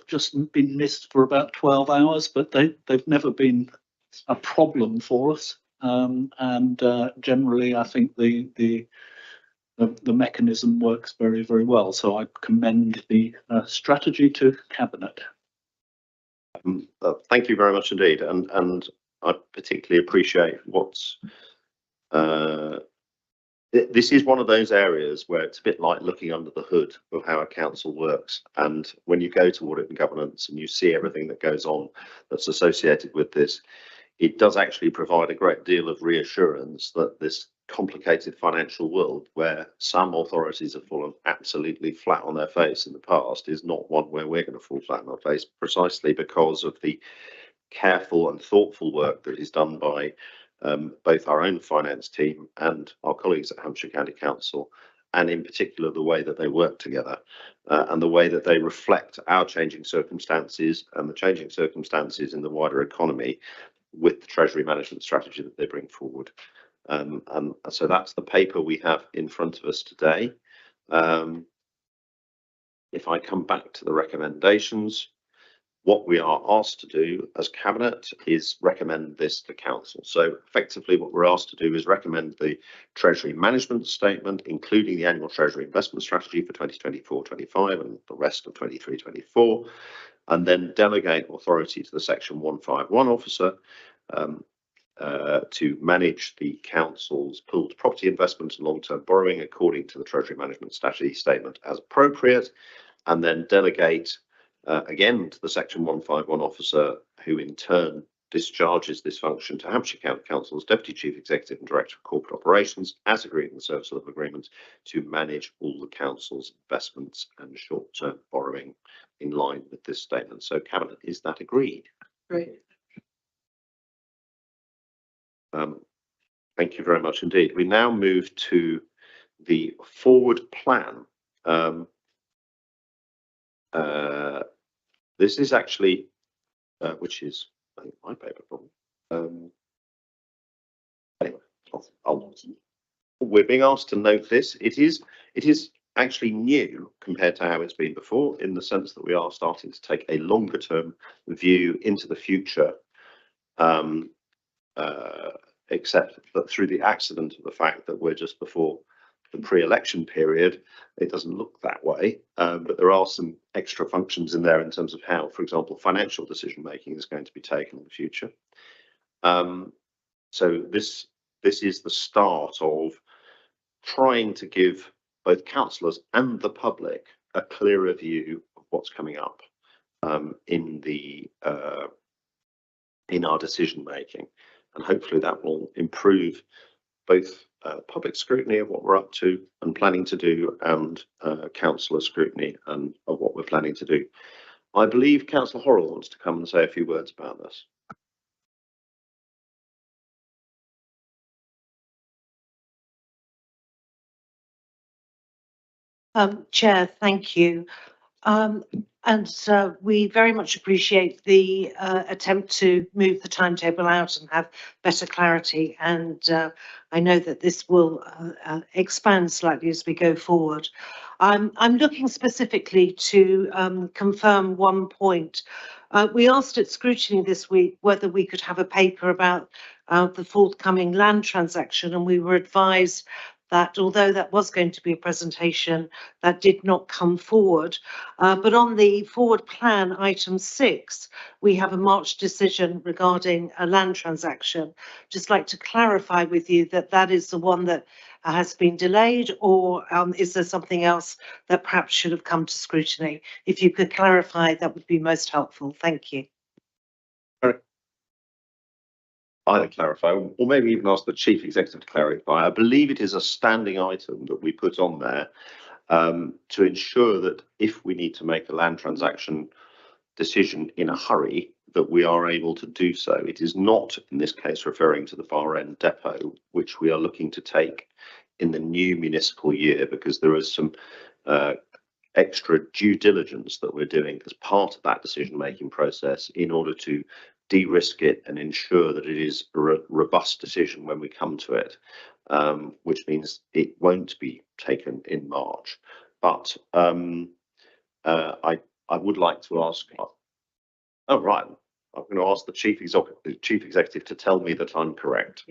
just been missed for about 12 hours, but they've never been a problem for us. Generally, I think the mechanism works very, very well. So I commend the strategy to Cabinet. Thank you very much indeed, and I particularly appreciate what's. This is one of those areas where it's a bit like looking under the hood of how a council works. And when you go to audit and governance and you see everything that goes on that's associated with this, it does actually provide a great deal of reassurance that this complicated financial world, where some authorities have fallen absolutely flat on their face in the past, is not one where we're going to fall flat on our face, precisely because of the careful and thoughtful work that is done by both our own finance team and our colleagues at Hampshire County Council, and in particular the way that they work together and the way that they reflect our changing circumstances and the changing circumstances in the wider economy with the Treasury management strategy that they bring forward. And so that's the paper we have in front of us today. If I come back to the recommendations, what we are asked to do as Cabinet is recommend this to Council. So effectively what we're asked to do is recommend the Treasury Management Statement, including the Annual Treasury Investment Strategy for 2024-25 and the rest of 23-24, and then delegate authority to the Section 151 officer to manage the Council's pooled property investment and long-term borrowing according to the Treasury Management Strategy Statement as appropriate, and then delegate again to the Section 151 officer, who in turn discharges this function to Hampshire County Council's Deputy Chief Executive and Director of Corporate Operations, as agreed in the Service Level Agreement, to manage all the Council's investments and short-term borrowing in line with this statement. So Cabinet, is that agreed? Great. Thank you very much indeed. We now move to the forward plan. This is actually, which is I think my paper problem. Anyway, we're being asked to note this. It is actually new compared to how it's been before, in the sense that we are starting to take a longer term view into the future, except that through the accident of the fact that we're just before the pre-election period, it doesn't look that way, but there are some extra functions in there in terms of how, for example, financial decision making is going to be taken in the future. So this is the start of trying to give both councillors and the public a clearer view of what's coming up in our decision making, and hopefully that will improve both public scrutiny of what we're up to and planning to do, and councillor scrutiny and of what we're planning to do. I believe Councillor Horrell wants to come and say a few words about this. Chair, thank you. We very much appreciate the attempt to move the timetable out and have better clarity. And I know that this will expand slightly as we go forward. I'm looking specifically to confirm one point. We asked at scrutiny this week whether we could have a paper about the forthcoming land transaction, and we were advised that although that was going to be a presentation, that did not come forward. But on the forward plan, item 6, we have a March decision regarding a land transaction. Just like to clarify with you that that is the one that has been delayed, or is there something else that perhaps should have come to scrutiny? If you could clarify, that would be most helpful. Thank you. Either clarify, or maybe even ask the Chief Executive to clarify. I believe it is a standing item that we put on there to ensure that if we need to make a land transaction decision in a hurry, that we are able to do so. It is not, in this case, referring to the Far End depot, which we are looking to take in the new municipal year, because there is some extra due diligence that we're doing as part of that decision-making process in order to de-risk it and ensure that it is a robust decision when we come to it, which means it won't be taken in March. But I would like to ask. Oh, right. I'm going to ask the chief executive to tell me that I'm correct.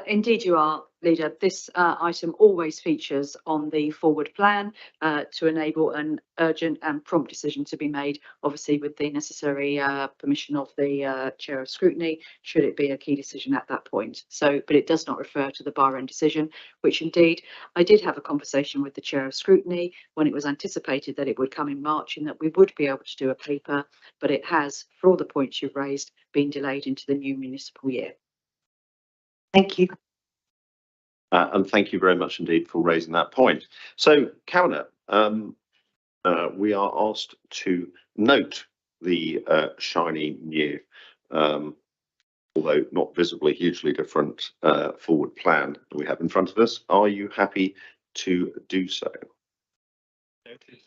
Indeed you are, Leader. This item always features on the forward plan to enable an urgent and prompt decision to be made, obviously with the necessary permission of the Chair of Scrutiny, should it be a key decision at that point. So, but it does not refer to the bar end decision, which indeed I did have a conversation with the Chair of Scrutiny when it was anticipated that it would come in March and that we would be able to do a paper, but it has, for all the points you've raised, been delayed into the new municipal year. Thank you. And thank you very much indeed for raising that point. So, Cabinet, we are asked to note the shiny new, although not visibly hugely different, forward plan that we have in front of us. Are you happy to do so? Noted.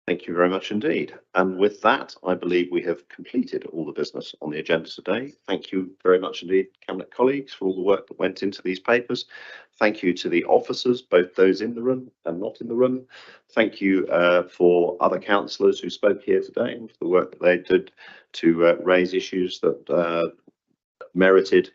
Thank you very much indeed. And with that, I believe we have completed all the business on the agenda today. Thank you very much indeed, Cabinet colleagues, for all the work that went into these papers. Thank you to the officers, both those in the room and not in the room. Thank you for other councillors who spoke here today and for the work that they did to raise issues that merited